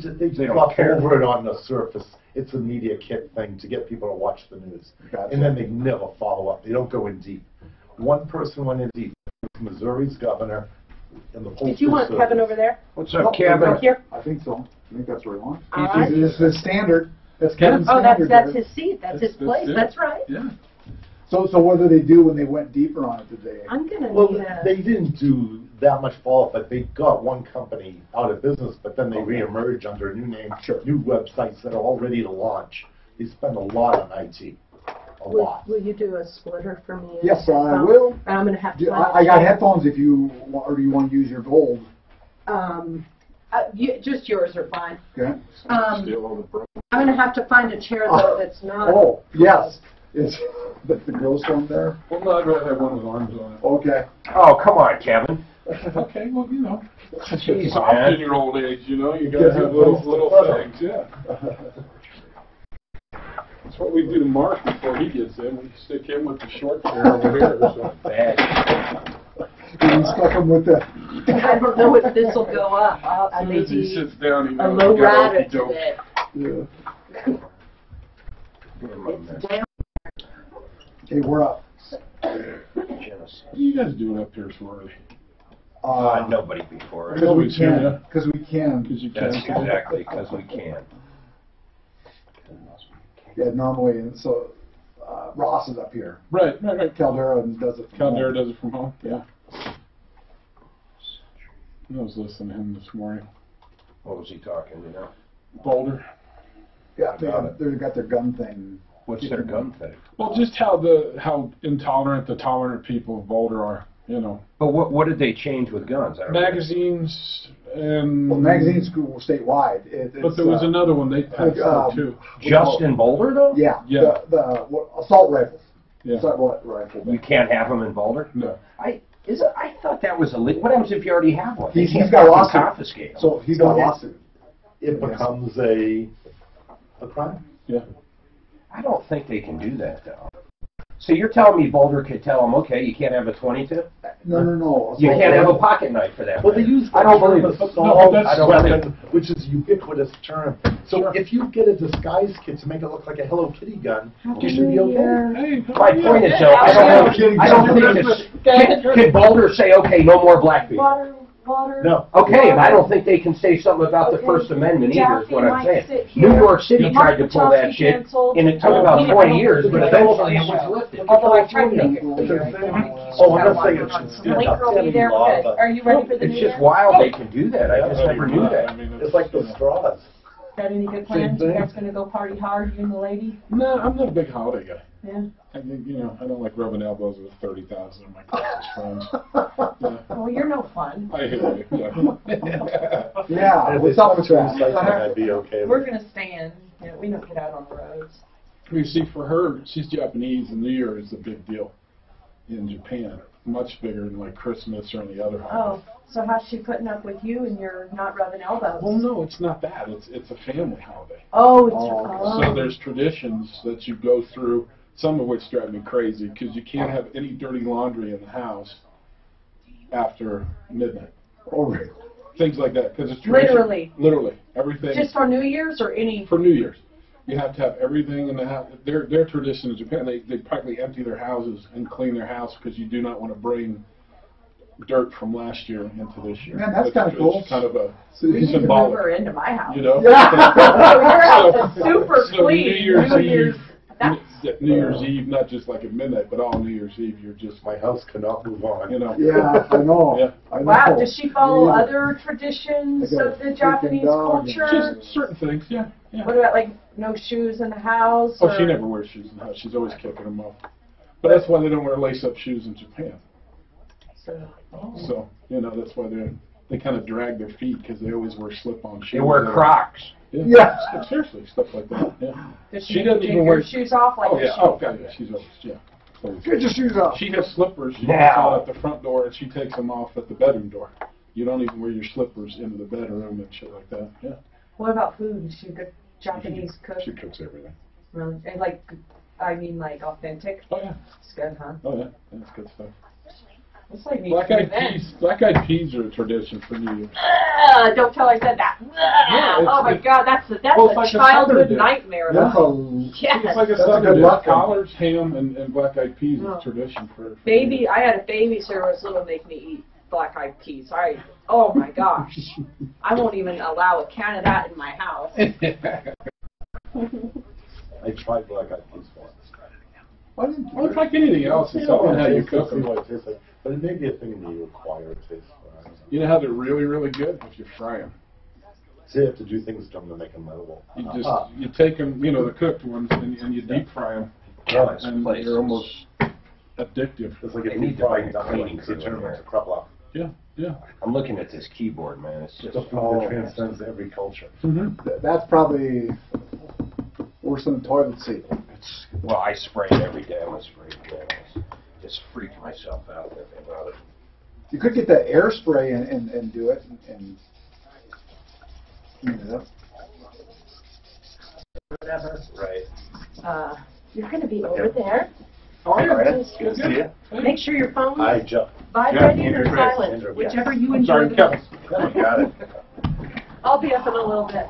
they drop over it on the surface. It's a media kit thing to get people to watch the news. Gotcha. And then they never follow up. They don't go in deep. One person went in deep. Missouri's governor and the postal Did you want service. Kevin over there? What's up, Kevin? Right here? I think so. I think that's where he wants. All right. This is standard. That's Kevin's Oh, standard. that's his seat. That's his place. it. That's right. Yeah. So what did they do when they went deeper on it today? I'm gonna Well, need a. they didn't do that much follow-up, but they got one company out of business, but then they reemerge under a new name, new websites that are all ready to launch. They spend a lot on IT, a lot. Will you do a splitter for me? Yes, I will. I'm gonna have to. I got headphones if you want, or do you want to use your gold? Just yours are fine. Okay. Steal all the broken. I'm gonna have to find a chair though that's not. Oh, yes. It's the gross one there. Well, no, I'd rather have one with arms on it. Okay. Oh, come on, Kevin. Okay, well, you know. Jeez, Soft man. in your old age, you know, you gotta have little things, yeah. That's what we do to Mark before he gets in. We stick him with the short chair over here or something. Bad. You stuck them with the. I don't know if this will go up. I As may soon as he be sits down, he a knows low he got rabbit okey-doke. today. Yeah. It's down. Okay, we're up. What are you guys doing up here so early? Nobody before us. Because we Nobody's here can. yet? Because we can. Because you That's can't. exactly because we can. Yeah, normally, and so Ross is up here. Right. Caldera does it. From Caldera home. does it from home? Yeah. I was listening to him this morning. What was he talking, you know? Boulder. Yeah, they've got their gun thing. What's their gun thing? Well, just how intolerant the tolerant people of Boulder are, you know. But what did they change with guns? I don't know. Magazines and... Well, magazine school statewide. But there was another one they passed too. Just in Boulder, though? Yeah. Yeah. The assault rifles. Yeah. Assault rifle. You can't have them in Boulder? No. I thought that was illegal. What happens if you already have one? He's They can't got a fucking lawsuit. confiscate them. So he's got a lawsuit. It becomes a crime. Yeah. I don't think they can do that, though. So you're telling me Boulder could tell them, okay, you can't have a 22? No. You can't have a pocket knife for that. Well, they use I don't believe it. assault that's- weapon, which is a ubiquitous term. So if you get a disguise kit to make it look like a Hello Kitty gun, you should be okay. Hey, My point is, though, I don't think it's... Can Boulder say, okay, no more black people? Water. No. Okay, and I don't think they can say something about the First Amendment either, is what I'm saying. New York City tried to pull that shit, and it took about 20 years, but eventually it was lifted. Although I tried to make it clear. Oh, I'm not saying it should stand Link up will to be any there. law, Good. but Are you ready for the It's new just year? wild they can do that. I just never knew that. it's like the straws. Got any good plans? You guys gonna go party hard, you and the lady? No, I'm not a big holiday guy. Yeah. I think, you know, I don't like rubbing elbows with 30,000 of my closest friends. Yeah. Well, you're no fun. I hear you, yeah. Yeah. If What's it's up with something that? recycling, I'd be okay We're with it. gonna stand. Yeah, we don't get out on the roads. You see, for her, she's Japanese, and New Year is a big deal in Japan. Much bigger than like Christmas or any other holiday. Oh, so how's she putting up with you and you're not rubbing elbows? Well, no, it's not that. It's a family holiday. Oh, it's So there's traditions that you go through, some of which drive me crazy, because you can't have any dirty laundry in the house after midnight. Oh, really? Things like that, because it's tradition. Literally. Literally. Everything. Just for New Year's or any? For New Year's. You have to have everything in the house. Their tradition in Japan, they practically empty their houses and clean their house because you do not want to bring dirt from last year into this year. Man, that's kind of cool. It's kind of a So you We need to move symbolic, her into my house. you know? So your house is super So clean. New Year's Eve, That's New Year's Eve, not just like at midnight, but all New Year's Eve, you're just, My house cannot move on. you know. Yeah, I know. Yeah. I know. wow. Does she follow Yeah. other traditions I got of the a Japanese freaking dog. culture? Just certain things, yeah. What about like no shoes in the house? Oh, or? she never wears shoes in the house. She's always kicking them off. But that's why they don't wear lace-up shoes in Japan. So, you know, that's why they kind of drag their feet because they always wear slip-on shoes. They wear Crocs. Yeah. Seriously, stuff like that. Yeah. Does She she doesn't take even her wear shoes off like Oh yeah. she- Oh god, yeah. She's always always. Get your shoes off. She has slippers. She Now. puts on at the front door and she takes them off at the bedroom door. You don't even wear your slippers into the bedroom and shit like that. Yeah. What about food? Is she a good Japanese cook? She cooks everything. Really? And like, I mean, like authentic. Oh yeah. It's good, huh? Oh yeah. That's good stuff. It's like me. Black eyed peas are a tradition for New Year's. Don't tell I said that. Oh my God, that's a like childhood a nightmare. That's Yes. It's like a That's a good Southern luck one. collards, ham, and black eyed peas is a tradition for Baby, I had a babysitter who was little make me eat black eyed peas. Oh my gosh. I won't even allow a can of that in my house. I tried black eyed peas once. Well, it's like anything else. It's all on how you cook them. What it tastes like. But it may be a thing that you acquire a taste for. You know how they're really, really good? If you fry them. So you have to do things to them to make them edible. You take them, the cooked ones, and you deep fry them. Nice And places. they're almost addictive. It's like They if need you to fry bring a cleaning dumplings, you crew turn in them there. into krepla. Yeah. I'm looking at this keyboard, man. It's It's just a food that transcends every culture. That's probably worse than a toilet seat. well, I spray it every day. I'm a spray can. Just freak myself out thinking about it. You could get that air spray and do it and clean it up. Whatever. Right. You're going to be over there. Oh, yeah. Good to see you. Make sure your phone Hi, is Joe. vibrating or Andrew, silent, Andrew, whichever yes. you I'm enjoy sorry, the Kevin. most. You got it. I'll be up in a little bit.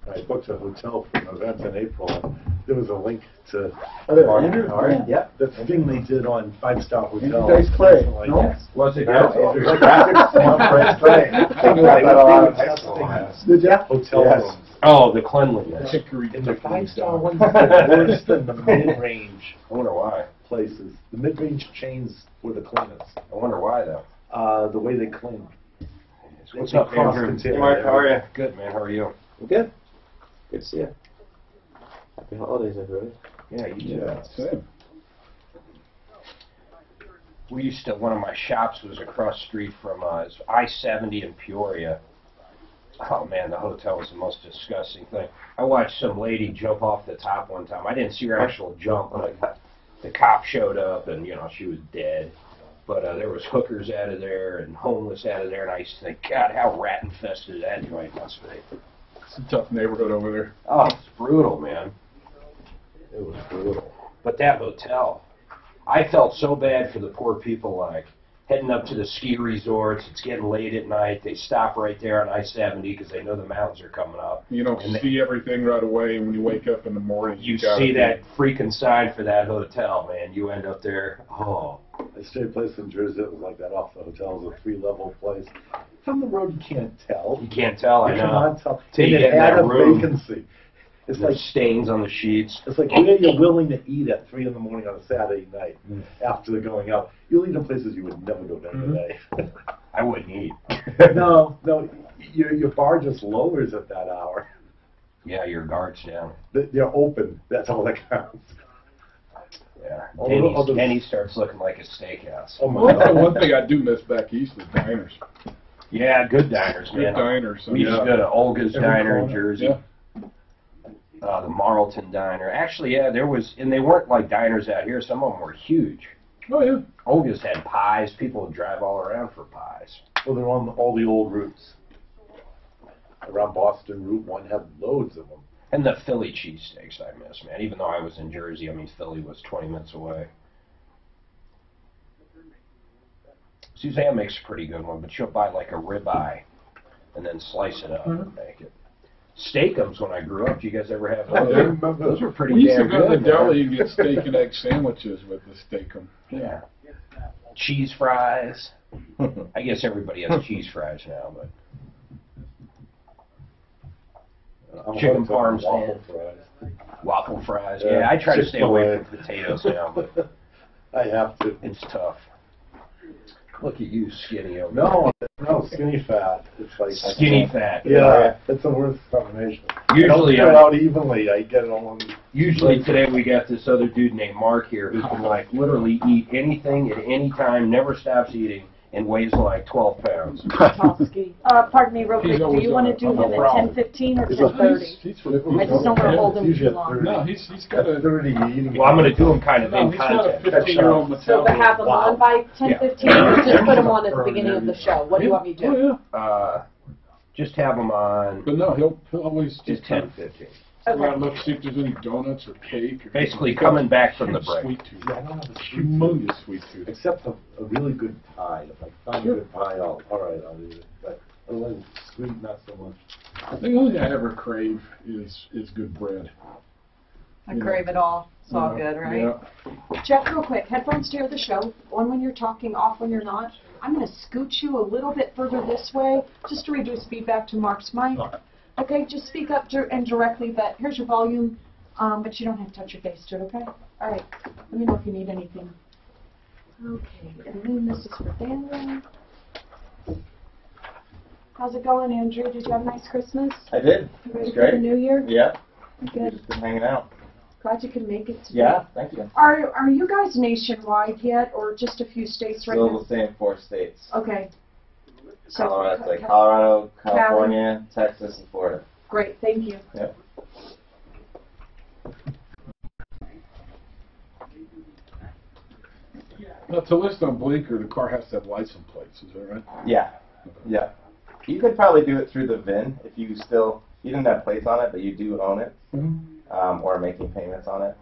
I booked a hotel for an event in April, and there was a link to Andrew? Yeah, the thing they did on 5-star hotels. Andrew Dice Clay, Like, no? Was it Yeah, good? Andrew's graphics on French Clay. Think about that a lot. Did ya? Hotel Yes. rooms. Oh, the cleanliness. Hickory And the dickory 5-star down. ones are worse than the mid-range I wonder why. places. The mid-range chains were the cleanest. I wonder why, though. The way they clean. What's They up, Andrew? cross-contaminate Hey, Mark, how are you? everything. Good, man. How are you? Good. Good to see you. Happy holidays, everybody. Yeah, you too. Yeah, same. We used to, one of my shops was across the street from I-70 in Peoria. Oh man, the hotel was the most disgusting thing. I watched some lady jump off the top one time. I didn't see her actual jump, but the cop showed up and, she was dead. But there was hookers out of there and homeless out of there, and I used to think, God, how rat-infested that joint must be. It's a tough neighborhood over there. Oh, it's brutal, man. It was brutal. But that hotel, I felt so bad for the poor people, like, heading up to the ski resorts. It's getting late at night. They stop right there on I-70 because they know the mountains are coming up. You don't see everything right away, and when you wake up in the morning, You gotta see be- that freaking sign for that hotel, man. You end up there, oh. I stayed at a place in Jersey that was like that off the hotel. It was a 3-level place. From the road, you can't tell. You can't tell, I You know. cannot tell. Till you And get in it had that a room. vacancy. It's There's like stains on the sheets. It's like where you're willing to eat at 3 in the morning on a Saturday night after going out. You'll eat in places you would never go during the day. I wouldn't eat. No, your bar just lowers at that hour. Yeah, your guard's down. They're open. That's all that counts. Yeah. All those- Denny's starts looking like a steakhouse. Oh my God. One thing I do miss back east is diners. Yeah, good diners, Good man. diners. We used to go to Olga's Every Diner in corner. Jersey. Yeah. The Marlton Diner. Actually, yeah, there was, and they weren't like diners out here. Some of them were huge. Oh, yeah. Olga's had pies. People would drive all around for pies. Well, they're on all the old routes. Around Boston, Route 1 have loads of them. And the Philly cheesesteaks I miss, man. Even though I was in Jersey, I mean, Philly was 20 minutes away. Suzanne makes a pretty good one, but she'll buy like a ribeye and then slice it up and make it. Steakums when I grew up. Do you guys ever have I those? remember. Those were pretty We used to damn go to good. the deli man. and get steak and egg sandwiches with the steakum. Yeah. Cheese fries. I guess everybody has cheese fries now, but I'm Chicken hooked on parmesan. waffle fries. waffle fries. Yeah, Yeah, I try to stay away Chick-fil-A. from potatoes now, but I have to. it's tough. Look at you, skinny over No, skinny fat. It's like there. Skinny fat. Yeah, it's the worst combination. Usually, I don't spread it out evenly. I get it all. Usually today we got this other dude named Mark here who can like literally eat anything at any time, never stops eating, and weighs like 12 pounds. Pardon me real quick, He's do always you want to do on the him at prowl. 10:15 or He's 10:30? He's I just don't want to hold him Usually too at long. 30. No, he's got At a 30, you're eating. Well, I'm going to do him kind of no, in he's got a context. 15-year-old So, but have metabolism. him on by 10:15 or just put him on at the beginning of the show? What do you want me to do? Oh, yeah. Just have him on But no, he'll always just 10:15. We're gonna look, see if there's any donuts or cake. Or Basically coming back from the break. Sweet tooth. Yeah, I don't have a sweet tooth. Humongous sweet tooth. Except a really good pie. If I find a good pie, all right, I'll eat it. But otherwise, sweet, not so much. The only thing I ever crave is good bread. I crave it all. It's all Yeah, good, right? Yeah. Jeff, real quick, headphones to hear the show. On when you're talking, off when you're not. I'm going to scoot you a little bit further this way, just to reduce feedback to Mark's mic. Okay, just speak up and directly, but here's your volume, but you don't have to touch your face to it, okay? All right, let me know if you need anything. Okay, and then this is for Daniel. How's it going, Andrew? Did you have a nice Christmas? I did. You It ready was for the great. new year? Yeah. Good. Just been hanging out. Glad you could make it today. Yeah, thank you. Are you guys nationwide yet, or just a few states right Still now? the same 4 states. Okay. Colorado, it's like Colorado, California, Texas, and Florida. Great, thank you. Yep. Now, to list on Blinker, the car has to have license plates, is that right? Yeah. Yeah. You could probably do it through the VIN if you didn't have plates on it, but you do own it, or making payments on it.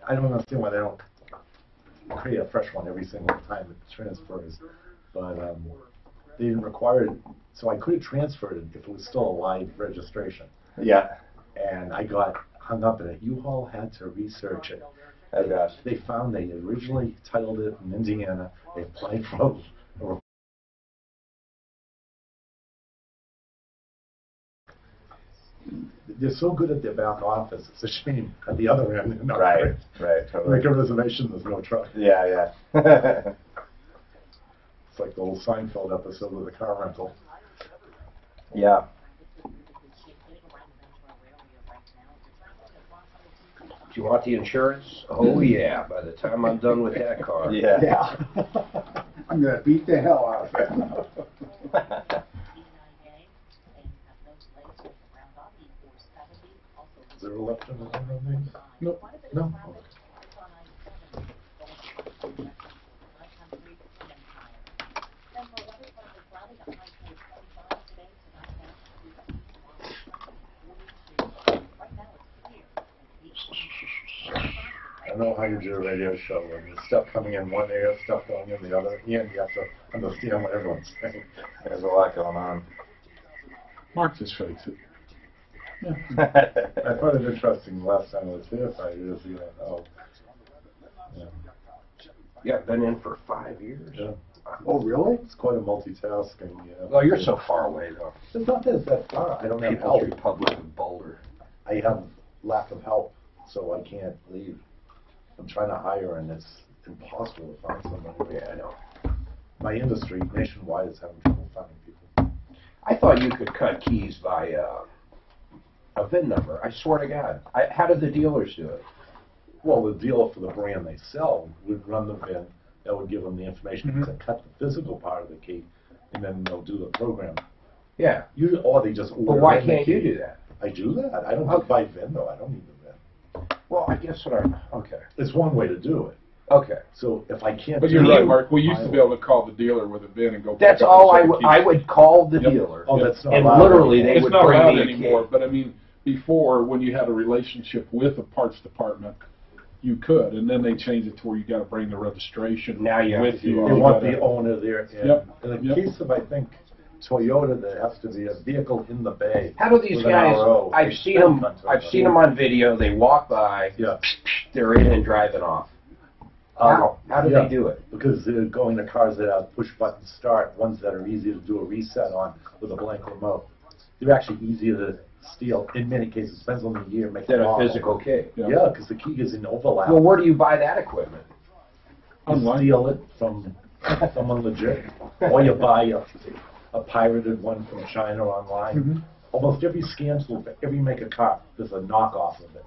I don't understand why they don't create a fresh one every single time it transfers. But they didn't require it, so I could have transferred it if it was still a live registration. Yeah. And I got hung up in it. U-Haul had to research it. Oh gosh. They found they originally titled it in Indiana. They applied for a they're so good at their back office. It's a shame at the other end. They're not Right. great. Right. Totally. Make a reservation. There's no truck. Yeah. Yeah. It's like the old Seinfeld episode of the car rental. Yeah. Do you want the insurance? Oh yeah, by the time I'm done with that car. Yeah. Yeah. I'm gonna beat the hell out of it. Is there a left in the thing? Nope. No. I don't know how you do a radio show when there's stuff coming in one ear, stuff going in the other. In the end, you have to understand what everyone's saying. There's a lot going on. Mark just fakes it. I found it interesting last time I was here 5 years ago. Oh, yeah. Yeah, I've been in for 5 years. Yeah. Oh, really? It's quite a multitasking. Yeah. Well, you're so far away though. It's not that far. I don't have People's help. Republic of Boulder. I have lack of help, so I can't leave. I'm trying to hire, and it's impossible to find somebody. Yeah, I know. My industry nationwide is having trouble finding people. I thought you could cut keys by a VIN number. I swear to God. How did the dealers do it? Well, the dealer for the brand they sell would run the VIN. That would give them the information to cut the physical part of the key, and then they'll do the program. Yeah. Or they just order. But why in the can't you key. do that? I do that. I don't buy VIN though. I don't need the VIN. Well, I guess what I'm... Okay. It's one way to do it. Okay. So if I can't, But do you're it, right, Mark. We used to I be able to call the dealer with a VIN and go. That's pick up all the I set of would... keys. I would call the Yep. dealer. Oh, that's not And allowed literally they anymore. It's would not bring allowed me a anymore, key. but I mean, before, when you had a relationship with a parts department, you could, and then they changed it to where you got to bring the registration Now you have with to do you. all They You want gotta- the owner there. And Yep. in the Yep. case of, I think, Toyota, there has to be a vehicle in the bay. How do these with an guys... RO. I've They seen them. spend on I've Toyota. seen them on video. They walk by. Yeah. They're in and driving off. How? How do Yeah. they do it? Because they're going to cars that have push-button start, ones that are easy to do a reset on with a blank remote. They're actually easier to steal, in many cases, depends on the year, make Than a model. physical key. Yeah, because the key is in overlap. Well, where do you buy that equipment? You steal it from someone legit, or you buy a pirated one from China online. Almost every scan tool, for every make a car, there's a knockoff of it.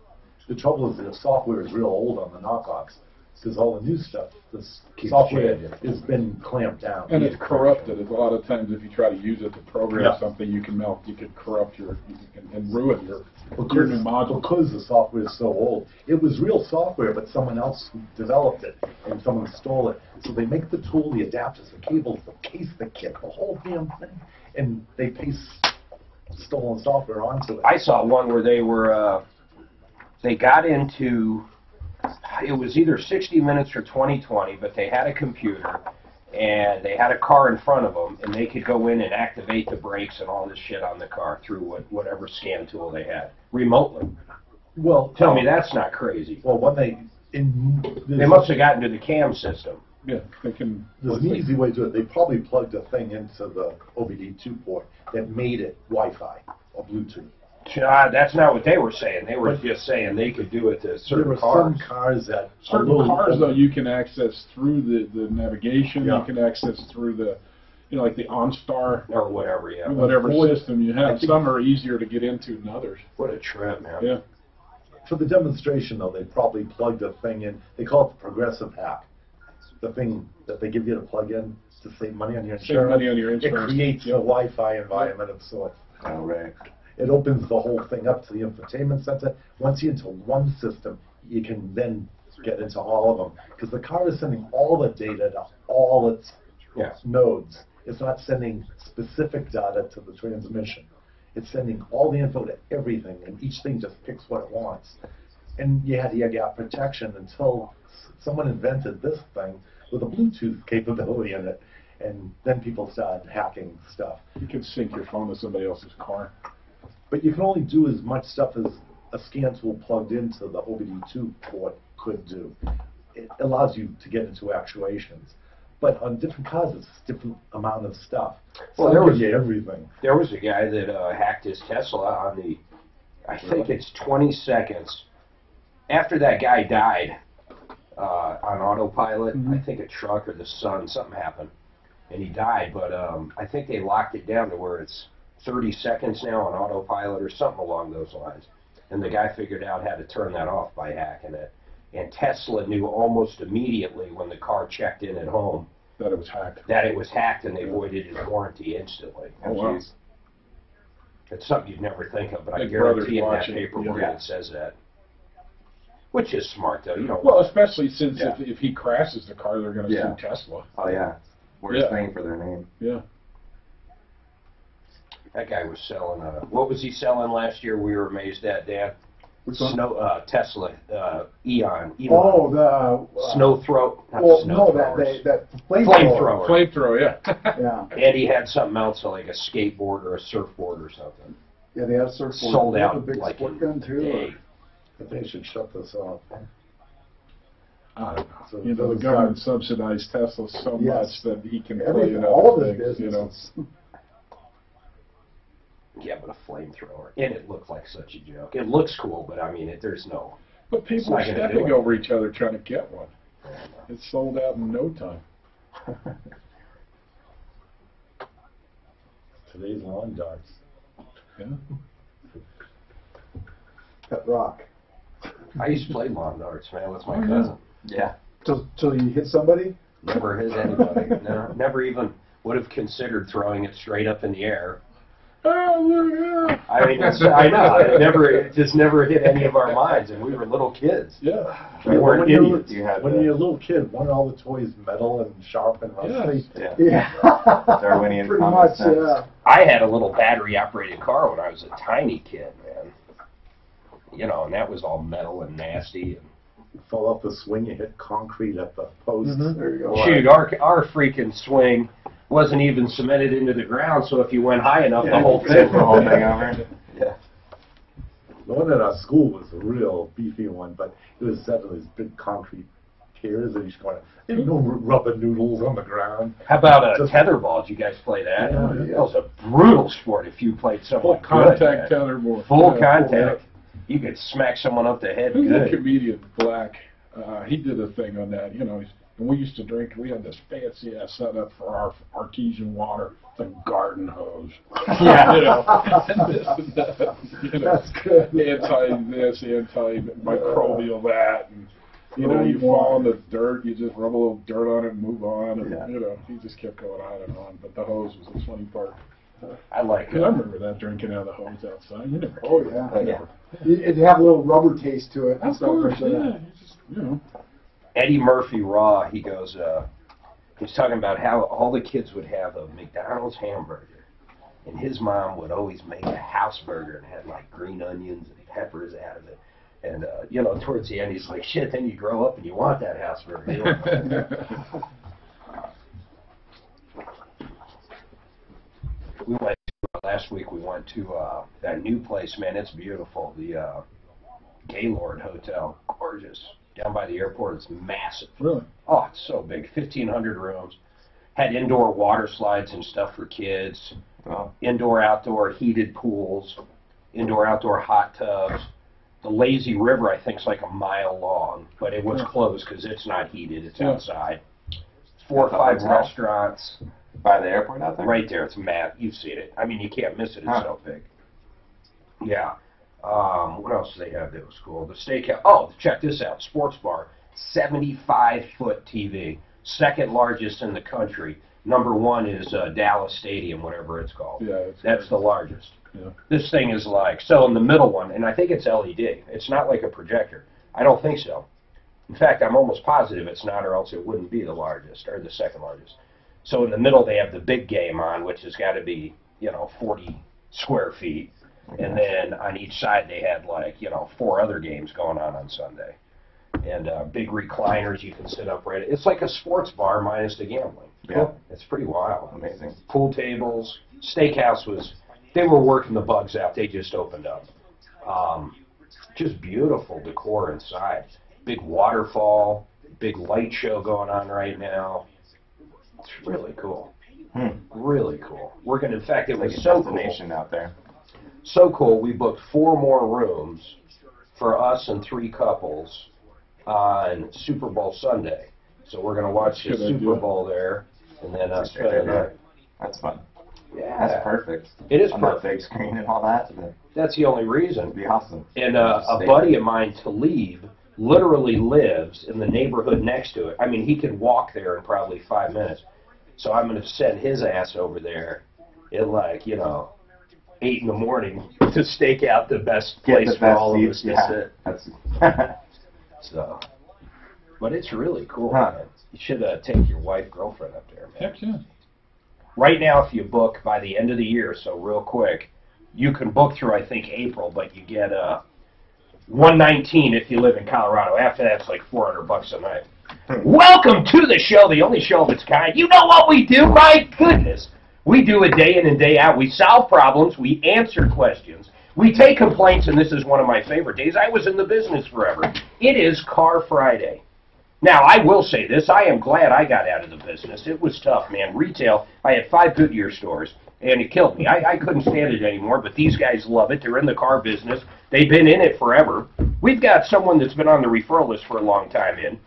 The trouble is the software is real old on the knockoffs, because all the new stuff, this software has been clamped down. And it's corrupted. A lot of times, if you try to use it to program something, you could corrupt and ruin your new module. Because the software is so old. It was real software, but someone else developed it, and someone stole it. So they make the tool, the adapters, the cables, the case, the kit, the whole damn thing, and they paste stolen software onto it. I saw one where they got into, it was either 60 Minutes or 2020, but they had a computer and they had a car in front of them, and they could go in and activate the brakes and all this shit on the car through whatever scan tool they had remotely. Well, Tell me that's not crazy. well, when They must have gotten to the CAM system. Yeah, they can. there's an easy way to do it. They probably plugged a thing into the OBD2 port that made it Wi-Fi or Bluetooth. That's not what they were saying. They were just saying they could do it to There certain were cars. some cars that Certain cars, though, you can access through the navigation. Yeah. You can access through the, like the OnStar, Or whatever, yeah. whatever Boy, system you have. Some are easier to get into than others. What a trip, man. Yeah. For the demonstration, though, they probably plugged a thing in. They call it the progressive hack. The thing that they give you to plug in to save money on your insurance. Save money on your insurance. It creates a Wi-Fi environment of sorts. Oh, right. It opens the whole thing up to the infotainment center. Once you're into one system, you can then get into all of them. Because the car is sending all the data to all its nodes. It's not sending specific data to the transmission. It's sending all the info to everything, and each thing just picks what it wants. And you had air gap protection until someone invented this thing with a Bluetooth capability in it, and then people started hacking stuff. You can sync your phone to somebody else's car. But you can only do as much stuff as a scan tool plugged into the OBD2 port could do. It allows you to get into actuations. But on different cars, it's a different amount of stuff. Well, So there gives was you everything. There was a guy that hacked his Tesla on the, I think it's 20 seconds. After that guy died on autopilot, I think a truck or the sun, something happened, and he died. But I think they locked it down to where it's 30 seconds now on autopilot or something along those lines. And the guy figured out how to turn that off by hacking it. And Tesla knew almost immediately when the car checked in at home That it was hacked. that it was hacked, and they voided his warranty instantly. Oh, wow. Jeez. It's something you'd never think of, but I Big guarantee in that Brother's watching. paperwork Yeah. it says that. Which is smart, though. You don't Well, especially since Yeah. if he crashes the car, they're going to Yeah. sue Tesla. Oh, yeah. We're Yeah. paying for their name. Yeah. That guy was selling, what was he selling last year we were amazed at, Dan? Which one? Tesla, Elon. Oh, the Snow throw, not well, snow no, throwers. that flamethrower. Flamethrower. Flamethrower, yeah. Yeah, And he had something else, like a skateboard or a surfboard or something. yeah, they have surfboard. Sold They have out a big like sport in gun too. day. I think you should shut this off. I don't know. So You know, the those government guys- subsidized Tesla so Yes. much that he can play Everything, in all other of the things, you know. businesses. Yeah, but a flamethrower. And it looked like such a joke. It looks cool, but I mean, there's no... But people not are gonna do stepping it. over each other trying to get one. It sold out in no time. Today's lawn darts. Yeah. That rock. I used to play lawn darts, man, with my Oh, yeah. cousin. Yeah. Till you hit somebody. Never hit anybody. Never even would have considered throwing it straight up in the air. Oh, look, yeah. I mean, I know. It just never hit any of our minds, and we were little kids. Yeah. We weren't when you're, idiots. You had when the you're a little kid, weren't all the toys metal and sharp and rusty? Yeah. Yeah. Darwinian Pretty common much, sense. yeah. I had a little battery-operated car when I was a tiny kid, man. You know, and that was all metal and nasty. You fall off the swing, you hit concrete at the post. There you go. Shoot, our freaking swing wasn't even cemented into the ground, so if you went high enough, the whole thing. The whole thing over. Yeah. The one at our school was a real beefy one, but it was set in this big concrete cares? And he's going, there's no rubbing noodles on the ground. How about tetherball? Did you guys play that? Yeah, That was a brutal sport if you played someone Full contact good. tetherball. Full Yeah, contact. You could smack someone up the head Who's that good. comedian, Black? He did a thing on that. You know, and we used to drink. We had this fancy ass setup for our artesian water, the garden hose. Yeah. You know, That's good. Anti this, anti-microbial that, and you know, you fall in the dirt, you just rub a little dirt on it and move on, and you know, he just kept going on and on. But the hose was the funny part. I like I remember that, drinking out of the hose outside. You never. Oh, yeah. Oh, yeah. It'd have a little rubber taste to it. Of course, yeah. You just, you know. Eddie Murphy Raw, he goes, he's talking about how all the kids would have a McDonald's hamburger, and his mom would always make a house burger and had like green onions and peppers out of it. And, you know, towards the end, he's like, shit, then you grow up and you want that house burger. You know? We went last week. We went to that new place, man. It's beautiful. The Gaylord Hotel, gorgeous, down by the airport. It's massive. Really? Oh, it's so big. 1,500 rooms. Had indoor water slides and stuff for kids. Wow. Indoor, outdoor heated pools. Indoor, outdoor hot tubs. The lazy river, I think, is like a mile long, but it was closed because it's not heated. It's outside. 4 or 5 restaurants. By the airport out there? Right there. It's mad. You've seen it. I mean, you can't miss it. It's so big. Yeah. What else do they have that was cool? The steakhouse. Oh, check this out. Sports bar. 75-foot TV. Second largest in the country. Number 1 is Dallas Stadium, whatever it's called. Yeah. That's the largest. Yeah. This thing is like, so in the middle one, and I think it's LED. It's not like a projector. I don't think so. In fact, I'm almost positive it's not, or else it wouldn't be the largest, or the second largest. So in the middle, they have the big game on, which has got to be, you know, 40 square feet. And then on each side, they had, like, you know, 4 other games going on Sunday. And big recliners you can sit upright. It's like a sports bar minus the gambling. Yeah. It's pretty wild. Amazing. Pool tables. Steakhouse was, they were working the bugs out. They just opened up. Just beautiful decor inside. Big waterfall. Big light show going on right now. It's really cool. Really cool. We're going to, in fact, it was Like a so destination cool. out there. So cool, we booked 4 more rooms for us and 3 couples on Super Bowl Sunday. So we're going to watch the Good Super idea. Bowl there, and then That's spend the night. That's fun. Yeah. That's perfect. It is On that perfect. big screen and all that. That'd That's the only reason. be awesome. And a buddy of mine, Talib, literally lives in the neighborhood next to it. I mean, he can walk there in probably 5 minutes. So I'm going to send his ass over there at, like, you know, 8 in the morning to stake out the best Get place the for best all of seats. us to Yeah. sit. That's So, but it's really cool, Huh. man. You should take your wife, girlfriend up there, man. Heck yeah. Right now, if you book by the end of the year, so real quick, you can book through, I think, April, but you get $119 if you live in Colorado. After that, it's like $400 a night. Welcome to the show, the only show of its kind. You know what we do? My goodness. We do it day in and day out. We solve problems. We answer questions. We take complaints, and this is one of my favorite days. I was in the business forever. It is Car Friday. Now, I will say this. I am glad I got out of the business. It was tough, man. Retail, I had 5 Goodyear stores, and it killed me. I couldn't stand it anymore, but these guys love it. They're in the car business. They've been in it forever. We've got someone that's been on the referral list for a long time in,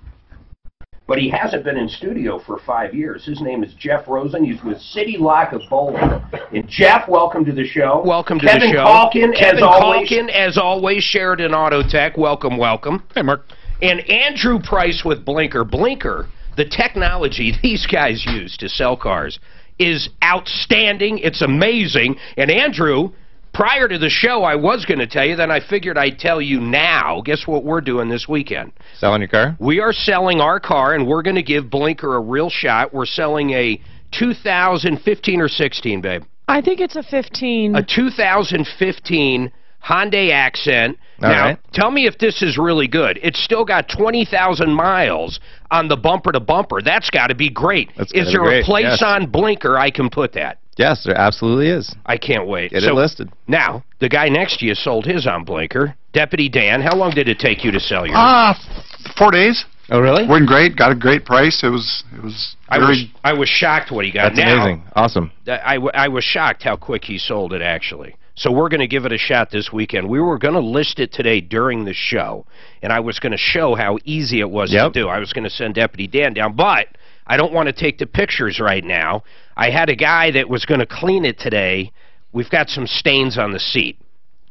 but he hasn't been in studio for 5 years. His name is Jeff Rosen. He's with City Lock of Bowling. And Jeff, welcome to the show. Welcome to Kevin the show. Calkin, Kevin as always. Calkin, as always, Sheridan Auto Tech. Welcome, welcome. Hey, Mark. And Andrew Price with Blinker. Blinker, the technology these guys use to sell cars is outstanding. It's amazing. And Andrew, prior to the show, I was going to tell you, then I figured I'd tell you now. Guess what we're doing this weekend? Selling your car? We are selling our car, and we're going to give Blinker a real shot. We're selling a 2015 or 16, babe? I think it's a 15. A 2015 Hyundai Accent. All Now, right. tell me if this is really good. It's still got 20,000 miles on the bumper-to-bumper. That's got to be great. That's Is gotta there be a great, place yes. on Blinker I can put that? Yes, there absolutely is. I can't wait. Get it listed. Now, the guy next to you sold his on Blinker. Deputy Dan, how long did it take you to sell yours? 4 days. Oh, really? Working great. Got a great price. It was very. I was shocked what he got. That's amazing. Awesome. I was shocked how quick he sold it, actually. So we're going to give it a shot this weekend. We were going to list it today during the show, and I was going to show how easy it was to do. I was going to send Deputy Dan down, but I don't want to take the pictures right now. I had a guy that was going to clean it today. We've got some stains on the seat,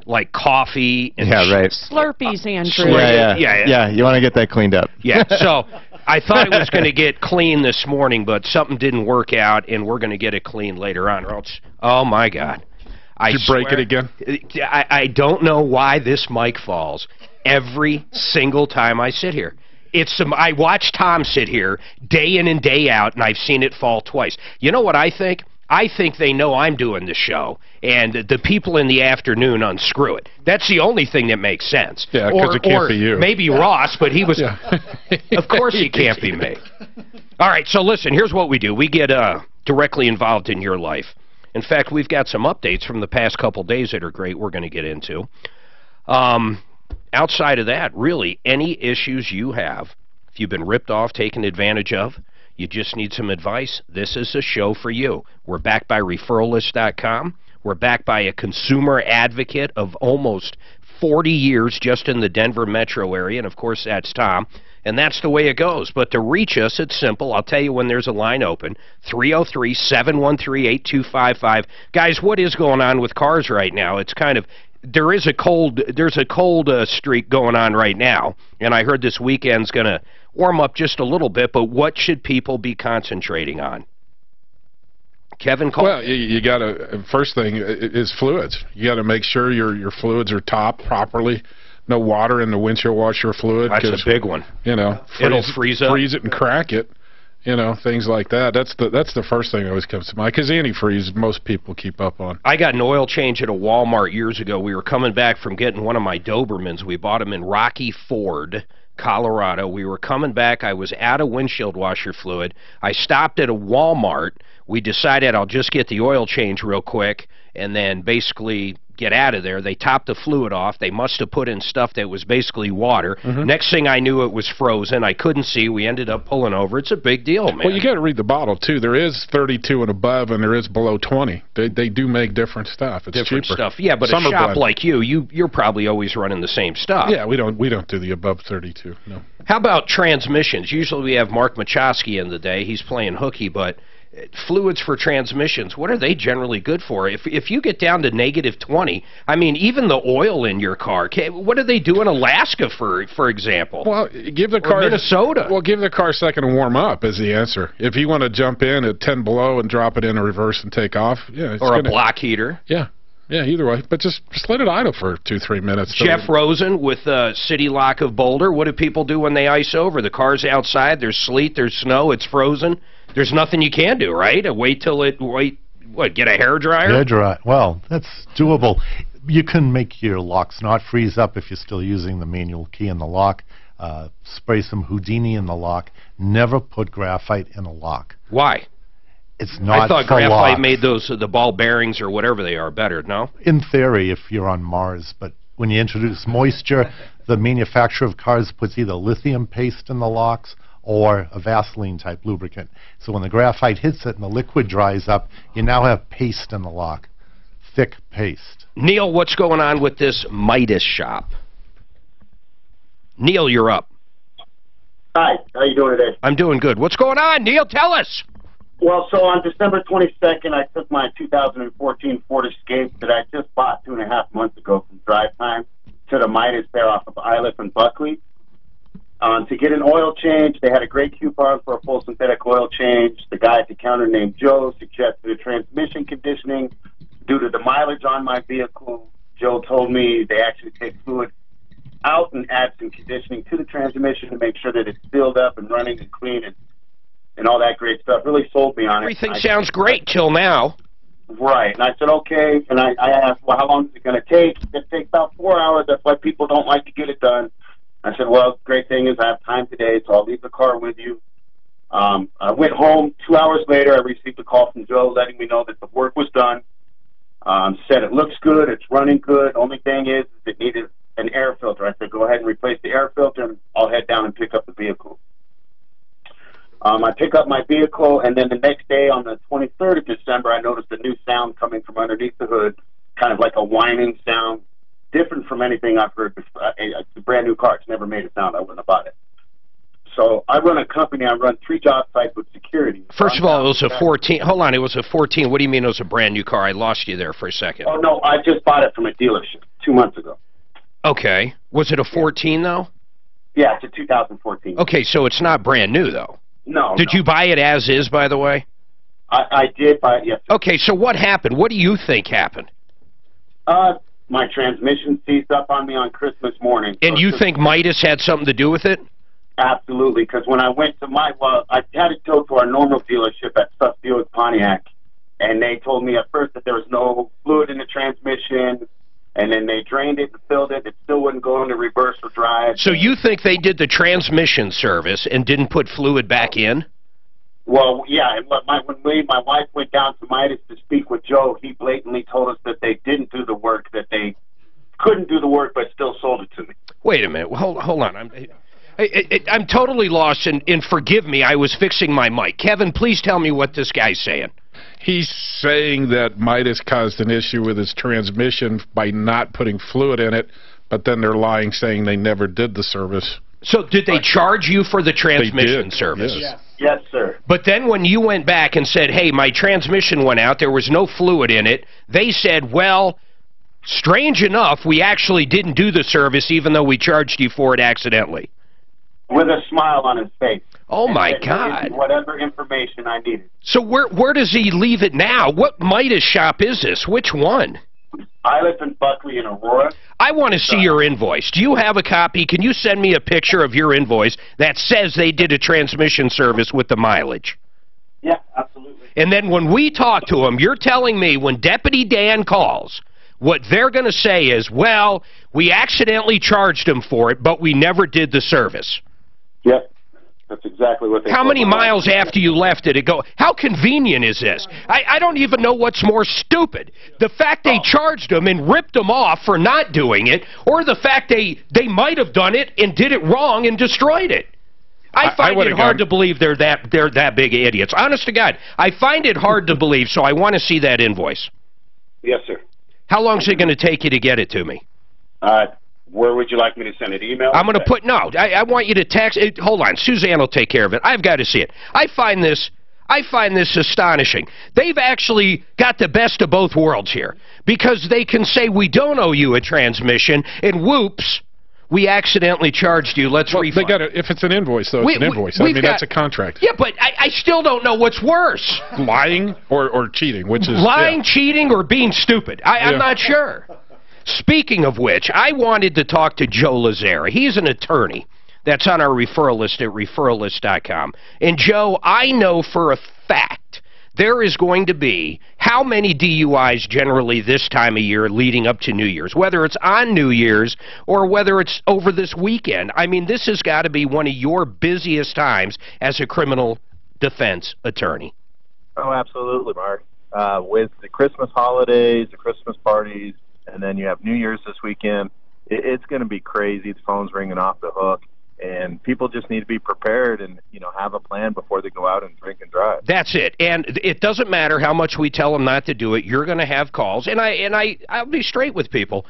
like coffee and Slurpees, Andrew. Yeah, you want to get that cleaned up. Yeah, so I thought it was going to get clean this morning, but something didn't work out, and we're going to get it clean later on. Or else, oh, my God. Did you break it again? I don't know why this mic falls every single time I sit here. I watch Tom sit here day in and day out, and I've seen it fall twice. You know what I think? I think they know I'm doing the show, and the people in the afternoon unscrew it. That's the only thing that makes sense. Yeah, because it can't be you. Maybe Ross, but he was... Yeah. Of course he can't be me. All right, so listen, here's what we do. We get directly involved in your life. In fact, we've got some updates from the past couple days that are great we're going to get into. Outside of that, really, any issues you have, if you've been ripped off, taken advantage of, you just need some advice, this is a show for you. We're backed by referralist.com. We're backed by a consumer advocate of almost 40 years just in the Denver metro area, and of course that's Tom. And that's the way it goes. But to reach us, it's simple. I'll tell you when there's a line open. 303-713-8255. Guys, what is going on with cars right now? It's kind of... There's a cold streak going on right now, and I heard this weekend's going to warm up just a little bit, but what should people be concentrating on? Kevin Cole? Well, you got to, first thing is fluids. You got to make sure your fluids are topped properly. No water in the windshield washer fluid. That's a big one. You know, it'll freeze it and crack it. You know, things like that. That's the first thing that always comes to mind, because antifreeze most people keep up on. I got an oil change at a Walmart years ago. We were coming back from getting one of my Dobermans. We bought them in Rocky Ford, Colorado. We were coming back. I was out of windshield washer fluid. I stopped at a Walmart. We decided I'll just get the oil change real quick and then basically get out of there. They topped the fluid off. They must have put in stuff that was basically water. Next thing I knew, it was frozen. I couldn't see. We ended up pulling over. It's a big deal, man. Well, you got to read the bottle, too. There is 32 and above, and there is below 20. They do make different stuff. It's different cheaper. Stuff. Yeah, but Summer a shop blend. like you're probably always running the same stuff. Yeah, we don't do the above 32, no. How about transmissions? Usually we have Mark Machowski in the day. He's playing hooky, but fluids for transmissions, what are they generally good for? If you get down to negative 20, I mean, even the oil in your car, what do they do in Alaska, for example? Well, give the car... Minnesota. Well, give the car a second to warm up is the answer. If you want to jump in at 10 below and drop it in a reverse and take off, yeah. Or a block heater. Yeah. Yeah, either way. But just let it idle for 2-3 minutes. Jeff Rosen with City Lock of Boulder. What do people do when they ice over? The car's outside, there's sleet, there's snow, it's frozen. There's nothing you can do, right? Wait till get a hairdryer? Hairdryer. Well, that's doable. You can make your locks not freeze up if you're still using the manual key in the lock. Spray some Houdini in the lock. Never put graphite in a lock. Why? It's not I thought for graphite locks. made the ball bearings or whatever they are better, no? In theory, if you're on Mars, but when you introduce moisture, the manufacturer of cars puts either lithium paste in the locks or a Vaseline-type lubricant. So when the graphite hits it and the liquid dries up, you now have paste in the lock, thick paste. Neil, what's going on with this Midas shop? Neil, you're up. Hi, how you doing today? I'm doing good. What's going on, Neil? Tell us. Well, so on December 22nd, I took my 2014 Ford Escape that I just bought 2.5 months ago from Drive Time to the Midas there off of Iliff and Buckley. To get an oil change, they had a great coupon for a full synthetic oil change. The guy at the counter named Joe suggested a transmission conditioning. Due to the mileage on my vehicle, Joe told me they actually take fluid out and add some conditioning to the transmission to make sure that it's filled up and running and clean and all that great stuff. Really sold me on it. Everything sounds great till now. Right. And I said, okay. And I asked, well, how long is it going to take? It takes about 4 hours. That's why people don't like to get it done. I said, well, great thing is I have time today, so I'll leave the car with you. I went home. 2 hours later, I received a call from Joe letting me know that the work was done. Said it looks good, it's running good. Only thing is it needed an air filter. I said, go ahead and replace the air filter, and I'll head down and pick up the vehicle. I pick up my vehicle, and then the next day, on the 23rd of December, I noticed a new sound coming from underneath the hood, kind of like a whining sound, different from anything I've heard before. It's a brand new car. It's never made a sound. I wouldn't have bought it. So I run a company. I run 3 job sites with security. First of all, it was a 14. Hold on, it was a 14. What do you mean it was a brand new car? I lost you there for a second. Oh, no, I just bought it from a dealership 2 months ago. Okay. Was it a 14, though? Yeah, it's a 2014. Okay, so it's not brand new, though. No. Did you buy it as is, by the way? I did buy it, yes. Okay, so what happened? What do you think happened? My transmission seized up on me on Christmas morning. And you think Midas had something to do with it? Absolutely, because when I went to I had it towed to our normal dealership at Suss Buick Pontiac, and they told me at first that there was no fluid in the transmission, and then they drained it and filled it. It still wouldn't go into reverse or drive. So you think they did the transmission service and didn't put fluid back in? Well, yeah, and when my wife went down to Midas to speak with Joe, he blatantly told us that they didn't do the work, that they couldn't do the work, but still sold it to me. Wait a minute. Hold on. I'm totally lost, and forgive me, I was fixing my mic. Kevin, please tell me what this guy's saying. He's saying that Midas caused an issue with his transmission by not putting fluid in it, but then they're lying, saying they never did the service. So did they charge you for the transmission service? Yes. Yes, sir. But then when you went back and said, hey, my transmission went out, there was no fluid in it, they said, well, strange enough, we actually didn't do the service even though we charged you for it accidentally. With a smile on his face. Oh, my God. Whatever information I needed. So where does he leave it now? What Midas shop is this? Which one? I live in Buckley in Aurora. I want to see your invoice. Do you have a copy? Can you send me a picture of your invoice that says they did a transmission service with the mileage? Yeah, absolutely. And then when we talk to them, you're telling me when Deputy Dan calls, what they're going to say is, well, we accidentally charged him for it, but we never did the service. Yep. That's exactly what they How many me. miles after you left did it go? How convenient is this? I don't even know what's more stupid. The fact they charged them and ripped them off for not doing it, or the fact they might have done it and did it wrong and destroyed it. I find it hard to believe they're that big idiots. Honest to God, I find it hard to believe, so I want to see that invoice. Yes, sir. How long is it going to take you to get it to me? Where would you like me to send it? Email? I'm going to put, no, I want you to text it. Hold on, Suzanne will take care of it. I've got to see it. I find this astonishing. They've actually got the best of both worlds here, because they can say we don't owe you a transmission, and whoops, we accidentally charged you. Let's refund. They got it. If it's an invoice, though, it's an invoice. I mean, that's a contract. Yeah, but I still don't know what's worse. Lying or cheating, which is... Lying, cheating, or being stupid. I'm not sure. Speaking of which, I wanted to talk to Joe Lazzara. He's an attorney that's on our referral list at referrallist.com. And, Joe, I know for a fact there is going to be how many DUIs generally this time of year leading up to New Year's, whether it's on New Year's or whether it's over this weekend. I mean, this has got to be one of your busiest times as a criminal defense attorney. Oh, absolutely, Mark. With the Christmas holidays, the Christmas parties, and then you have New Year's this weekend, it's going to be crazy. The phone's ringing off the hook, and people just need to be prepared and, have a plan before they go out and drink and drive. That's it. And it doesn't matter how much we tell them not to do it. You're going to have calls. And I'll be straight with people.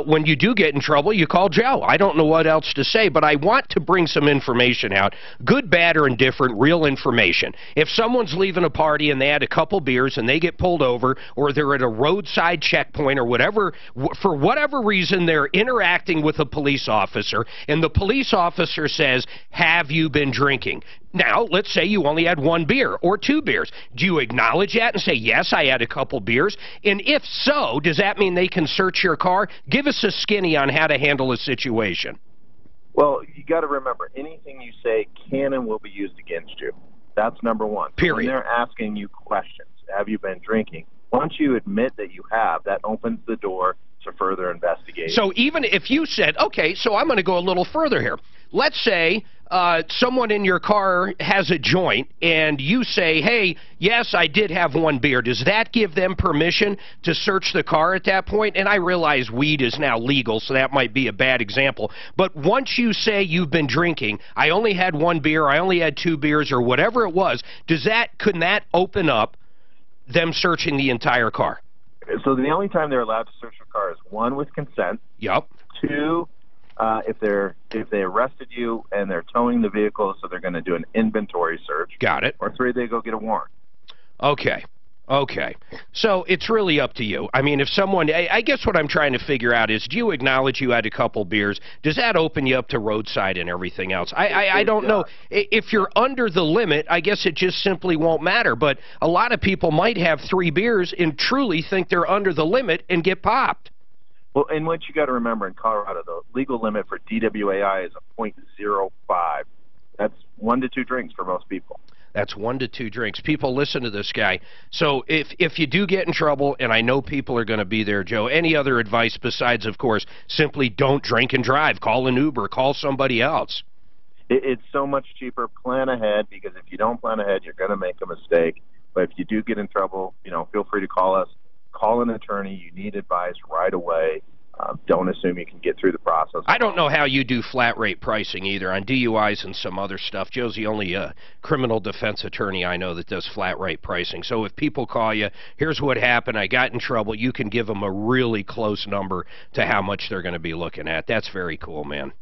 When you do get in trouble, you call Joe. I don't know what else to say, but I want to bring some information out. Good, bad, or indifferent, real information. If someone's leaving a party and they had a couple beers and they get pulled over, or they're at a roadside checkpoint or whatever, for whatever reason they're interacting with a police officer, and the police officer says, have you been drinking? Now, let's say you only had 1 beer or 2 beers. Do you acknowledge that and say, yes, I had a couple beers? And if so, does that mean they can search your car? Give us a skinny on how to handle a situation. Well, you got to remember, anything you say can and will be used against you. That's number one. Period. When they're asking you questions, have you been drinking? Once you admit that you have, that opens the door to further investigation. So even if you said, okay, so I'm going to go a little further here. Let's say someone in your car has a joint, and you say, hey, yes, I did have one beer. Does that give them permission to search the car at that point? And I realize weed is now legal, so that might be a bad example. But once you say you've been drinking, I only had one beer, I only had 2 beers, or whatever it was, couldn't that open up them searching the entire car? So the only time they're allowed to search your car is 1, with consent. Yep. 2, if they arrested you and they're towing the vehicle, so they're going to do an inventory search. Got it. Or 3, they go get a warrant. Okay. Okay. So it's really up to you. I mean, if someone, I guess what I'm trying to figure out is, do you acknowledge you had a couple beers? Does that open you up to roadside and everything else? I don't know. If you're under the limit, I guess it just simply won't matter. But a lot of people might have 3 beers and truly think they're under the limit and get popped. Well, and what you got to remember, in Colorado, the legal limit for DWAI is a .05. That's 1 to 2 drinks for most people. That's 1 to 2 drinks. People, listen to this guy. So if you do get in trouble, and I know people are going to be there, Joe, any other advice besides, of course, simply don't drink and drive? Call an Uber. Call somebody else. It's so much cheaper. Plan ahead, because if you don't plan ahead, you're going to make a mistake. But if you do get in trouble, feel free to call us. Call an attorney. You need advice right away. Don't assume you can get through the process. I don't know how you do flat rate pricing either on DUIs and some other stuff. Joe's the only criminal defense attorney I know that does flat rate pricing. So if people call you, here's what happened, I got in trouble, you can give them a really close number to how much they're going to be looking at. That's very cool, man.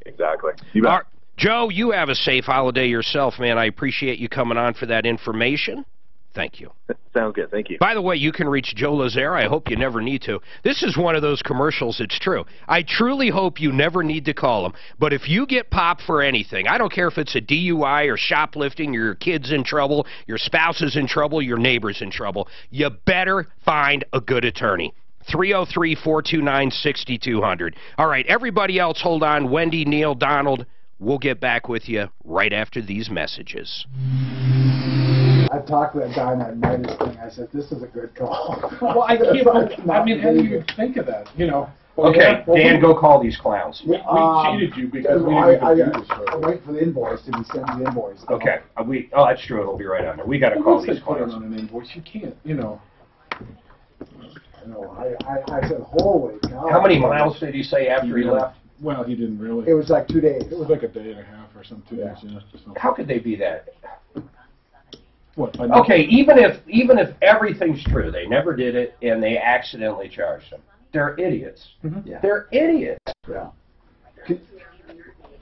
Exactly. You bet. Joe, you have a safe holiday yourself, man. I appreciate you coming on for that information. Thank you. Sounds good. Thank you. By the way, you can reach Joe Lazare. I hope you never need to. This is one of those commercials. It's true. I truly hope you never need to call him. But if you get popped for anything, I don't care if it's a DUI or shoplifting, your kid's in trouble, your spouse is in trouble, your neighbor's in trouble, you better find a good attorney. 303-429-6200. All right, everybody else, hold on. Wendy, Neil, Donald, we'll get back with you right after these messages. I talked to that guy in that Midas thing. I said, this is a good call. Well, I can't, I mean, how do you think of that, Okay, Dan, go call these clowns. We cheated you because we didn't even do this. I'm waiting for the invoice, and he sends the invoice. Okay, that's true, it'll be right on there. We got to call these put it clowns. on an invoice, you can't, I said, holy cow. How many miles did he say after he left? Well, he didn't really. It was like 2 days. It was like a day and a half or something, 2 days. How could they be that? What? Okay, even if everything's true, they never did it, and they accidentally charged them. They're idiots. Mm-hmm. Yeah. They're idiots. Yeah.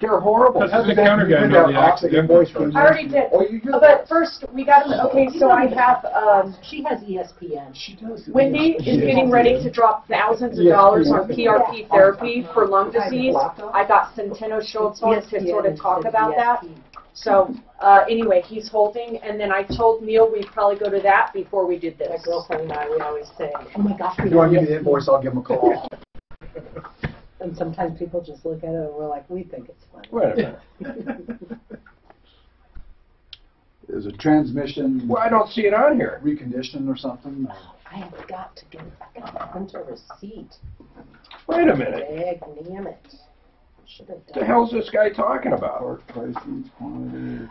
They're horrible. Because the counter guy know the accidental charge. I already did. But first, we got him. Okay, so I have. She has ESPN. She does. Wendy is getting ready to drop thousands of dollars on PRP therapy for lung disease. I got Centeno Schultz on to sort of talk about that. So anyway, he's holding, and then I told Neil we'd probably go to that before we did this. My girlfriend and I would always say, oh my gosh, If you want to give me the invoice, I'll give him a call. And sometimes people just look at it and we're like, we think it's funny. Wait a minute. Is a transmission Well, I don't see it on here. reconditioned or something? I have got to get I got to print a receipt. Wait a minute. Damn it. Should have What done the hell's this guy talking about? Part prices, quantity.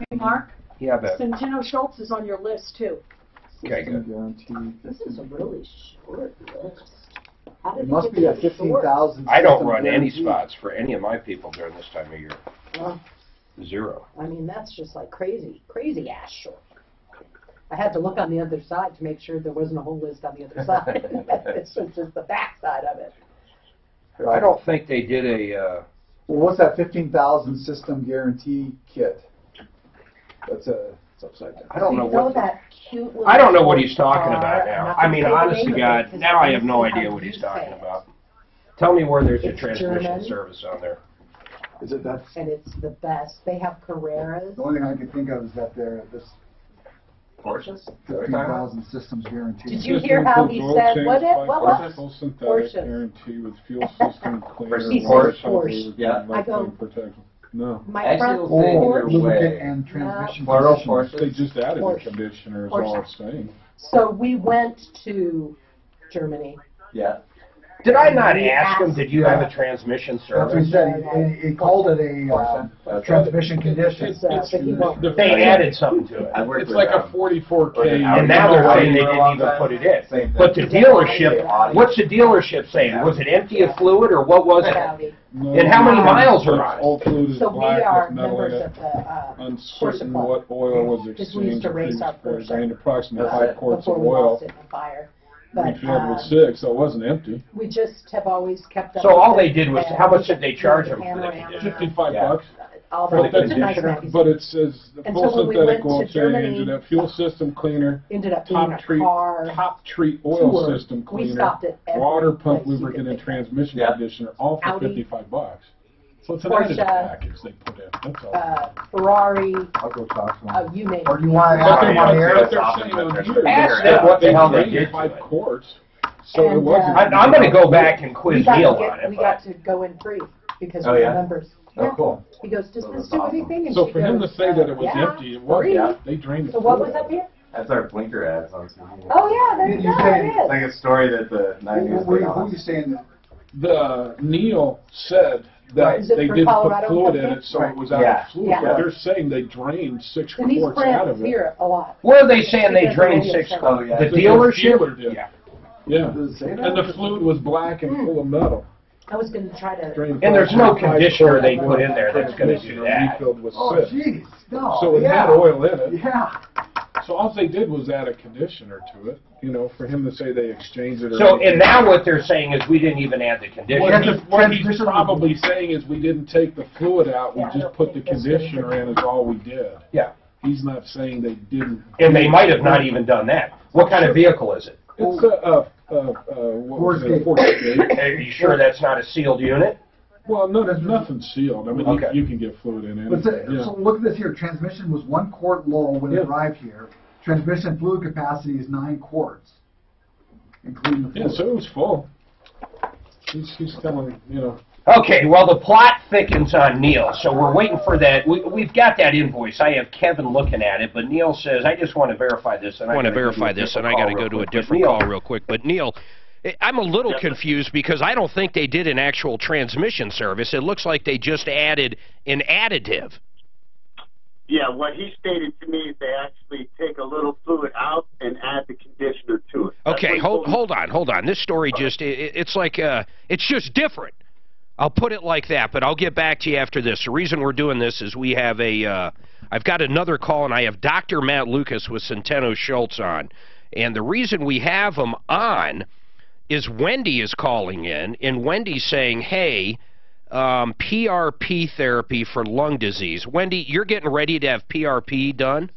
Hey, Mark, Yeah, but Centeno Schultz is on your list, too. okay, good. Guarantee. This is a really short list. How did It must get be to that this short? 15,000. I don't system run any guarantee. spots for any of my people during this time of year. Well, 0. I mean, that's just like crazy ass short. I had to look on the other side to make sure there wasn't a whole list on the other side. This was just the back side of it. I don't think they did a. Well, what's that 15,000 system guarantee kit? It's upside down. I don't know what. That cute little I don't know what he's talking car, about I'm now. not I gonna mean, say the honest to name of God, it 'cause now I have no see how idea what you he's say talking it. about. Tell me where there's a It's transmission German. service on there. Is it that? And it's the best. They have Carreras. The only thing I can think of is that this Porsches? 15,000 systems guarantee. Did you hear how he said, what was? Full synthetic Porsche. guarantee with fuel system cleaner. He said water Porsche. cover, Yeah. I go- lifetime protection. No. My front Actually, it'll say porch. either way. Lubricant and transmission. Plural conditioner. Porsches. They just added Porsche. a conditioner is Porsche. all I'm saying. So we went to Germany. Yeah. Did I not ask him, did you have a transmission That's what service? he said. He called it a transmission condition. They added something to it. It's like a 44K. And now they're saying they didn't even put it in. But the dealership, what's the dealership saying? Was it empty of fluid or what was it? And how many miles are on it? Old fluid is So we black are with metal in members it. of the Uncertain what oil was Because we used exchanged. to race our It Porsche. drained approximately 5 quarts Before of we oil. lost it in the fire. We But filled with 6, so it wasn't empty. we just have always kept up. So with all it, they did was, and how much did they we charge did them for the panorama, conditioner? 55 Yeah. bucks. All For the that. It's a nice conditioner? magazine. But it says the Until full when we synthetic went oil to Germany, change, and a fuel system cleaner, Ended up being top a treat, car. top treat oil tour. system We cleaner, stopped at every water pump place you lubricant could and think of. transmission Yeah. conditioner, all for Audi. 55 bucks. So it's an Porsche, additive package they put in. That's all. Ferrari, I'll go talk to him. you name Or it. do you want to But ask they're him on the air? saying on here, Ask them what the hell they did to 5 it. quarts. So it And, wasn't. I'm going to go back and We quiz got Neil to on it. we but- got to go in free because Oh, we yeah? were members. Oh, cool. He goes, does So this that's do awesome. anything? And So she for him to goes, say that it was yeah, empty, it wasn't. free. Yeah. They drained the So what fluid was up out. here? That's our blinker ads on TV. Oh yeah, there you You go. say It It's is. like a story that the 9 News Who put are on. you saying that? The Neil said that Is it they for didn't put Colorado fluid in company? it, so it was out Yeah. of fluid. Yeah. But they're saying they drained 6 And these quarts out brands of it. hear a lot. Where are they saying they Because drained the 6 radio quarts? Oh, yeah. The The dealership? dealer did. Yeah. Yeah. Does it say that? And the fluid was black and full of metal. I was going to try to. Drained And there's no approximately 5 conditioner quarts they of put oil. in there that's gonna do Conditioner that. refilled with Oh, 6. jeez. No. So it yeah. had oil in it. Yeah. So all they did was add a conditioner to it, you know, for him to say they exchanged it. Or So, anything. and now what they're saying is we didn't even add the conditioner. What he's probably saying is we didn't take the fluid out, we Yeah, I just don't put the think this conditioner in is all we did. Yeah. He's not saying they didn't. And they might have not even done that. What kind of vehicle is it? It's what was it, Ford Ford. Are you sure that's not a sealed unit? Well, no, there's nothing sealed. I mean, Okay. you can get fluid in But it. Yeah. so look at this here. Transmission was 1 quart low when Yeah. it arrived here. Transmission fluid capacity is 9 quarts, including the Yeah, fluid. so it was full. He's telling, you know. Okay, well, the plot thickens on Neil, so we're waiting for that. We've got that invoice. I have Kevin looking at it, but Neil says, I just want to verify this. And I want to gotta verify do a this, and different I got to call go real to a quick. But different Neil, call real quick. But Neil, I'm a little confused because I don't think they did an actual transmission service. It looks like they just added an additive. Yeah, what he stated to me is they actually take a little fluid out and add the conditioner to it. That's Okay, what he told me. hold on. This story just, it's like, it's just different. I'll put it like that, but I'll get back to you after this. The reason we're doing this is we have I've got another call, and I have Dr. Matt Lucas with Centeno Schultz on. And the reason we have him on is Wendy is calling in, and Wendy's saying, hey, PRP therapy for lung disease. Wendy, you're getting ready to have PRP done?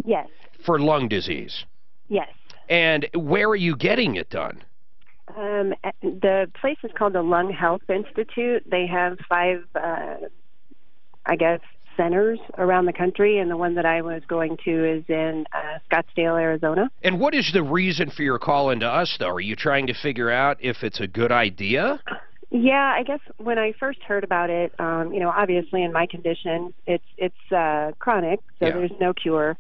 Yes. For lung disease. Yes. And where are you getting it done? The place is called the Lung Health Institute. They have 5, I guess, centers around the country, and the one that I was going to is in Scottsdale, Arizona. And what is the reason for your call into us, though? Are you trying to figure out if it's a good idea? Yeah, I guess when I first heard about it, you know, obviously in my condition, it's chronic, so Yeah. there's no cure.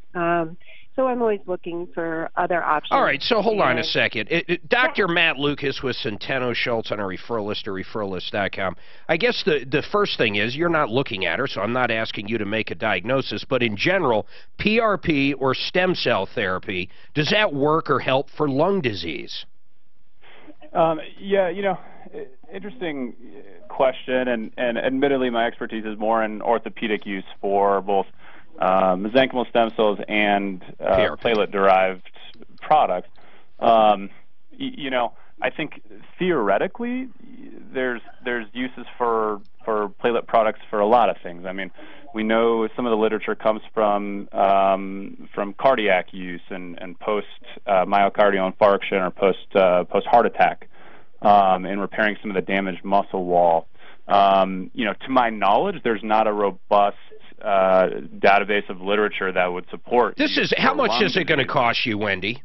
So I'm always looking for other options. All right, so hold on a second. Dr. Matt Lucas with Centeno Schultz on a referral list or referrallist.com. I guess the first thing is you're not looking at her, so I'm not asking you to make a diagnosis, but in general, PRP or stem cell therapy, does that work or help for lung disease? Yeah, you know, interesting question, and admittedly my expertise is more in orthopedic use for both mesenchymal stem cells and platelet-derived products. You know, I think theoretically there's uses for platelet products for a lot of things. I mean, we know some of the literature comes from cardiac use and post myocardial infarction or post heart attack in repairing some of the damaged muscle wall. You know, to my knowledge, there's not a robust database of literature that would support. This is how much is it going to cost you, Wendy?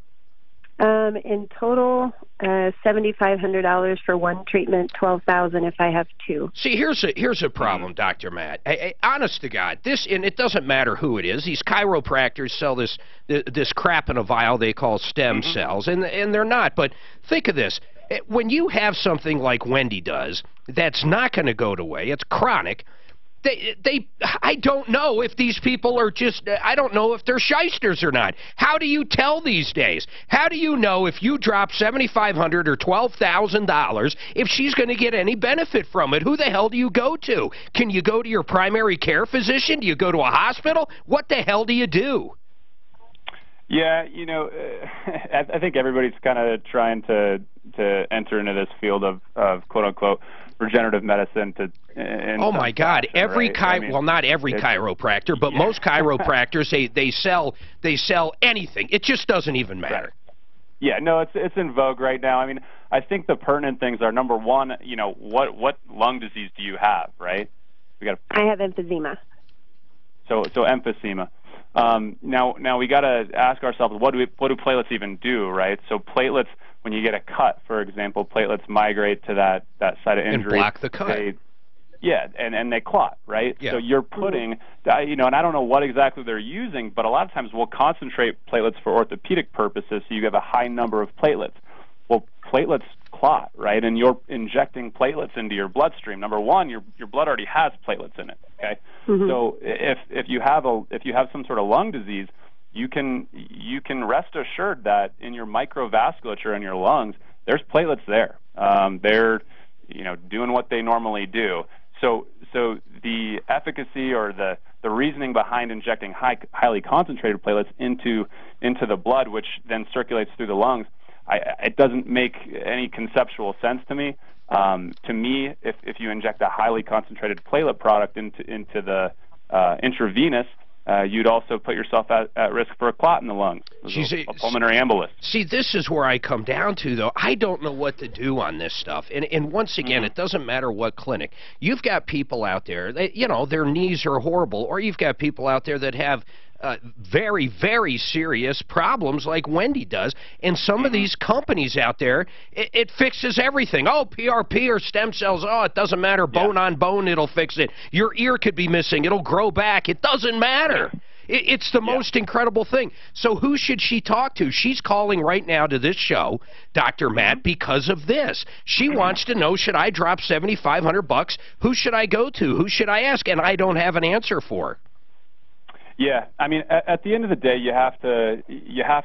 In total, $7,500 for one treatment, $12,000 if I have 2. See, here's a problem, Dr. Matt. Honest to God, and it doesn't matter who it is. These chiropractors sell this crap in a vial they call stem cells, and they're not. But think of this. When you have something like Wendy does, that's not going to go away. It's chronic. I don't know if these people are just, I don't know if they're shysters or not. How do you tell these days? How do you know if you drop $7,500 or $12,000 if she's going to get any benefit from it? Who the hell do you go to? Can you go to your primary care physician? Do you go to a hospital? What the hell do you do? Yeah, you know, I think everybody's kind of trying to enter into this field of quote unquote regenerative medicine to. Oh my God! Every right? well, not every chiropractor, but most chiropractors they sell anything. It just doesn't even matter. Right. Yeah, no, it's in vogue right now. I mean, I think the pertinent things are, number one, you know, what lung disease do you have, right? I have emphysema. So emphysema. Now we got to ask ourselves, what do platelets even do, right? So platelets, when you get a cut, for example, platelets migrate to that site of injury and block the cut. And they clot, right? Yeah. So you're putting, you know, and I don't know what exactly they're using, but a lot of times we'll concentrate platelets for orthopedic purposes, so you have a high number of platelets. Well, platelets clot, right? And you're injecting platelets into your bloodstream. Number one, your blood already has platelets in it. Okay, so if you have some sort of lung disease, you can rest assured that in your microvasculature in your lungs, there's platelets there. They're, you know, doing what they normally do. So the efficacy or the reasoning behind injecting highly concentrated platelets into the blood, which then circulates through the lungs, it doesn't make any conceptual sense to me. To me, if you inject a highly concentrated platelet product into the intravenous, you'd also put yourself at risk for a clot in the lungs, a pulmonary embolus. See, this is where I come down to, though. I don't know what to do on this stuff. And once again, it doesn't matter what clinic. You've got people out there that, you know, their knees are horrible, or you've got people out there that have very, very serious problems like Wendy does. And some of these companies out there, it fixes everything. Oh, PRP or stem cells, oh, it doesn't matter. Bone on bone, it'll fix it. Your ear could be missing. It'll grow back. It doesn't matter. It's the most incredible thing. So who should she talk to? She's calling right now to this show, Dr. Matt, because of this. She wants to know, should I drop $7,500? Who should I go to? Who should I ask? And I don't have an answer for her. Yeah, I mean, at the end of the day, you have to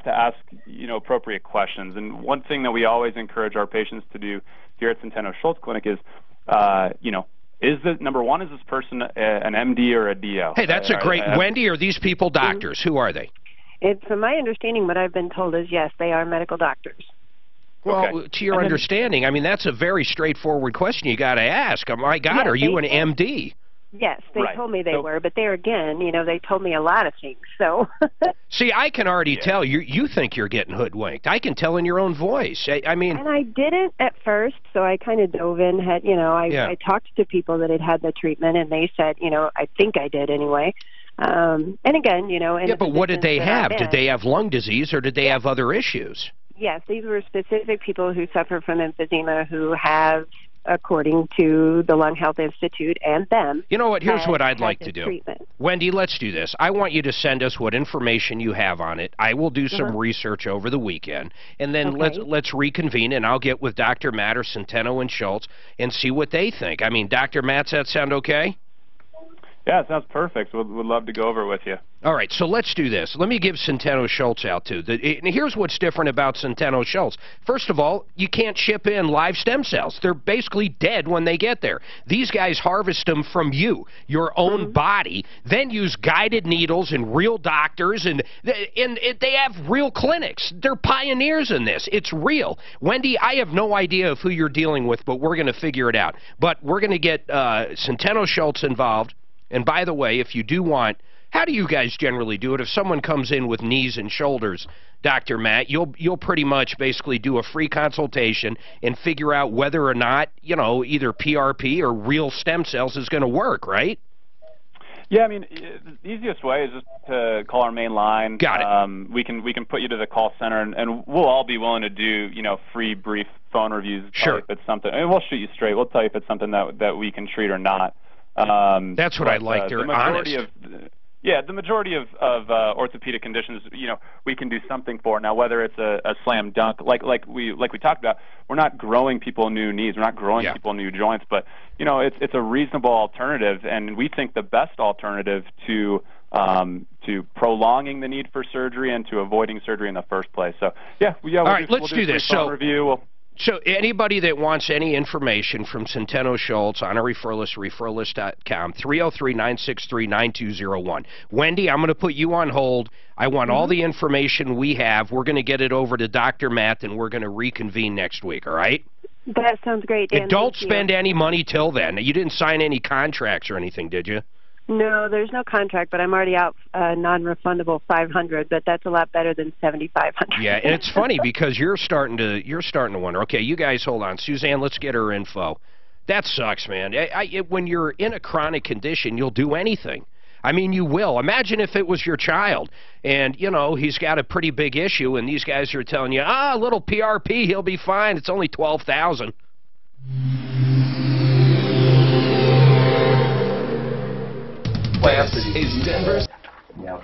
ask, you know, appropriate questions. And one thing that we always encourage our patients to do here at Centeno Schultz Clinic is, you know, number one, is this person an MD or a DO? Hey, that's a great. Wendy, are these people doctors? Who are they? From my understanding, what I've been told is yes, they are medical doctors. Well, to your understanding, I mean, that's a very straightforward question you got to ask. Oh my God, are you an MD? Yes, they told me they were, but there again, you know, they told me a lot of things. So, see, I can already tell you think you're getting hoodwinked. I can tell in your own voice. I mean, and I didn't at first, so I kind of dove in. I talked to people that had had the treatment, and they said, you know, I think I did anyway. And again, you know, yeah, but what did they have? Did they have lung disease, or did they have other issues? Yes, these were specific people who suffer from emphysema who have, according to the Lung Health Institute and them. You know what? Here's what I'd like to do. Treatment. Wendy, let's do this. I want you to send us what information you have on it. I will do some research over the weekend, and then let's reconvene, and I'll get with Dr. Matt or Centeno and Schultz and see what they think. I mean, Dr. Matt, does that sound okay? Yeah, it sounds perfect. We'd love to go over it with you. All right, so let's do this. Let me give Centeno Schultz out, too. And here's what's different about Centeno Schultz. First of all, you can't ship in live stem cells. They're basically dead when they get there. These guys harvest them from you, your own body, then use guided needles and real doctors, and they have real clinics. They're pioneers in this. It's real. Wendy, I have no idea of who you're dealing with, but we're going to figure it out. But we're going to get Centeno Schultz involved. And by the way, if you do want, how do you guys generally do it? If someone comes in with knees and shoulders, Dr. Matt, you'll pretty much basically do a free consultation and figure out whether or not, you know, either PRP or real stem cells is going to work, right? Yeah, I mean, the easiest way is just to call our main line. Got it. We can put you to the call center, and we'll all be willing to do, you know, free, brief phone reviews. Sure. If it's something, and we'll shoot you straight. We'll tell you if it's something that we can treat or not. That's what I like. They're honest. Yeah, the majority of orthopedic conditions, you know, we can do something for. Now, whether it's a slam dunk, like we talked about, we're not growing people new knees, we're not growing people new joints, but you know, it's a reasonable alternative, and we think the best alternative to prolonging the need for surgery and to avoiding surgery in the first place. So yeah, all right, let's do this. Review. So anybody that wants any information from Centeno Schultz on a referralist, referralist.com, 303-963-9201. Wendy, I'm going to put you on hold. I want all the information we have. We're going to get it over to Dr. Matt, and we're going to reconvene next week, all right? That sounds great, Dan. And don't spend any money till then. You didn't sign any contracts or anything, did you? No, there's no contract, but I'm already out non-refundable $500, but that's a lot better than $7,500. Yeah, and it's funny because you're starting to wonder. Okay, you guys hold on, Suzanne. Let's get her info. That sucks, man. When you're in a chronic condition, you'll do anything. I mean, you will. Imagine if it was your child, and you know he's got a pretty big issue, and these guys are telling you, a little PRP, he'll be fine. It's only $12,000. Is Denver's? Yeah.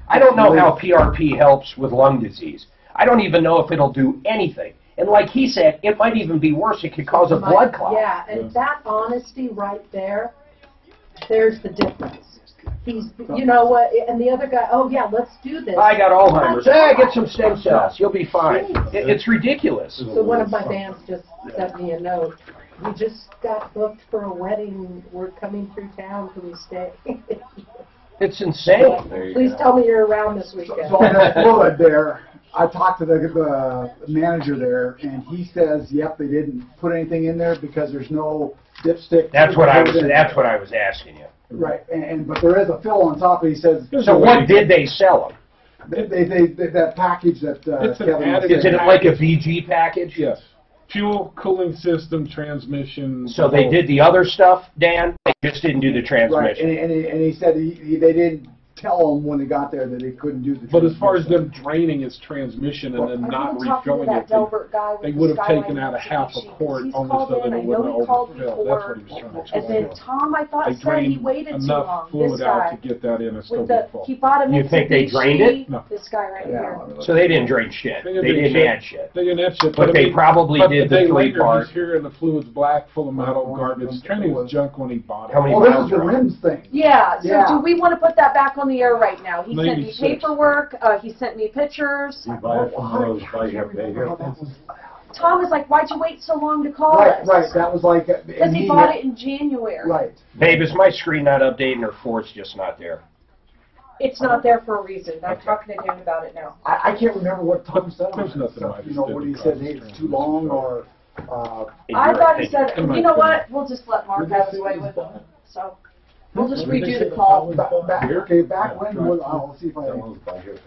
I don't know how PRP helps with lung disease. I don't even know if it'll do anything. And like he said, it might even be worse. It could cause a blood clot. Yeah, and that honesty right there, there's the difference. He's, you know what, and the other guy, oh yeah, let's do this. I got Alzheimer's. Get some stem cells. You'll be fine. It's ridiculous. So one of my bands just sent me a note. We just got booked for a wedding. We're coming through town. Can we stay? It's insane. Please tell me you're around this weekend. So on that fluid there, I talked to the manager there, and he says, yep, they didn't put anything in there because there's no dipstick. That's what I was asking you. Right, but there is a fill on top. He says. So what did they sell them? They that package that Kevin. Is it like a VG package? Yes. Fuel, cooling system, transmission. So they did the other stuff, Dan? They just didn't do the transmission. Right, and he said they didn't tell them when they got there that they couldn't do the. But as far as them draining its transmission and then not refilling it, they would have taken out a half a quart almost so that it wouldn't overfill. That's what he was trying to explain. And then Tom, I thought, said he waited too long. Enough fluid out to get that in and still get full. He bought a You think they drained it? No. This guy right here. So they didn't drain shit. They didn't add shit. They didn't add shit. But they probably did the three-part. He's here and the fluid's black, full of metal, garbage. Training was junk when he bought it. How many this miles is the rims thing. Yeah, so do we want to put that back on the air right now? He sent me 96. paperwork, he sent me pictures. You buy it from those by your bigger. Tom was like, why'd you wait so long to call Right, us? right. That was like. Because he bought it in January. Right. Babe, is my screen not updating or Ford's just not there? It's not there for a reason. I'm talking to Dan about it now. I can't remember what Tom said on There's that nothing stuff. I You know, just what did he to said, cause hey, the it's too long, or. I thought he said, in my you know opinion. what, we'll just let Mark have his way with it. So, we'll just redo the call. Back when, I'll see if I.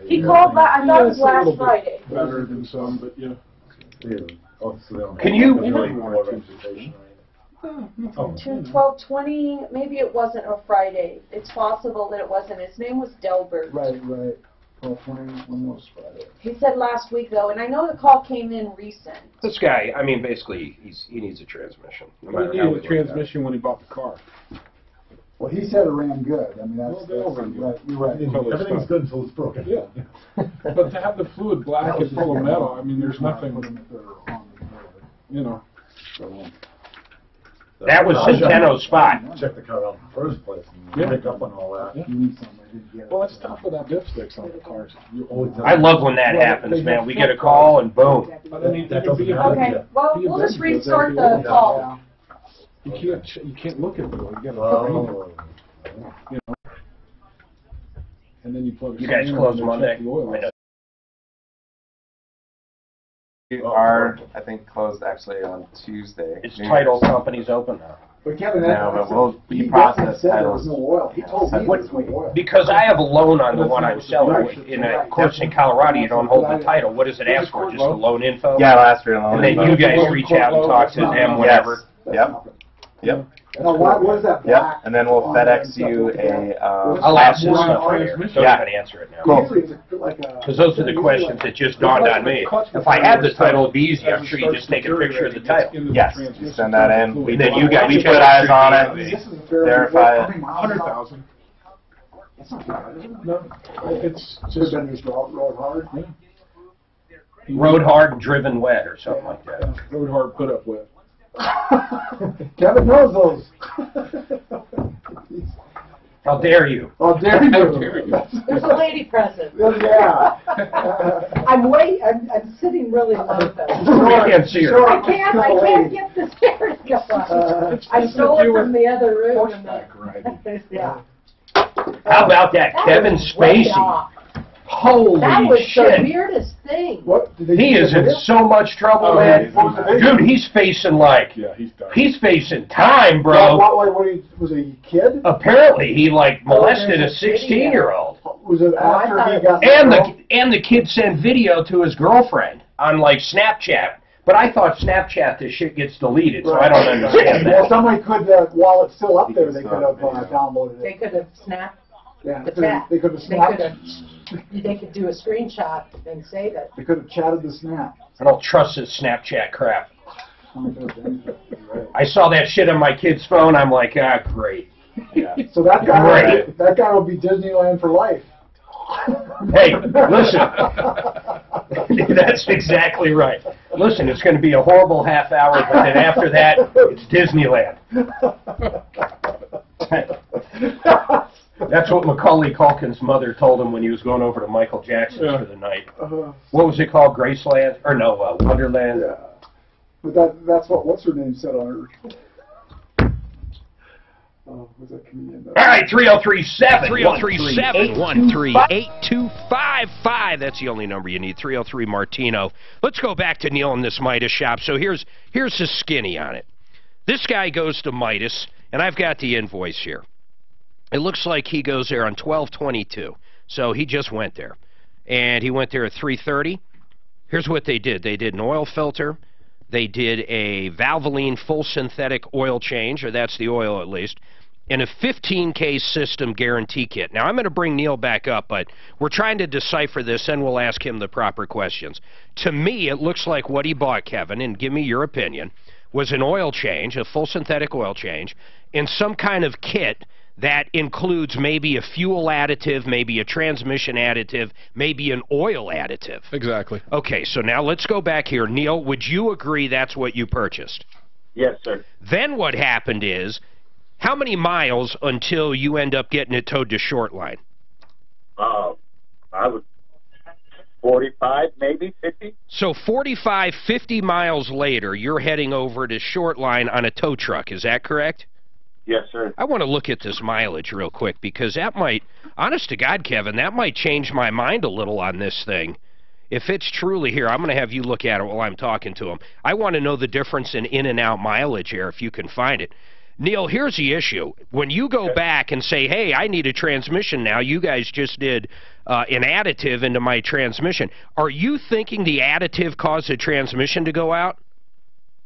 He called, I thought it was Yeah, it's a little last bit Friday. Better than some, but yeah. Can you- Oh. 12:20, maybe it wasn't a Friday. It's possible that it wasn't. His name was Delbert. Right. 12:20, when was Friday? He said last week though, and I know the call came in recent. This guy, I mean, basically, he needs a transmission. No He matter how needed we a look at it. transmission when he bought the car. Well, he said it ran good. I mean, Well, they all run good. right. You're right. Everything's good until it's broken. Yeah. But to have the fluid black and full of metal, I mean, there's nothing, you know. That was Centeno's spot. Check the car out in the first place and Yeah. pick up on all that. Well, it's tough without dipsticks on the cars. I love when that happens, man. We get a call and boom. But I mean, That doesn't happen. Okay, well, we'll just restart the call. You can't look at it. You gotta Oh. you know. And then you plug. You guys close Monday? The oil. I know. We are, I think, closed actually on Tuesday. Is title companies open now? But Kevin, No, but we'll he process said there was titles. no oil. He told me there was no oil. Because I have a loan on the one I'm selling. Of course, in Colorado, you don't hold the title. What does it ask for? Just the loan info? Yeah, I'll ask for your loan. And then you guys reach out and talk to them, whatever. Yep. Now, what is that Yep. black? And then we'll FedEx you a. I'll ask this stuff right here. So Yeah. I can answer it now. Cool. Usually it's like a. Because those are the questions that just dawned on me. If I had the title, it'd be easy. I'm sure you just take a picture of the title. Yes, you send that in. We Then you guys we check put it eyes through on DMV. it. This is a fair. Verify it. How many miles? 100,000. That's not bad, is it? No, it's Just been used road hard. Yeah. Rode hard and driven wet or something like that. Rode hard, put up wet. Kevin knows those. How dare you? How dare you? How dare you? There's a lady present. Yeah. I'm sitting really low though. You can't see her. I can't get the stairs going. I stole it from the other room. Yeah. How about that, Kevin Way Spacey? off. Holy That was shit. the weirdest thing. What? Did they He use is the in video? so much trouble, Oh, man. yeah, Dude, he's facing like, Yeah, he's done. he's facing time, Yeah, bro. was he a kid? Apparently, he like molested a there's a video. 16-year-old. Was it I after thought he it got And the kid sent video to his girlfriend on like Snapchat. But I thought Snapchat, this shit gets deleted, so I don't understand Well, that. somebody could, while it's still up there, they could have downloaded They it. could have snapped Yeah, the chat. they could have They snapped could it. have. They could do a screenshot and save it. They could have chatted the snap. I don't trust this Snapchat crap. Somebody could have done it. I saw that shit on my kid's phone. I'm like, ah, great. Yeah. So that guy will be Disneyland for life. Hey, listen. That's exactly right. Listen, it's going to be a horrible half hour, but then after that, it's Disneyland. That's what Macaulay Culkin's mother told him when he was going over to Michael Jackson's for the night. What was it called? Graceland? Or no, Wonderland? Yeah. But that's what's her name said on her. Was that comedian? All right, 303-713-8255. That's the only number you need, 303 Martino. Let's go back to Neil in this Midas shop. So here's the skinny on it. This guy goes to Midas, and I've got the invoice here. It looks like he goes there on 12/22. So he just went there. And he went there at 3:30. Here's what they did. They did an oil filter. They did a Valvoline full synthetic oil change, or that's the oil at least, and a 15K system guarantee kit. Now, I'm going to bring Neil back up, but we're trying to decipher this, and we'll ask him the proper questions. To me, it looks like what he bought, Kevin, and give me your opinion, was an oil change, a full synthetic oil change, and some kind of kit that includes maybe a fuel additive, maybe a transmission additive, maybe an oil additive. Exactly. Okay, so now let's go back here. Neil, would you agree that's what you purchased? Yes, sir. Then what happened is, how many miles until you end up getting it towed to Shortline? I would 45, maybe 50. So 45, 50 miles later, you're heading over to Shortline on a tow truck. Is that correct? Yes, sir. I want to look at this mileage real quick because that might, honest to God, Kevin, that might change my mind a little on this thing. If it's truly here, I'm going to have you look at it while I'm talking to him. I want to know the difference in and out mileage here if you can find it. Neil, here's the issue. When you go back and say, hey, I need a transmission now, you guys just did an additive into my transmission. Are you thinking the additive caused the transmission to go out?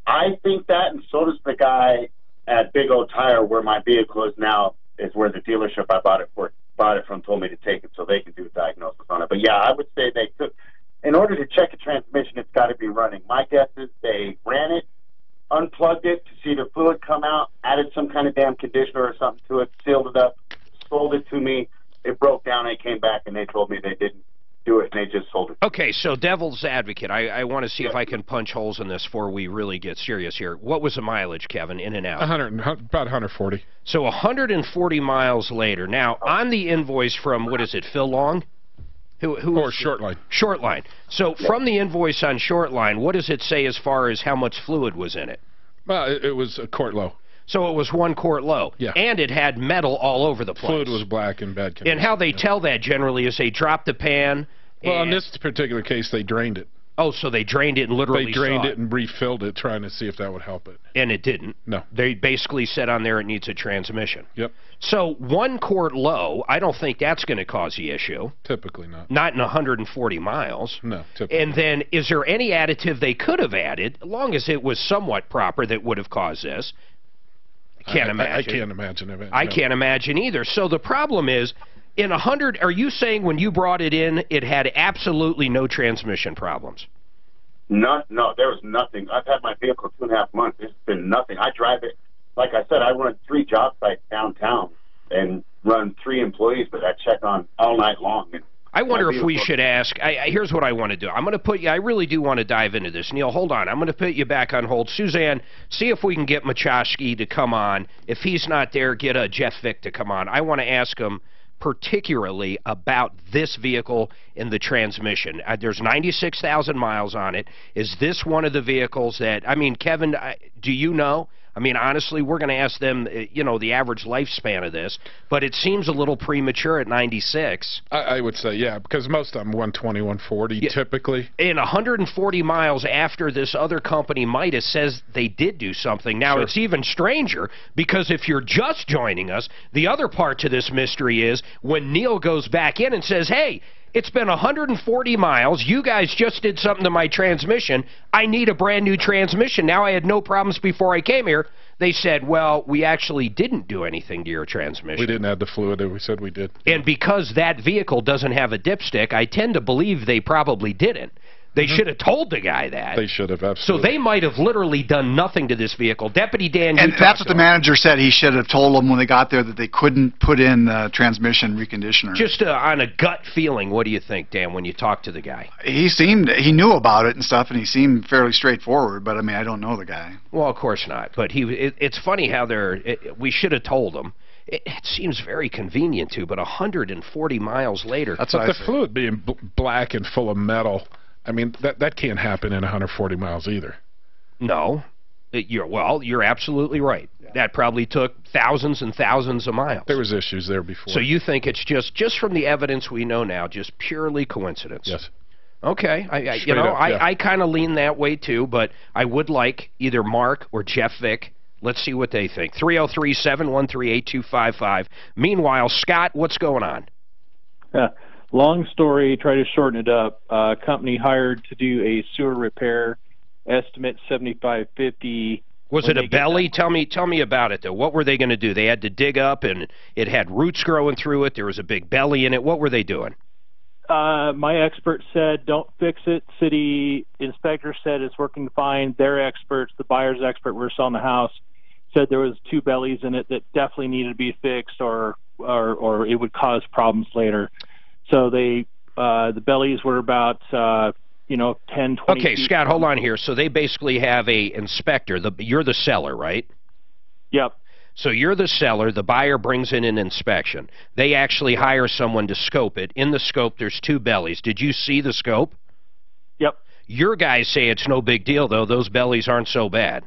I think that, and so does the guy at Big O Tire, where my vehicle is now, is where the dealership I bought it from told me to take it so they can do a diagnosis on it. But yeah, I would say they took, in order to check a transmission, it's got to be running. My guess is they ran it, unplugged it to see the fluid come out, added some kind of damn conditioner or something to it, sealed it up, sold it to me. It broke down. I came back and they told me they didn't do it, and they just sold it. Okay, so devil's advocate. I want to see if I can punch holes in this before we really get serious here. What was the mileage, Kevin, in and out? About 140. So 140 miles later. Now, on the invoice from, what is it, Phil Long? Who or Shortline. Shortline. So from the invoice on Shortline, what does it say as far as how much fluid was in it? Well, it was a quart low. So it was 1 quart low. Yeah. And it had metal all over the place. Fluid was black and bad condition. And how they tell that generally is they drop the pan. Well, in this particular case, they drained it. Oh, so they drained it and literally They drained it and refilled it, trying to see if that would help it. And it didn't. No. They basically said on there it needs a transmission. Yep. So 1 quart low, I don't think that's going to cause the issue. Typically not. Not in 140 miles. No, typically. And then is there any additive they could have added, as long as it was somewhat proper, that would have caused this? I can't imagine. I can't imagine it. I can't imagine either. So the problem is, in 100, are you saying when you brought it in, it had absolutely no transmission problems? No, there was nothing. I've had my vehicle 2.5 months. There's been nothing. I drive it, like I said, I run 3 job sites downtown, and run 3 employees, but I check on all night long. And I wonder if we should ask, here's what I want to do. I'm going to put you, I really do want to dive into this. Neil, hold on. I'm going to put you back on hold. Suzanne, see if we can get Machowski to come on. If he's not there, get Jeff Vick to come on. I want to ask him particularly about this vehicle in the transmission. There's 96,000 miles on it. Is this one of the vehicles that, I mean, Kevin, do you know? I mean, honestly, we're going to ask them, you know, the average lifespan of this, but it seems a little premature at 96. I would say, yeah, because most of them 120, 140 typically. And 140 miles after this other company, Midas, says they did do something. Now, it's even stranger because if you're just joining us, the other part to this mystery is when Neil goes back in and says, hey, it's been 140 miles. You guys just did something to my transmission. I need a brand new transmission. Now I had no problems before I came here. They said, well, we actually didn't do anything to your transmission. We didn't add the fluid that we said we did. And because that vehicle doesn't have a dipstick, I tend to believe they probably didn't. They should have told the guy that. They should have, absolutely. So they might have literally done nothing to this vehicle. Deputy Dan, and that's what the manager said. He should have told them when they got there that they couldn't put in the transmission reconditioner. Just on a gut feeling, what do you think, Dan, when you talk to the guy? He knew about it and stuff, and he seemed fairly straightforward, but I mean, I don't know the guy. Well, of course not. But it's funny how we should have told him. It seems very convenient to, but 140 miles later. That's what the fluid being black and full of metal. I mean, that can't happen in 140 miles either. No. You're absolutely right. Yeah. That probably took thousands and thousands of miles. There was issues there before. So you think it's just from the evidence we know now, just purely coincidence? Yes. Okay. I kind of lean that way too, but I would like either Mark or Jeff Vick. Let's see what they think. 303-713-8255. Meanwhile, Scott, what's going on? Long story, try to shorten it up. Company hired to do a sewer repair, estimate $75.50. Was it a belly? Tell me about it, though. What were they going to do? They had to dig up, and it had roots growing through it. There was a big belly in it. What were they doing? My expert said, don't fix it. City inspector said it's working fine. Their experts, the buyer's expert, we're selling the house, said there was 2 bellies in it that definitely needed to be fixed, or it would cause problems later. So the bellies were about 10, 20 Okay, feet. Scott, hold on here. So they basically have a inspector. You're the seller, right? Yep. So you're the seller. The buyer brings in an inspection. They actually hire someone to scope it. In the scope, there's 2 bellies. Did you see the scope? Yep. Your guys say it's no big deal, though. Those bellies aren't so bad.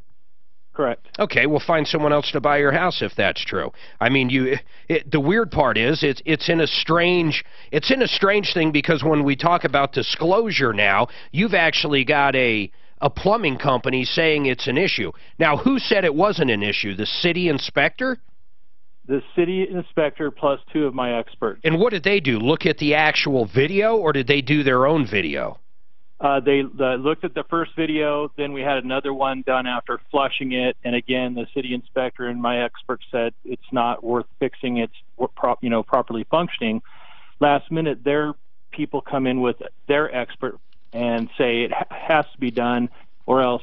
Correct. Okay, we'll find someone else to buy your house if that's true. I mean, the weird part is it's in a strange thing because when we talk about disclosure now, you've actually got a plumbing company saying it's an issue. Now, who said it wasn't an issue? The city inspector? The city inspector plus 2 of my experts. And what did they do? Look at the actual video, or did they do their own video? They looked at the first video, then we had another one done after flushing it, and again, the city inspector and my expert said it's not worth fixing, it's properly functioning. Last minute, their people come in with their expert and say it has to be done, or else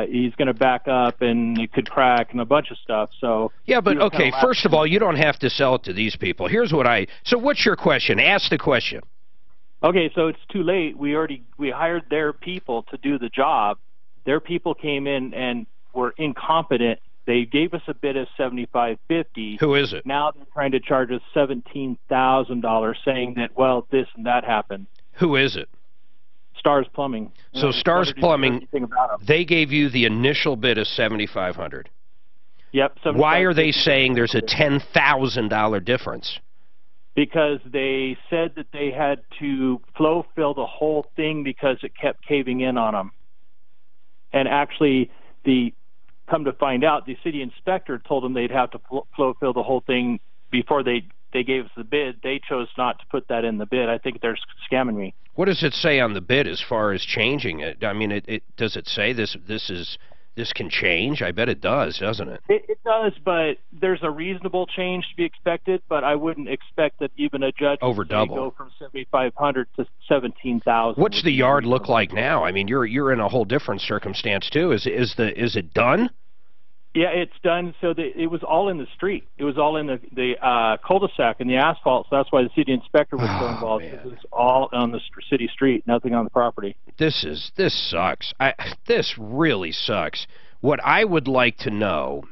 he's going to back up and it could crack and a bunch of stuff. So yeah, but okay, first of all, you don't have to sell it to these people. So what's your question? Ask the question. Okay, so it's too late. We hired their people to do the job. Their people came in and were incompetent. They gave us a bid of $75.50. Who is it? Now they're trying to charge us $17,000, saying that this and that happened. Who is it? Stars Plumbing. So Stars Plumbing, they gave you the initial bid of $7,500. Yep. Why are they saying there's a $10,000 difference? Because they said that they had to flow fill the whole thing because it kept caving in on them. And actually, come to find out, the city inspector told them they'd have to flow fill the whole thing before they gave us the bid. They chose not to put that in the bid. I think they're scamming me. What does it say on the bid as far as changing it? I mean, does it say this can change? I bet it does, doesn't it? It does, but there's a reasonable change to be expected, but I wouldn't expect that even a judge would go from $7,500 to $17,000. What's the yard look like now? I mean, you're in a whole different circumstance too. Is it done? Yeah, it's done so that it was all in the street. It was all in the cul-de-sac and the asphalt, so that's why the city inspector was so involved. It was all on the city street, nothing on the property. This sucks. This really sucks. What I would like to know,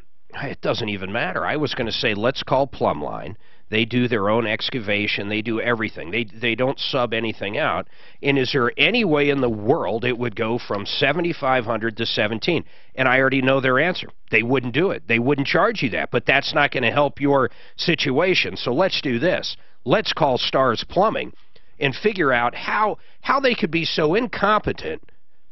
it doesn't even matter. I was going to say, let's call Plumline. They do their own excavation. They do everything. They don't sub anything out. And is there any way in the world it would go from $7,500 to $17,000? And I already know their answer. They wouldn't do it. They wouldn't charge you that. But that's not going to help your situation. So let's do this. Let's call Stars Plumbing and figure out how they could be so incompetent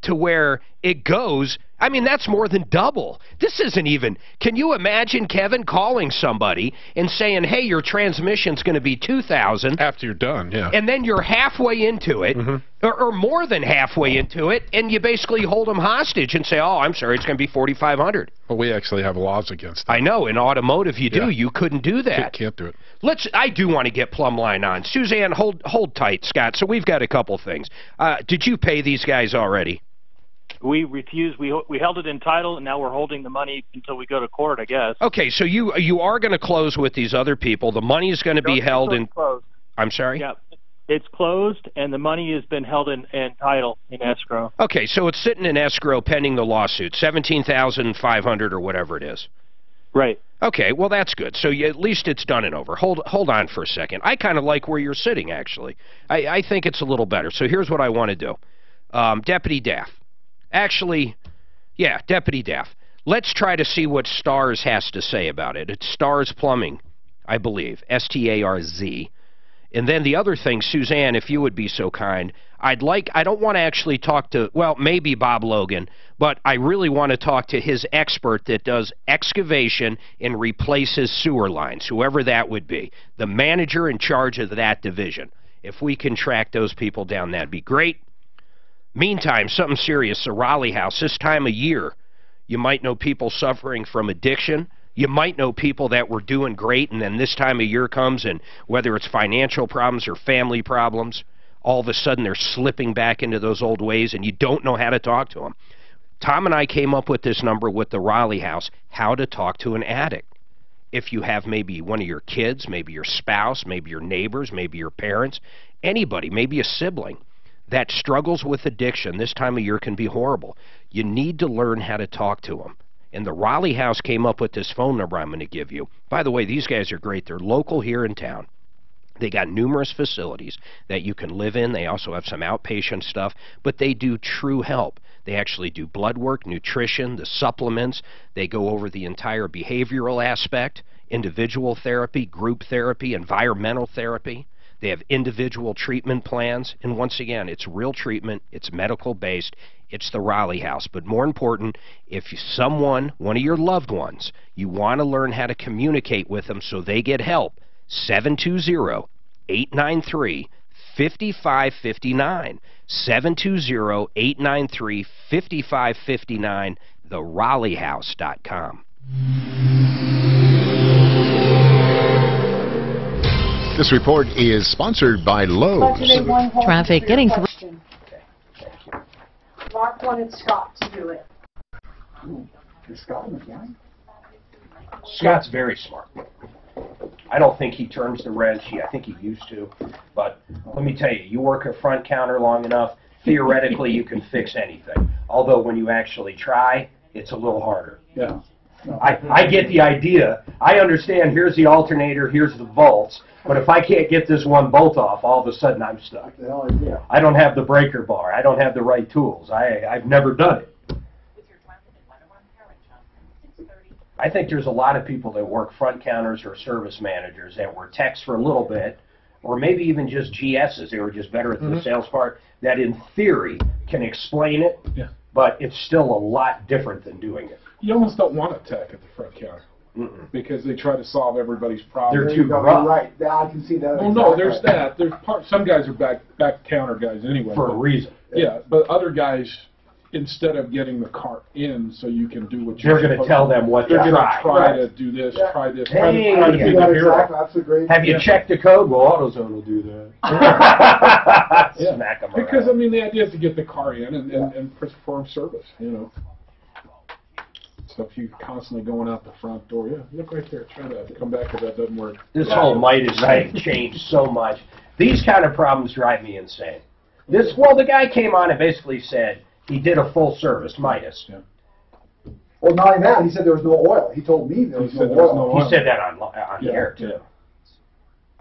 to where it goes. I mean, that's more than double. This isn't even, can you imagine, Kevin, calling somebody and saying, hey, your transmission's going to be $2,000. After you're done, yeah. And then you're halfway into it, or more than halfway into it, and you basically hold them hostage and say, oh, I'm sorry, it's going to be $4,500. Well, we actually have laws against that. I know, in automotive you do. You couldn't do that. Can't do it. I do want to get Plumline on. Suzanne, hold tight, Scott. So we've got a couple things. Did you pay these guys already? We refused. We held it in title, and now we're holding the money until we go to court, I guess. Okay, so you are going to close with these other people. The money is going to be held in... Closed. I'm sorry? Yeah, it's closed, and the money has been held in title, in escrow. Okay, so it's sitting in escrow pending the lawsuit, $17,500 or whatever it is. Right. Okay, well, that's good. So at least it's done and over. Hold on for a second. I kind of like where you're sitting, actually. I think it's a little better. So here's what I want to do. Deputy Daff. Actually, yeah, Deputy Daff. Let's try to see what Stars has to say about it. It's Stars Plumbing, I believe, S-T-A-R-Z. And then the other thing, Suzanne, if you would be so kind, I don't want to actually talk to, well, maybe Bob Logan, but I really want to talk to his expert that does excavation and replaces sewer lines, whoever that would be, the manager in charge of that division. If we can track those people down, that'd be great. Meantime, something serious, the Raleigh House, this time of year, you might know people suffering from addiction. You might know people that were doing great, and then this time of year comes, and whether it's financial problems or family problems, all of a sudden they're slipping back into those old ways, and you don't know how to talk to them. Tom and I came up with this number with the Raleigh House, how to talk to an addict. If you have maybe one of your kids, maybe your spouse, maybe your neighbors, maybe your parents, anybody, maybe a sibling that struggles with addiction, this time of year can be horrible. You need to learn how to talk to them. And the Raleigh House came up with this phone number I'm going to give you. By the way, these guys are great. They're local here in town. They got numerous facilities that you can live in. They also have some outpatient stuff, but they do true help. They actually do blood work, nutrition, the supplements. They go over the entire behavioral aspect, individual therapy, group therapy, environmental therapy. They have individual treatment plans, and once again, it's real treatment, it's medical-based, it's the Raleigh House. But more important, if someone, one of your loved ones, you want to learn how to communicate with them so they get help, 720-893-5559. 720-893-5559, theraleighouse.com. This report is sponsored by Lowe's. Traffic getting through. Mark wanted Scott to do it. Is Scott in the gang? Scott's very smart. I don't think he turns the wrench. I think he used to. But let me tell you, you work a front counter long enough, theoretically you can fix anything. Although when you actually try, it's a little harder. Yeah. No. I get the idea. I understand, here's the alternator, here's the bolts, but if I can't get this one bolt off, all of a sudden I'm stuck. I don't have the breaker bar. I don't have the right tools. I've never done it. I think there's a lot of people that work front counters or service managers that were techs for a little bit, or maybe even just GSs. They were just better at the sales part, that in theory can explain it, but it's still a lot different than doing it. You almost don't want a tech at the front counter because they try to solve everybody's problem. They're too rough. Right. I can see that. Well, no, there's that. There's some guys are back counter guys anyway. For a reason. Yeah, but other guys, instead of getting the cart in so you can do what you're They're going to tell them what they're going to try to Right. do this, try this, Hey, try to be the hero. That's a great. Have you checked the code? Well, AutoZone will do that. Smack them around. Because, I mean, the idea is to get the car in and perform service, you know. So if you're constantly going out the front door, yeah, look right there. Try to come back if that doesn't work. This whole Midas thing changed so much. These kind of problems drive me insane. Well, the guy came on and basically said he did a full service, Midas. Yeah. Well, not only that, he said there was no oil. He told me there was no oil. He said that on the air, too,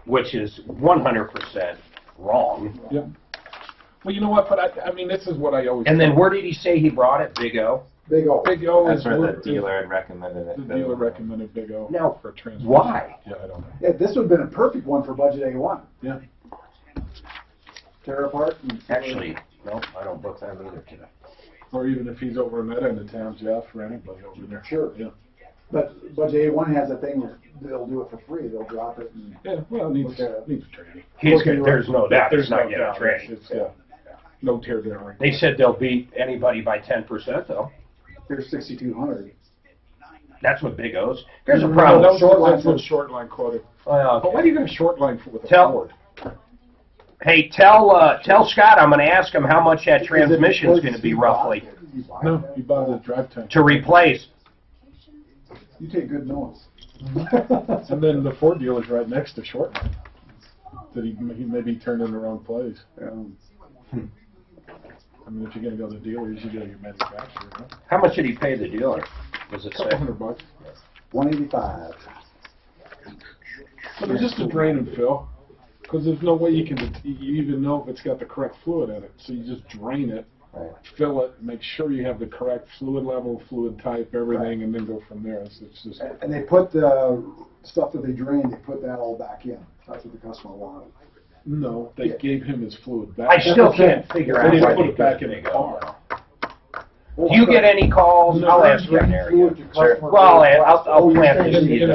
which is 100% wrong. Yeah. Well, you know what? But I mean, this is what I always. And then where did he say he brought it? Big O. Big O. Big O That's is where the dealer had recommended it. The dealer recommended Big O. Now, for transmission. why? Yeah, I don't know. Yeah, this would have been a perfect one for budget A1. Yeah. Tear apart. Actually, no, I don't book that either today. Or even if he's over in that end of town, Jeff, or anybody over there. Sure. Yeah. But budget A1 has a thing where they'll do it for free. They'll drop it. And Yeah. Well, it needs training. There's no doubt. There's It's not no getting doubt. training. It's no tear down. They said they'll beat anybody by 10%, though. Here's 6,200. That's what Big O's. Here's a problem. That's what short line quoted. Okay. But why do you get a short line with a Ford? Hey, tell Scott I'm going to ask him how much that transmission is going to be roughly No, you bought it at drive time. to replace. You take good notes. And then the Ford dealer's right next to short line. That he maybe turned in the wrong place. I mean, if you're going to go to the dealer, you should go to your manufacturer. Huh? How much did he pay the dealer? Does it say? $200. 185. But it's just a drain and fill. Because there's no way you even know if it's got the correct fluid in it. So you just drain it, fill it, make sure you have the correct fluid level, fluid type, everything, and then go from there. It's just. And they put the stuff that they drained, they put that all back in. That's what the customer wanted. No, they gave him his fluid back. I still can't figure out They why didn't put they it back in did the it. car. Do you get any calls? No, I'll ask you on there. Sure. Well, I'll plant this seed.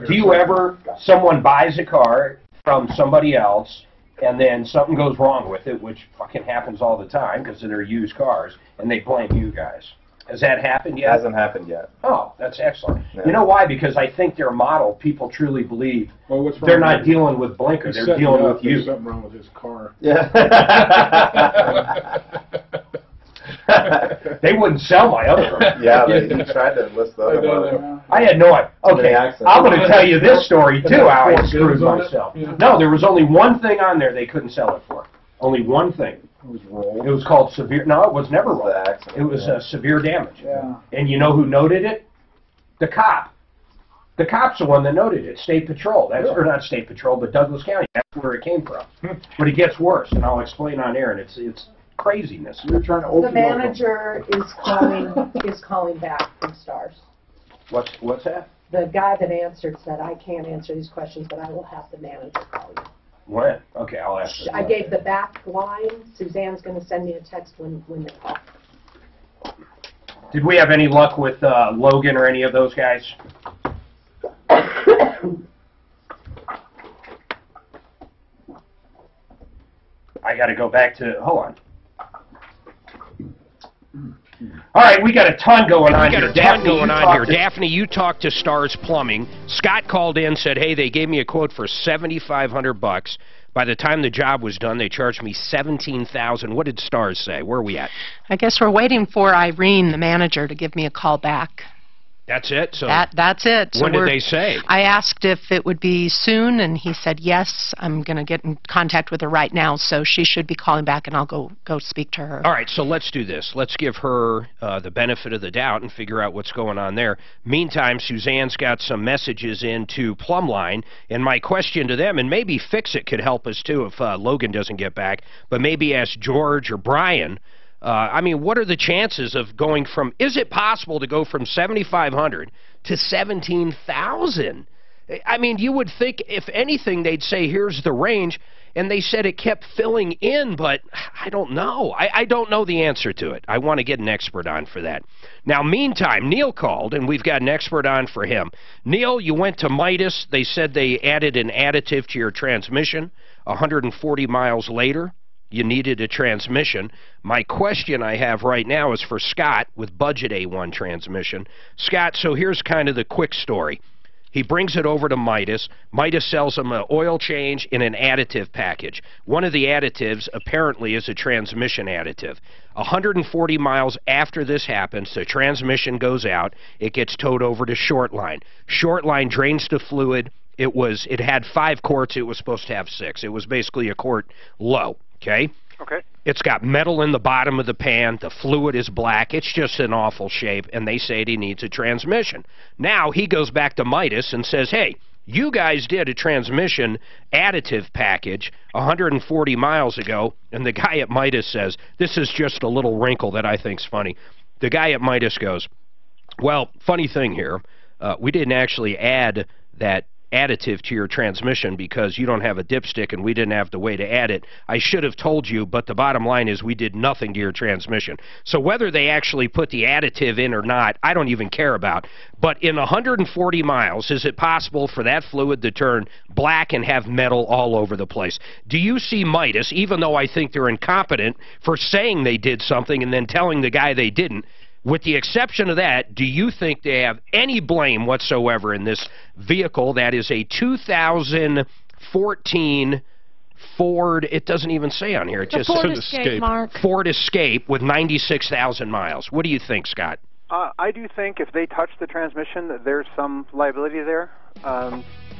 Do you ever, someone buys a car from somebody else, and then something goes wrong with it, which fucking happens all the time because they're used cars, and they blame you guys? Has that happened yet? Hasn't happened yet. Oh, that's excellent. Yeah. You know why? Because I think their model, people truly believe Well, what's wrong they're with not it? dealing with Blinker, He's they're setting dealing it up. with you. There's something wrong with his car. Yeah. They wouldn't sell my other one. Yeah, he tried to list the other one. I had no idea. Okay, I'm going to tell you this story too, how I Four screwed bids on it? myself. Yeah. No, there was only one thing on there they couldn't sell it for. Only one thing. It was roll. It was called severe. No, it was never roll. accident, It was severe damage. Yeah. And you know who noted it? The cop. The cop's the one that noted it. State Patrol. That's or not State Patrol, but Douglas County. That's where it came from. But it gets worse, and I'll explain on air. And it's craziness. You're trying to open The manager is calling back from Stars. What's that? The guy that answered said, I can't answer these questions, but I will have the manager call you. When? Okay, I'll ask her. I gave the back line. Suzanne's going to send me a text when they call. Did we have any luck with Logan or any of those guys? I got to go back to, hold on. All right, we got a ton going on here. Daphne, you talked to Stars Plumbing. Scott called in, said, hey, they gave me a quote for $7,500. By the time the job was done, they charged me $17,000. What did Stars say? Where are we at? I guess we're waiting for Irene, the manager, to give me a call back. That's it? So That's it. So when did they say? I asked if it would be soon, and he said yes. I'm going to get in contact with her right now, so she should be calling back, and I'll go speak to her. All right, so let's do this. Let's give her the benefit of the doubt and figure out what's going on there. Meantime, Suzanne's got some messages into Plumline, and my question to them, and maybe Fix-It could help us too if Logan doesn't get back, but maybe ask George or Brian. I mean, what are the chances of going from, is it possible to go from 7,500 to 17,000? I mean, you would think, if anything, they'd say, here's the range, and they said it kept filling in, but I don't know. I don't know the answer to it. I want to get an expert on for that. Now, meantime, Neil called, and we've got an expert on for him. Neil, you went to Midas. They said they added an additive to your transmission 140 miles later. You needed a transmission. My question I have right now is for Scott with Budget A1 transmission. Scott, so here's kind of the quick story. He brings it over to Midas. Midas sells him an oil change in an additive package. One of the additives apparently is a transmission additive. 140 miles after this happens, the transmission goes out. It gets towed over to Shortline. Shortline drains the fluid. It had 5 quarts. It was supposed to have 6. It was basically a quart low, okay? Okay. It's got metal in the bottom of the pan. The fluid is black. It's just in awful shape, and they say he needs a transmission. Now he goes back to Midas and says, hey, you guys did a transmission additive package 140 miles ago, and the guy at Midas says, this is just a little wrinkle that I think's funny. The guy at Midas goes, well, funny thing here, we didn't actually add that additive to your transmission because you don't have a dipstick and we didn't have the way to add it. I should have told you, but the bottom line is we did nothing to your transmission. So whether they actually put the additive in or not, I don't even care about. But in 140 miles, is it possible for that fluid to turn black and have metal all over the place? Do you see Midas, even though I think they're incompetent for saying they did something and then telling the guy they didn't, with the exception of that, do you think they have any blame whatsoever in this vehicle that is a 2014 Ford, it doesn't even say on here, it just Ford says Escape, Mark. Ford Escape with 96,000 miles. What do you think, Scott? I do think if they touch the transmission, that there's some liability there.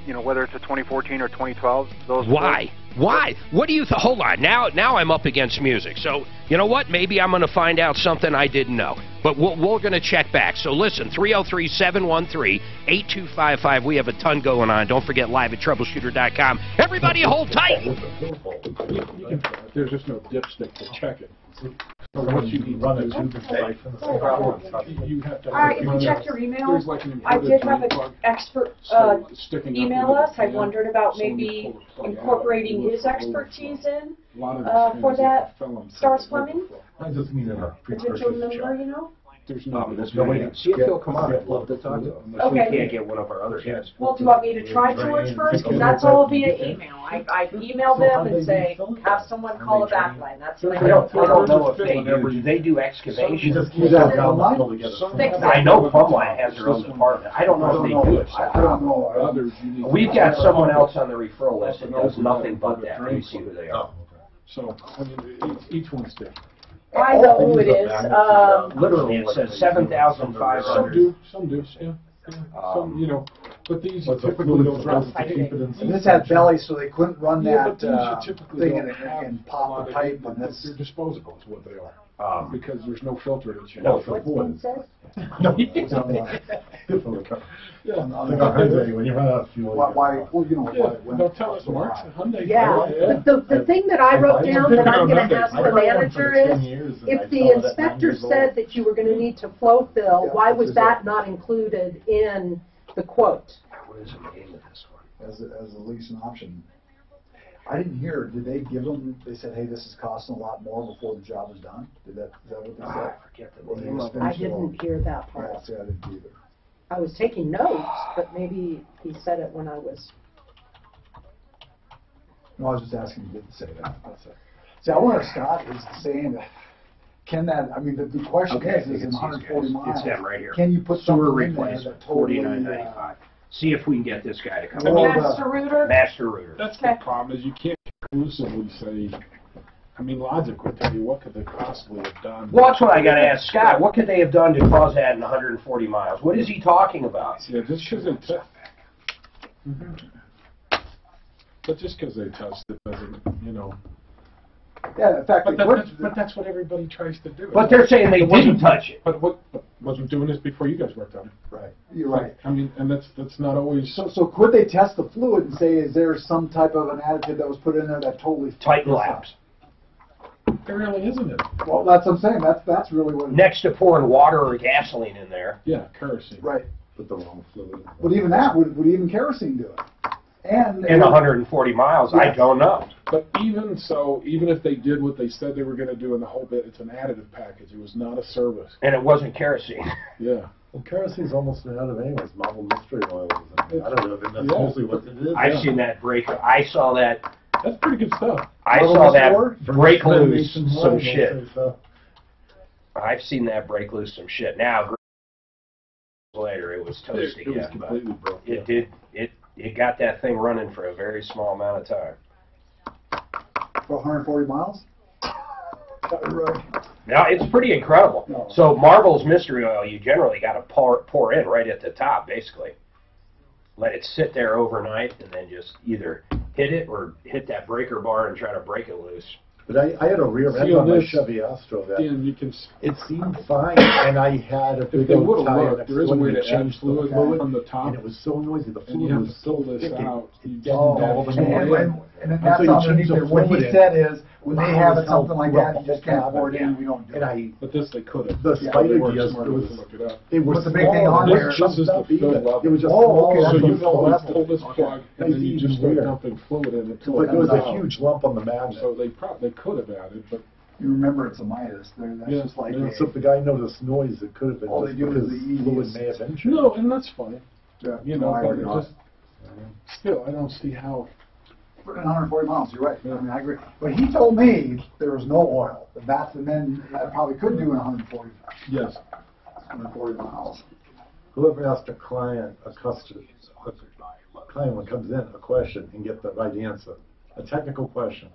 You know, whether it's a 2014 or 2012. Why? Why? What do you hold on. Now I'm up against music. So, you know what? Maybe I'm going to find out something I didn't know. But we're going to check back. So listen, 303-713-8255. We have a ton going on. Don't forget, live at troubleshooter.com. Everybody hold tight. There's just no dipstick to check it. So what you need run it to you have to. All right, if you check your email, I did have an expert email us. I wondered about maybe incorporating his expertise in for that Stars Plumbing. I just mean in a Did you remember, you know? There's no way. See if he'll come on. I'd love to talk to him. Unless we Okay. can't get one of our other guys. Well, do you want me to try George first? Because that's all via email. I email them and say, have someone call a backline. That's what I I don't know if they do. Do they do excavation? I know Plumline has their own department. I don't know if they do it. I don't know. We've got someone else on the referral list that does nothing but that. Let me see who they are. So, I mean, each one's different. I know who it is. Literally, it says 7,500. Some do, yeah. Some, you know, but these typically don't drop. And this had belly, so they couldn't run that thing and pop the pipe, and that's... They're disposable is what they are. Because there's no filter to change. No filter. Yeah, when you run out of fuel. Why, well, you know, Don't tell us, Mark. Yeah, the thing that I wrote down that I'm going to ask the manager is, if the inspector said that you were going to need to flow fill, why was that not included in the quote? What is the name of this one? As a lease and option. I didn't hear, did they give them, they said, hey, this is costing a lot more before the job is done? Is that what they said? I forget the name of it. I didn't hear that part. Yeah, see, I didn't either. I was taking notes, but maybe he said it when I was... No, I was just asking, he didn't say that. See, I wonder if Scott is saying that, can that, I mean, the question is in 140 miles, it's them right here. can you put Sewer something in there replacement, that totally... $49.95. See if we can get this guy to come. Master Rooter? Master Rooter. That's the problem, is you can't conclusively say, I mean, logic would tell you what could they possibly have done. Well, that's what I got to ask Scott. What could they have done to cause that in 140 miles? What is he talking about? Yeah, just because they but just because they touched it doesn't, you know. Yeah, in fact, but that's what everybody tries to do. But they're saying they didn't touch it. But wasn't doing this before you guys worked on it. Right, you're right. I mean, and that's not always... So could they test the fluid and say, is there some type of an additive that was put in there that totally... Tighten laps. There really isn't it. Well, that's what I'm saying. That's really what... Next to pouring water or gasoline in there. Yeah, kerosene. Right. Put the wrong fluid. But even that, would even kerosene do it? And in 140 miles, yes. I don't know. But even so, even if they did what they said they were going to do in the whole bit, it's an additive package. It was not a service. And it wasn't kerosene. Yeah. Well, kerosene's almost an additive anyways. Marble mystery oil. I don't know if that's mostly what it is. I've seen that break. I saw that. That's pretty good stuff. I saw that break loose some shit. I've seen that break loose some shit. Now, later, it was toast It was again. completely But broken. it did. It got that thing running for a very small amount of time. For 140 miles? Right. Now it's pretty incredible. No. So Marvel's mystery oil, you generally got to pour in right at the top, basically. Let it sit there overnight, and then just either hit it or hit that breaker bar and try to break it loose. But I had a rear end See, on my this- Chevy Astro that Dan, you can. it seemed fine, and I had a If big they old would have tire looked, next there is a to it, way and to it add changed the fluid fluid, from the top, and it was so noisy. The and fluid you have was to pull this thick, out. it You deadened don't all the have And, noise. and And that's so you underneath change the there. What he fluid in. said is, when they Mine have was it something held like throughout that, you the just can't whole pour it in, cabin, we don't do And it. I, But this they could have. the They spider were just, smart it enough was, to look it up. it was What's the big thing small, on it there? was This is the up even. fill level. It was just Oh, small, okay, and that's So the you fill pull this, level. pull this plug, and then you It's just even start weird. dumping fluid in until But there was comes a out. huge lump on the magnet. So they could have added, but You remember it's a Midas. That's Yeah, just like yeah. So if the guy noticed noise, it could have been All just they do is because the fluid easiest- may have injured. no, and that's fine. Yeah, You know, I but agree. it just still, I don't see how. For 140 miles, you're right. I mean, I agree. But he told me there was no oil. And then I probably could do 140 miles. Whoever asked a client, a client when comes in, a question and get the right answer, a technical question.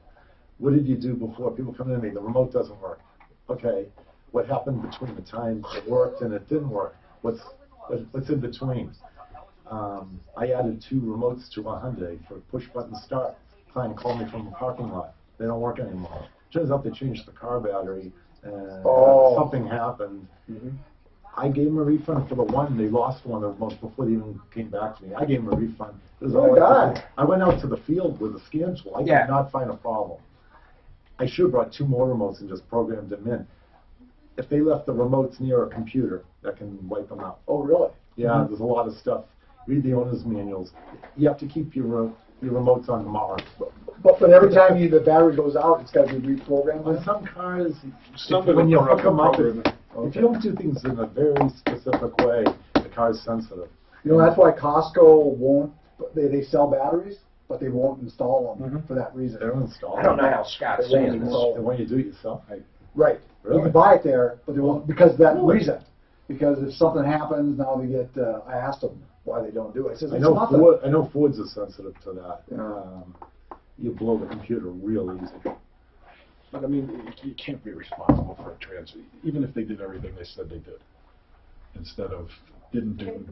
What did you do before? People come in to me, the remote doesn't work. Okay, what happened between the time it worked and it didn't work? What's in between? I added 2 remotes to a Hyundai for push button start. Client called me from the parking lot. They don't work anymore. Turns out they changed the car battery and something happened. I gave them a refund for the one. They lost one of the remotes before they even came back to me. I gave them a refund. It was all I went out to the field with a scan tool. I did not find a problem. I should have brought 2 more remotes and just programmed them in. If they left the remotes near a computer, that can wipe them out. Oh, really? Yeah, there's a lot of stuff. Read the owner's manuals. You have to keep your remotes on Mars. But every time the battery goes out, it's got to be reprogrammed. On some cars, Somebody when you will hook them up, program it. if you don't do things in a very specific way, the car's sensitive. You know, that's why Costco won't, they sell batteries, but they won't install them for that reason. They don't install. I don't know how Scott's saying this. They want you to do it yourself. Right. Really? You can buy it there, but they won't, because of that reason. Because if something happens, now they get, I asked them why they don't do it. I said, I it's know nothing. I know Fords are sensitive to that. You blow the computer real easy. But I mean, you can't be responsible for a transfer, even if they did everything they said they did, instead of didn't do,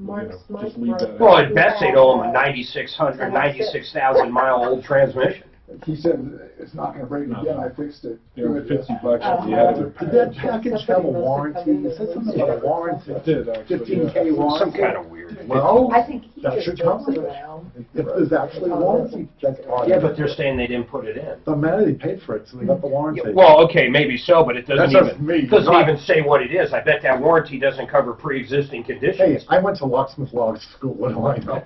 just leave that. Well, at best they'd owe him a 96,000 mile old transmission. He said, it's not going to break again, I fixed it. They were $50 if you had it. Did that package have a warranty? It said something about a warranty. It did, actually. 15K warranty. Some kind of weird. Well, I think he that just should come jokes with it. around. If there's actually a warranty, that's odd. Yeah, but they're saying they didn't put it in. The matter they paid for it, so they got the warranty. Well, okay, maybe so, but it doesn't That's just me. even say what it is. I bet that warranty doesn't cover pre-existing Hey, conditions. I went to locksmith law school. What do I know?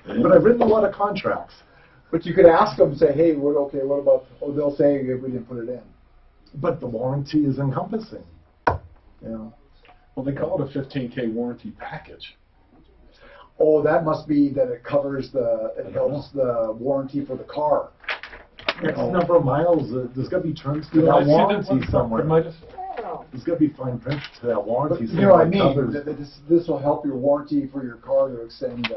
But I've written a lot of contracts. But you could ask them, say, hey, what about, they'll say we didn't put it in. But the warranty is encompassing. Yeah. Well, they call it a 15K warranty package. Oh, that must be that it covers it helps the warranty for the car. X number of miles, there's got to be terms to Did I that see warranty that? somewhere. Oh. There's got to be fine print to that warranty. But you know what I somewhere that mean? covers- This will help your warranty for your car to extend.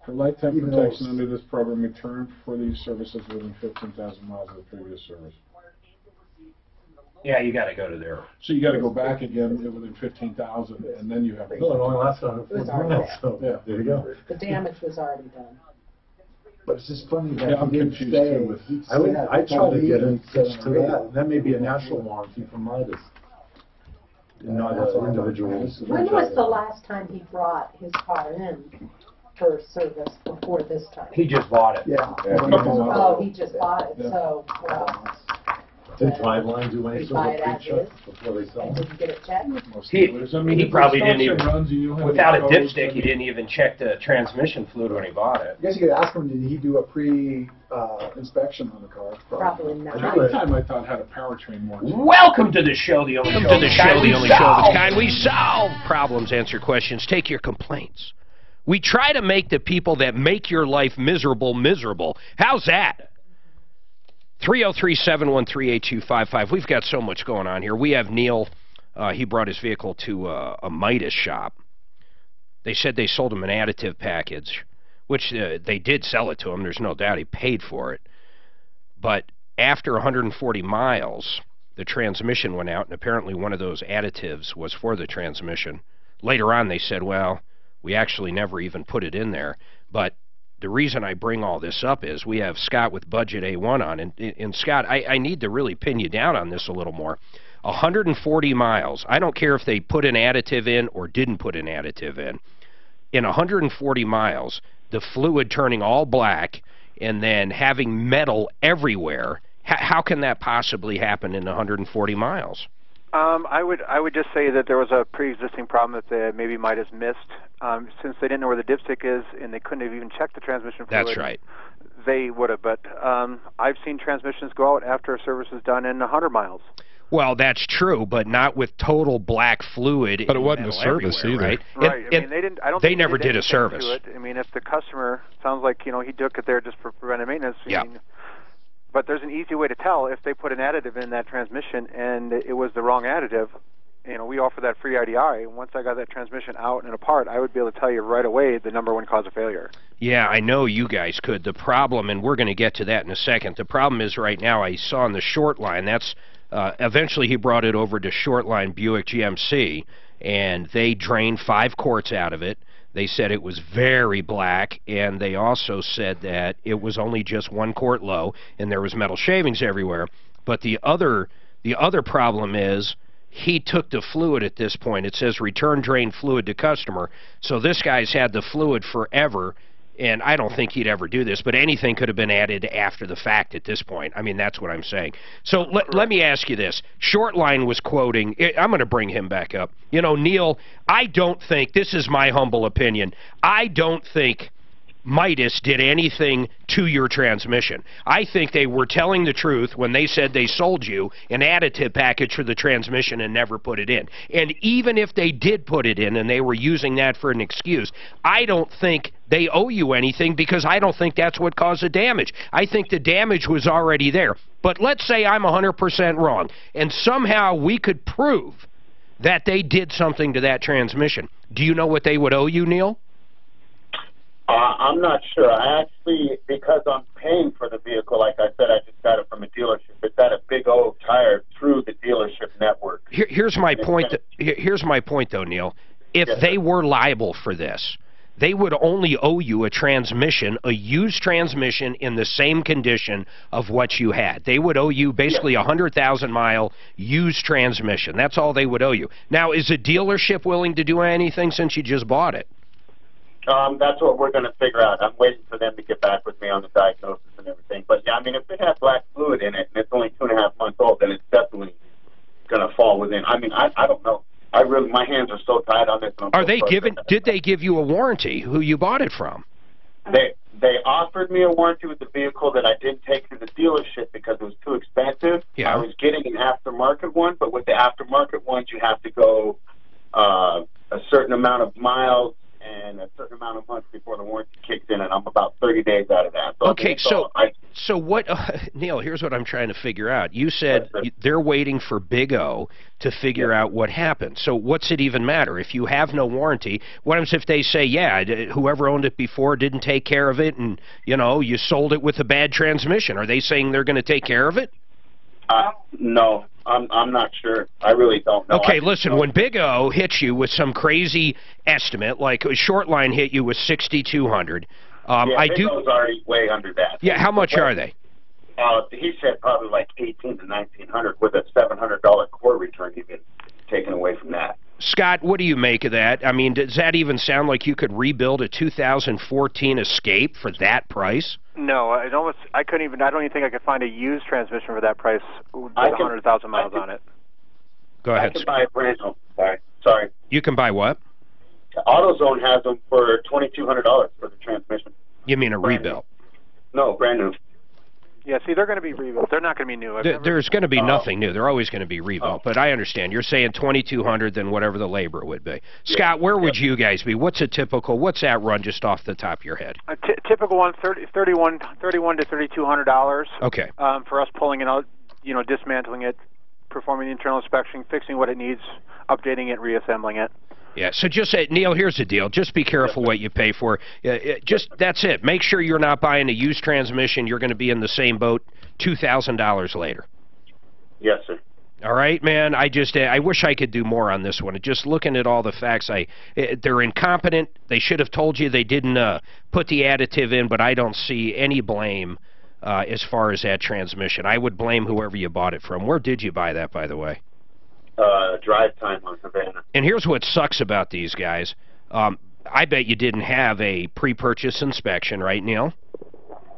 For lifetime Even though protection it's- under this program, return for these services within 15,000 miles of the previous service. Yeah, you got to go to there. So you got to go back again within 15,000, and then you have. No, it only lasts on It was 4 minutes, so Yeah. there you go. The damage was already done. But it's just funny that Yeah, he I'm didn't confused stay. too with- I try to get it fixed to that, and that may be a national warranty from Midas. Not that's an what I thought. individual. When was the last time he brought his car in for service before this time? He just bought it. Yeah. Oh, he just bought it, Yeah. so, well, Did Driveline do any They sort buy of it as pre-check is. before they sell and them? didn't get it checked? Most He- dealers. I mean, he if probably it didn't stops and even- runs and you don't have Without a any codes, dipstick, he didn't even check the transmission fluid when he bought it. I guess you could ask him, did he do a pre-inspection on the car? Probably not. Every time I thought had a powertrain warranty. Welcome to the show, the only show Welcome to the show, kind the we only show solve. that's kind we solve problems, answer questions, take your complaints. We try to make the people that make your life miserable, miserable. How's that? 303-713-8255. We've got so much going on here. We have Neil he brought his vehicle to a Midas shop. They said they sold him an additive package, which they did sell it to him. There's no doubt he paid for it. But after 140 miles, the transmission went out, and apparently one of those additives was for the transmission. Later on, they said, well, we actually never even put it in there. But the reason I bring all this up is we have Scott with Budget A1 on. And Scott, I need to really pin you down on this a little more. 140 miles. I don't care if they put an additive in or didn't put an additive in. In 140 miles, the fluid turning all black and then having metal everywhere, how can that possibly happen in 140 miles? I would just say that there was a pre-existing problem that they maybe might have missed. Since they didn't know where the dipstick is and they couldn't have even checked the transmission fluid. That's right. They would have, but I've seen transmissions go out after a service is done in 100 miles. Well, that's true, but not with total black fluid. But it wasn't a service either. Right? Right. I mean, they didn't. I don't. They think never did did a service. To it. I mean, if the customer sounds like he took it there just for preventive maintenance. I mean, but there's an easy way to tell if they put an additive in that transmission and it was the wrong additive. We offer that free IDI. Once I got that transmission out and apart, I would be able to tell you right away the number one cause of failure. Yeah, I know you guys could. The problem, and we're going to get to that in a second, the problem is right now I saw on the short line, that's eventually he brought it over to Shortline Buick GMC, and they drained 5 quarts out of it. They said it was very black, and they also said that it was only just 1 quart low, and there was metal shavings everywhere. But the other problem is he took the fluid at this point. It says return drain fluid to customer. So this guy's had the fluid forever, and I don't think he'd ever do this, but anything could have been added after the fact at this point. I mean, that's what I'm saying. So let me ask you this. Shortline was quoting, I'm going to bring him back up. Neil, I don't think, this is my humble opinion, I don't think Midas did anything to your transmission. I think they were telling the truth when they said they sold you an additive package for the transmission and never put it in. And even if they did put it in and they were using that for an excuse, I don't think they owe you anything because I don't think that's what caused the damage. I think the damage was already there. But let's say I'm 100% wrong, and somehow we could prove that they did something to that transmission. Do you know what they would owe you, Neil? I'm not sure. I actually, because I'm paying for the vehicle, like I said, I just got it from a dealership. It's at a Big O Tire through the dealership network. Here's my point. Here's my point, though, Neil. If they were liable for this, they would only owe you a transmission, a used transmission in the same condition of what you had. They would owe you basically a 100,000-mile used transmission. That's all they would owe you. Now, is a dealership willing to do anything since you just bought it? That's what we're going to figure out. I'm waiting for them to get back with me on the diagnosis and everything. But, yeah, I mean, if it has black fluid in it and it's only 2.5 months old, then it's definitely going to fall within. I mean, I don't know. My hands are so tied on this. Did they give you a warranty, who you bought it from? They offered me a warranty with the vehicle that I didn't take to the dealership because it was too expensive. Yeah. I was getting an aftermarket one, but with the aftermarket ones, you have to go a certain amount of miles and a certain amount of months before the warranty kicks in, and I'm about 30 days out of that. So okay, so what, Neil, here's what I'm trying to figure out. You said they're waiting for Big O to figure out what happened. So what's it even matter? If you have no warranty, what happens if they say, yeah, whoever owned it before didn't take care of it, and, you sold it with a bad transmission? Are they saying they're going to take care of it? No, I'm not sure. I really don't know. Okay, listen, when Big O hits you with some crazy estimate, like Shortline hit you with $6,200, Big O's already way under that. Yeah, how much are they? He said probably like $1,800 to $1,900 with a $700 core return even taken away from that. Scott, what do you make of that? I mean, does that even sound like you could rebuild a 2014 Escape for that price? No, I don't even think I could find a used transmission for that price with 100,000 miles on it. Go ahead. I can buy a brand new. Sorry. You can buy what? AutoZone has them for $2,200 for the transmission. You mean a rebuild? No, brand new. Yeah, see, they're going to be rebuilt. They're not going to be new. There's going to be nothing new. They're always going to be rebuilt. But I understand. You're saying $2,200, then whatever the labor would be. Scott, where would you guys be? What's that run just off the top of your head? A typical one, $3,100 to $3,200. Okay. For us pulling it out, dismantling it, performing the internal inspection, fixing what it needs, updating it, reassembling it. Yeah, so just Neil, here's the deal. Just be careful what you pay for. That's it. Make sure you're not buying a used transmission. You're going to be in the same boat $2,000 later. Yes, sir. All right, man. I wish I could do more on this one. Just looking at all the facts, they're incompetent. They should have told you they didn't put the additive in, but I don't see any blame as far as that transmission. I would blame whoever you bought it from. Where did you buy that, by the way? Drive time on Havana. And here's what sucks about these guys. I bet you didn't have a pre-purchase inspection, right, Neil?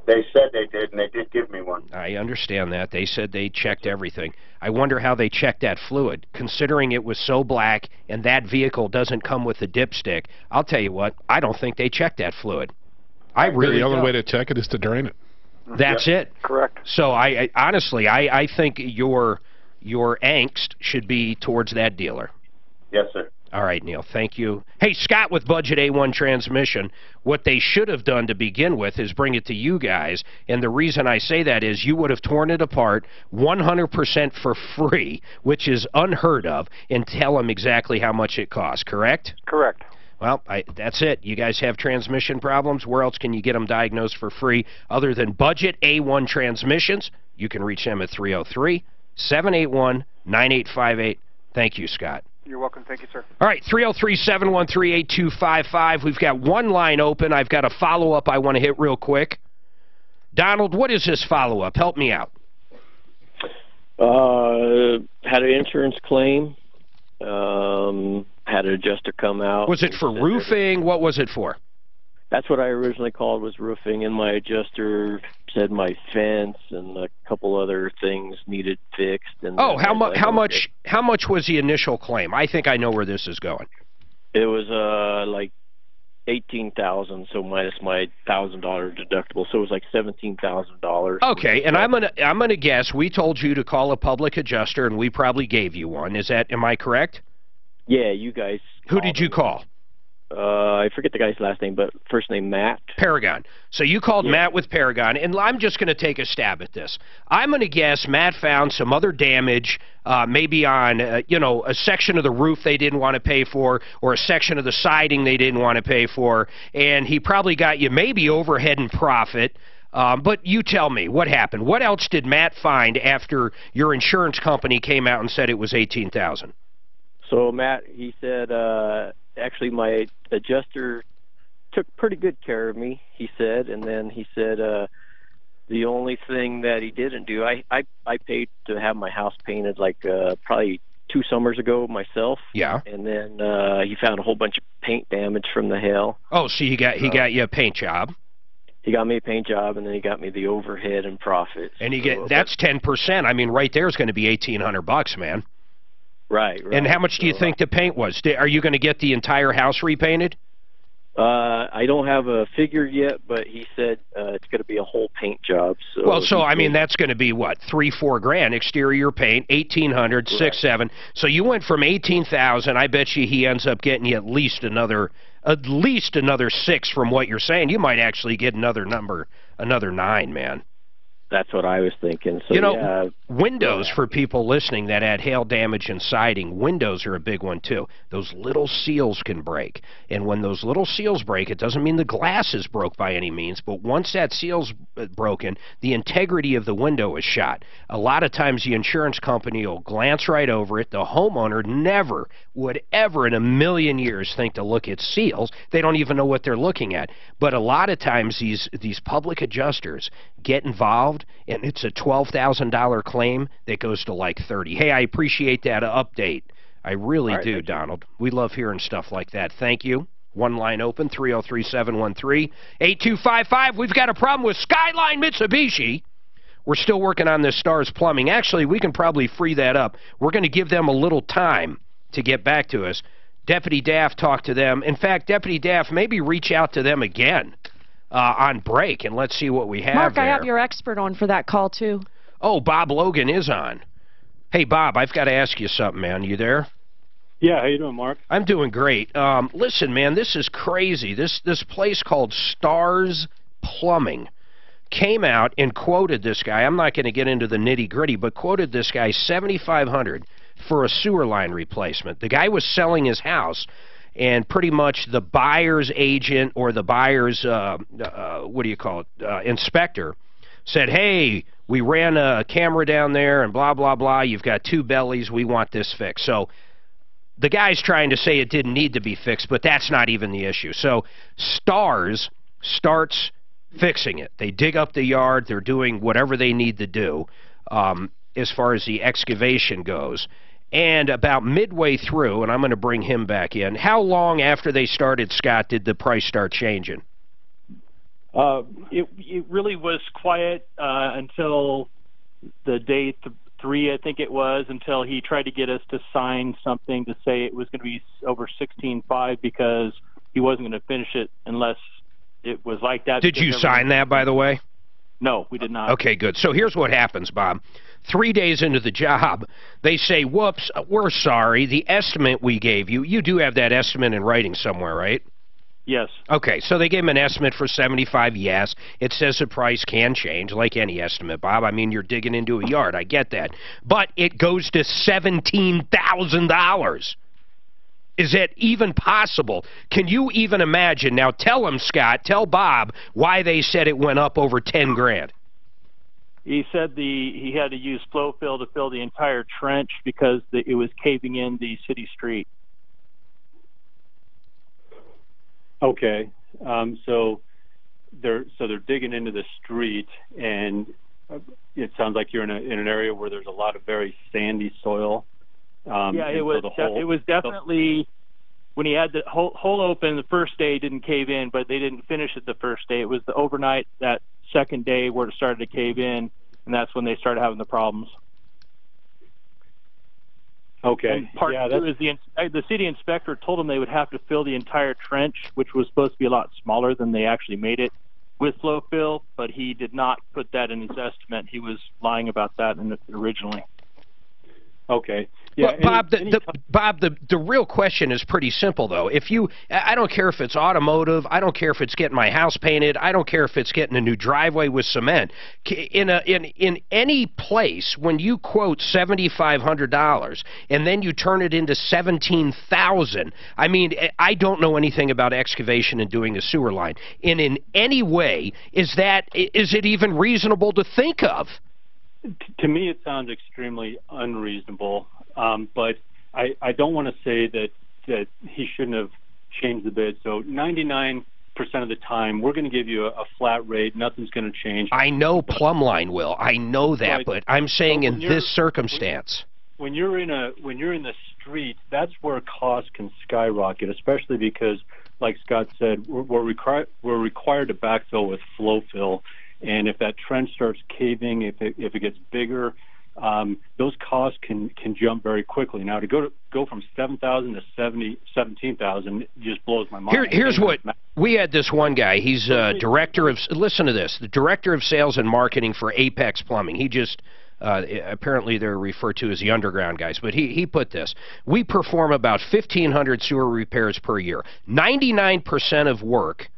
They said they did, and they did give me one. I understand that. They said they checked everything. I wonder how they checked that fluid. Considering it was so black and that vehicle doesn't come with a dipstick, I'll tell you what, I don't think they checked that fluid. I really don't. The only way to check it is to drain it. That's it. Correct. So I honestly, I think your angst should be towards that dealer. Yes, sir. All right, Neil, thank you. Hey, Scott with Budget A1 Transmission, what they should have done to begin with is bring it to you guys, and the reason I say that is you would have torn it apart 100% for free, which is unheard of, and tell them exactly how much it costs, correct? Correct. Well, that's it. You guys have transmission problems. Where else can you get them diagnosed for free other than Budget A1 Transmissions? You can reach them at 303-781-9858. Thank you, Scott. You're welcome. Thank you, sir. All right, 303-713-8255. We've got one line open. I've got a follow-up I want to hit real quick. Donald, what is this follow-up? Help me out. Had an insurance claim. Had an adjuster come out. Was it for roofing? What was it for? That's what I originally called, was roofing, and my adjuster said my fence and a couple other things needed fixed. And how much was the initial claim? I think I know where this is going. It was like $18,000, so minus my $1,000 deductible, so it was like $17,000. Okay, and I'm gonna guess we told you to call a public adjuster, and we probably gave you one. Am I correct? Yeah, you guys. Who did you call? I forget the guy's last name, but first name Matt. Paragon. So you called Matt with Paragon, and I'm just going to take a stab at this. I'm going to guess Matt found some other damage, maybe on, a section of the roof they didn't want to pay for, or a section of the siding they didn't want to pay for, and he probably got you maybe overhead and profit. But you tell me, what happened? What else did Matt find after your insurance company came out and said it was $18,000? So Matt, he said, actually my adjuster took pretty good care of me, he said, and then he said the only thing that he didn't do, I paid to have my house painted like probably 2 summers ago myself. Yeah. And then he found a whole bunch of paint damage from the hail. Oh, so he got you a paint job. He got me a paint job, and then he got me the overhead and profit. And that's 10%. I mean, right there is going to be $1,800, man. Right. And how much do you think the paint was? Are you going to get the entire house repainted? I don't have a figure yet, but he said it's going to be a whole paint job. So I mean, that's going to be what, $3-4 grand exterior paint, $1,800, $6-7. So you went from $18,000. I bet you he ends up getting you at least another $6 from what you're saying. You might actually get another $9, man. That's what I was thinking. So, windows, for people listening that had hail damage and siding, windows are a big one too. Those little seals can break. And when those little seals break, it doesn't mean the glass is broke by any means, but once that seal's broken, the integrity of the window is shot. A lot of times the insurance company will glance right over it. The homeowner never would ever in a million years think to look at seals. They don't even know what they're looking at. But a lot of times these public adjusters get involved, and it's a $12,000 claim that goes to like $30,000. Hey, I appreciate that update. I really do, Donald. We love hearing stuff like that. Thank you. One line open, 303-713-8255. We've got a problem with Skyline Mitsubishi. We're still working on this Stars Plumbing. Actually, we can probably free that up. We're going to give them a little time to get back to us. Deputy Daff talked to them. In fact, Deputy Daff, maybe reach out to them again on break, and let's see what we have Mark, there. I have your expert on for that call, too. Oh, Bob Logan is on. Hey, Bob, I've got to ask you something, man. You there? Yeah, how you doing, Mark? I'm doing great. Listen, man, this is crazy. This place called Stars Plumbing. came out and quoted this guy. I'm not going to get into the nitty-gritty, but quoted this guy $7,500 for a sewer line replacement. The guy was selling his house, and pretty much the buyer's agent or the buyer's, what do you call it, inspector, said, hey, we ran a camera down there and blah, blah, blah. You've got two bellies. We want this fixed. So the guy's trying to say it didn't need to be fixed, but that's not even the issue. So Stars starts fixing it. They dig up the yard. They're doing whatever they need to do as far as the excavation goes. And about midway through, and I'm going to bring him back in, how long after they started, Scott, did the price start changing? It really was quiet until the day 3, I think it was, until he tried to get us to sign something to say it was going to be over 16.5 because he wasn't going to finish it unless it was like that. Did you sign that, by the way? No, we did not. Okay, good. So here's what happens, Bob. 3 days into the job, they say, whoops, we're sorry. The estimate we gave you, you do have that estimate in writing somewhere, right? Yes. Okay, so they gave him an estimate for 75. Yes, it says the price can change, like any estimate, Bob. I mean, you're digging into a yard. I get that. But it goes to $17,000. Is that even possible? Can you even imagine? Now, tell him, Scott, tell Bob why they said it went up over 10 grand. He said he had to use flow fill to fill the entire trench because it was caving in the city street. Okay, so they're digging into the street, and it sounds like you're in an area where there's a lot of very sandy soil. Yeah, it was definitely when he had the hole open the first day, it didn't cave in, but they didn't finish it the first day. It was the overnight that second day where it started to cave in, and that's when they started having the problems. Okay. And part two is the city inspector told them they would have to fill the entire trench, which was supposed to be a lot smaller than they actually made it with flow fill, but he did not put that in his estimate. He was lying about that originally. Okay. Yeah, well, Bob, the real question is pretty simple, though. I don't care if it's automotive, I don't care if it's getting my house painted, I don't care if it's getting a new driveway with cement. In any place, when you quote $7,500 and then you turn it into $17,000, I mean, I don't know anything about excavation and doing a sewer line. And in any way, is it even reasonable to think of? To me, it sounds extremely unreasonable, but I don't want to say that he shouldn't have changed the bid. So 99% of the time, we're going to give you a flat rate. Nothing's going to change. I know Plumline will. I know that, but I'm saying in this circumstance. When you're in the street, that's where costs can skyrocket, especially because, like Scott said, we're required to backfill with flow fill. And if that trench starts caving, if it gets bigger, those costs can jump very quickly. Now, to go from 7,000 to 17,000 just blows my mind. Here's what we had. This one guy. He's director of. Listen to this. The director of sales and marketing for Apex Plumbing. He just. Apparently they're referred to as the underground guys, but he put this. We perform about 1,500 sewer repairs per year. 99% of work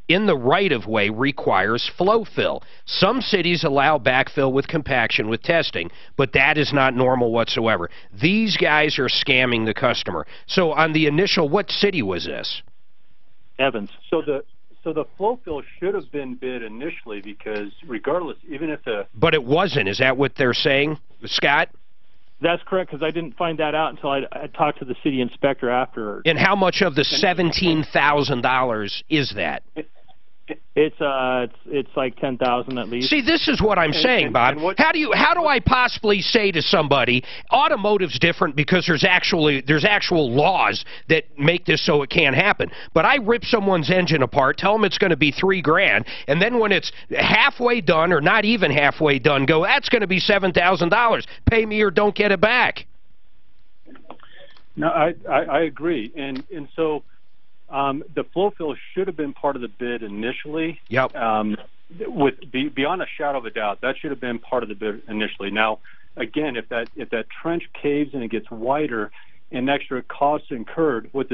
in the right-of-way requires flow fill. Some cities allow backfill with compaction with testing, but that is not normal whatsoever. These guys are scamming the customer. So on the initial, what city was this? Evans. So the flow fill should have been bid initially because regardless, even if the... But it wasn't. Is that what they're saying, Scott? That's correct, because I didn't find that out until I talked to the city inspector afterwards. And how much of the $17,000 is that? It's like 10,000 at least. See, this is what I'm saying, Bob. How do I possibly say to somebody, automotive's different because there's actual laws that make this so it can't happen. But I rip someone's engine apart, tell them it's going to be $3,000, and then when it's halfway done or not even halfway done, go, that's going to be $7,000. Pay me or don't get it back. No, I agree, and so. The flow fill should have been part of the bid initially. Yep. Beyond a shadow of a doubt, that should have been part of the bid initially. Now, again, if that trench caves and it gets wider and extra costs incurred, what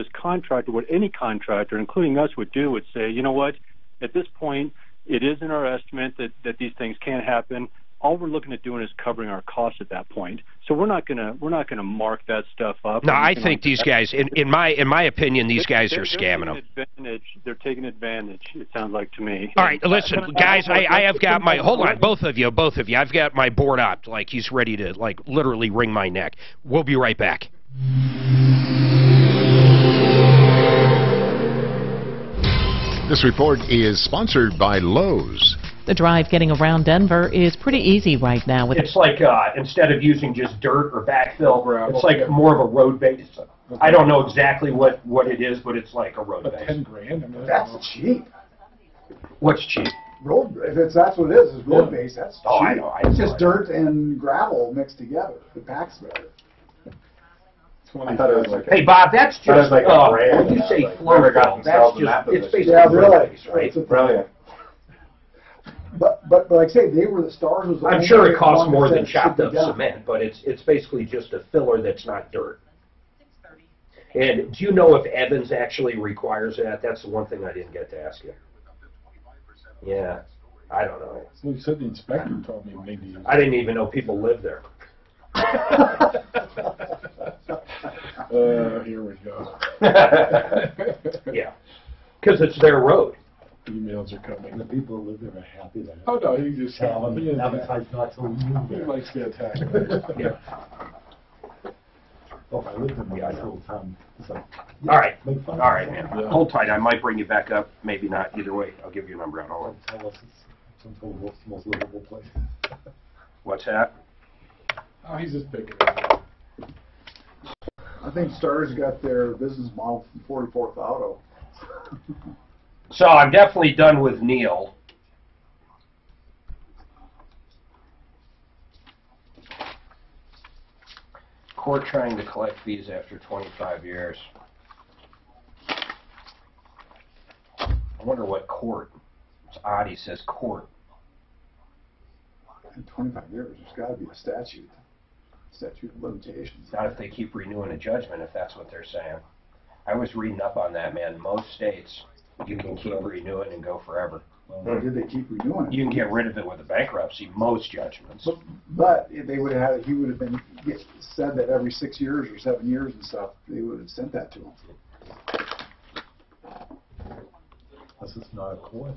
any contractor, including us, would do would say, you know what, at this point, it is in our estimate that these things can happen. All we're looking at doing is covering our costs at that point. So we're not gonna mark that stuff up. No, I think these guys, in my opinion, these guys are scamming them. They're taking advantage. It sounds like to me. All right, listen, guys. I have got my hold on, both of you. I've got my board up, like he's ready to literally wring my neck. We'll be right back. This report is sponsored by Lowe's. The drive getting around Denver is pretty easy right now. With It's like instead of using just dirt or backfill, it's like more of a road base. I don't know exactly what it is, but it's like a road base. 10 grand. I mean, That's cheap. What's cheap? Road, if that's what it is road base, that's cheap. Oh, I know. It's just dirt and gravel mixed together. It packs better. I thought it was like Hey, Bob, that's just like a brand. when you say Like, flow whoever got fill, that's themselves in that just it's position. basically Yeah, road really. base, right? It's Brilliant. But like I say, they were the stars. Was the I'm only sure it costs one more that than said chopped should up be done. cement, but it's basically just a filler that's not dirt. And do you know if Evans actually requires that? That's the one thing I didn't get to ask you. Yeah, I don't know. Well, you said the inspector told me maybe. I didn't even know people lived there. Here we go. Yeah, because it's their road. Emails are coming. And the people who live there are happy that. Oh no, he just advertise not to move He there. likes the attack. Yeah. Oh, I lived in the whole time. It's like, All right, make fun all of right, it. man. Hold tight. I might bring you back up. Maybe not. Either way, I'll give you a number out. Hold on. Tell us it's the most livable place. What's that? Oh, he's just picking it up. I think Stars got their business model from 44th Auto. So I'm definitely done with Neil. Court trying to collect fees after 25 years. I wonder what court. It's odd he says court. In 25 years, there's got to be a statute of limitations. Not if they keep renewing a judgment, if that's what they're saying. I was reading up on that, man. Most states, you can keep renewing and go forever. Or did they keep renewing it? You can get rid of it with a bankruptcy, most judgments. But if they would have had, he would have been said that every 6 years or 7 years and stuff, they would have sent that to him. This is not a court.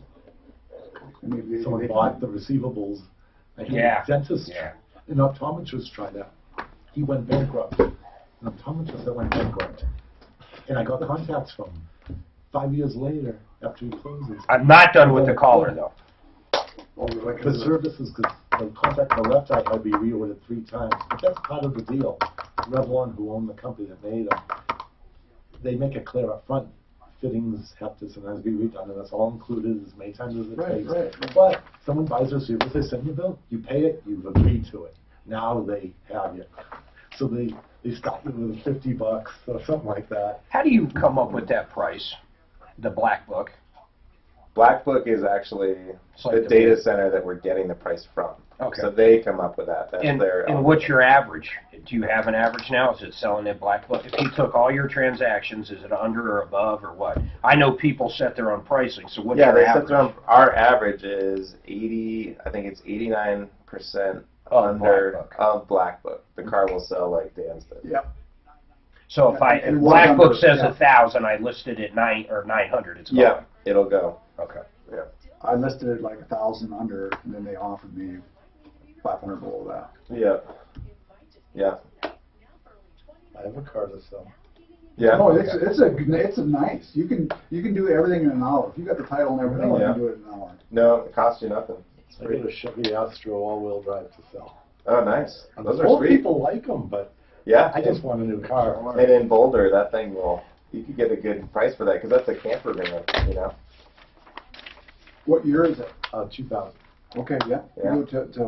I mean, Someone bought the receivables. I had Yeah. a dentist, an optometrist tried that. He went bankrupt. An optometrist that went bankrupt. And I got contacts from him 5 years later after he closes. I'm not done with the caller, though. The services, because the contract for left eye had to be reordered 3 times. But that's part of the deal. Revlon, who owned the company that made them, they make it clear up front. Fittings have to sometimes be redone, and that's all included as many times as it takes. Right. But someone buys a service, they send you a bill, you pay it, you've agreed to it. Now they have you. So they stop you with $50 or something like that. How do you come up with that price? The Black Book? Black Book is actually like the data center that we're getting the price from. Okay. So they come up with that. That's their. And what's your average? Do you have an average now? Is it selling at Black Book? If you took all your transactions, is it under or above or what? I know people set their own pricing, so what's your they average? set their own. Our average is 80. I think it's 89% under of Black Book. The car will sell like Dan said. Yep. So if Black Book says 1,000, I listed it 900. It's gone. Yeah, it'll go. Okay. Yeah. I listed it like 1,000 under, and then they offered me 500 below that. Yeah. Yeah. I have a car to sell. Yeah. Oh, it's a nice. You can do everything in an hour. If you got the title and everything, you can do it in an hour. No, it costs you nothing. I got a Chevy Astro all-wheel drive to sell. Oh, nice. Those are Most sweet. people like them, but yeah, I just want a new car. And in Boulder, that thing you could get a good price for that because that's a camper van, you know. What year is it? 2000. Okay, yeah. You go to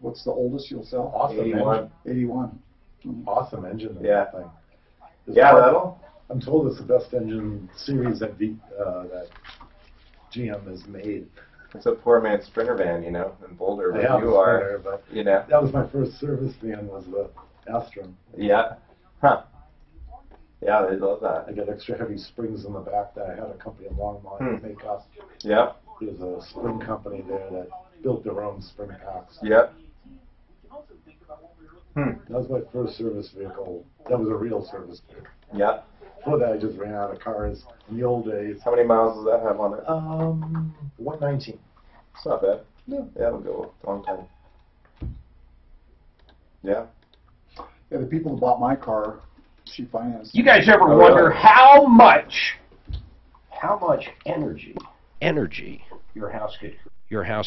what's the oldest you'll sell? Awesome 81. engine. 81. Awesome engine. in Yeah. that thing. That'll. I'm told it's the best engine series that GM has made. It's a poor man's Sprinter van, you know, in Boulder, I but have you a are, Sprinter, but you know. that was my first service van, was the Astro. Yeah. Huh. Yeah, they love that. I got extra heavy springs in the back that I had a company in Longmont make us. Yeah. There's a spring company there that built their own spring packs. Yep. That was my first service vehicle. That was a real service vehicle. Yep. Before that, I just ran out of cars in the old days. How many miles does that have on it? 119. It's not bad. No. Yeah, it'll go a long time. Yeah. Yeah, the people who bought my car, she financed. You guys ever wonder how much energy your house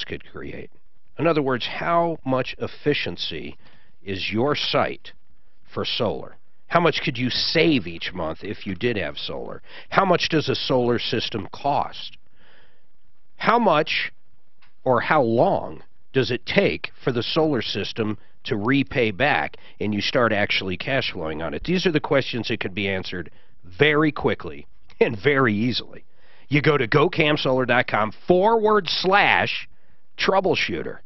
could create? In other words, how much efficiency is your site for solar? How much could you save each month if you did have solar? How much does a solar system cost? How much or how long does it take for the solar system to repay back and you start actually cash flowing on it? These are the questions that could be answered very quickly and very easily. You go to gocamsolar.com/troubleshooter.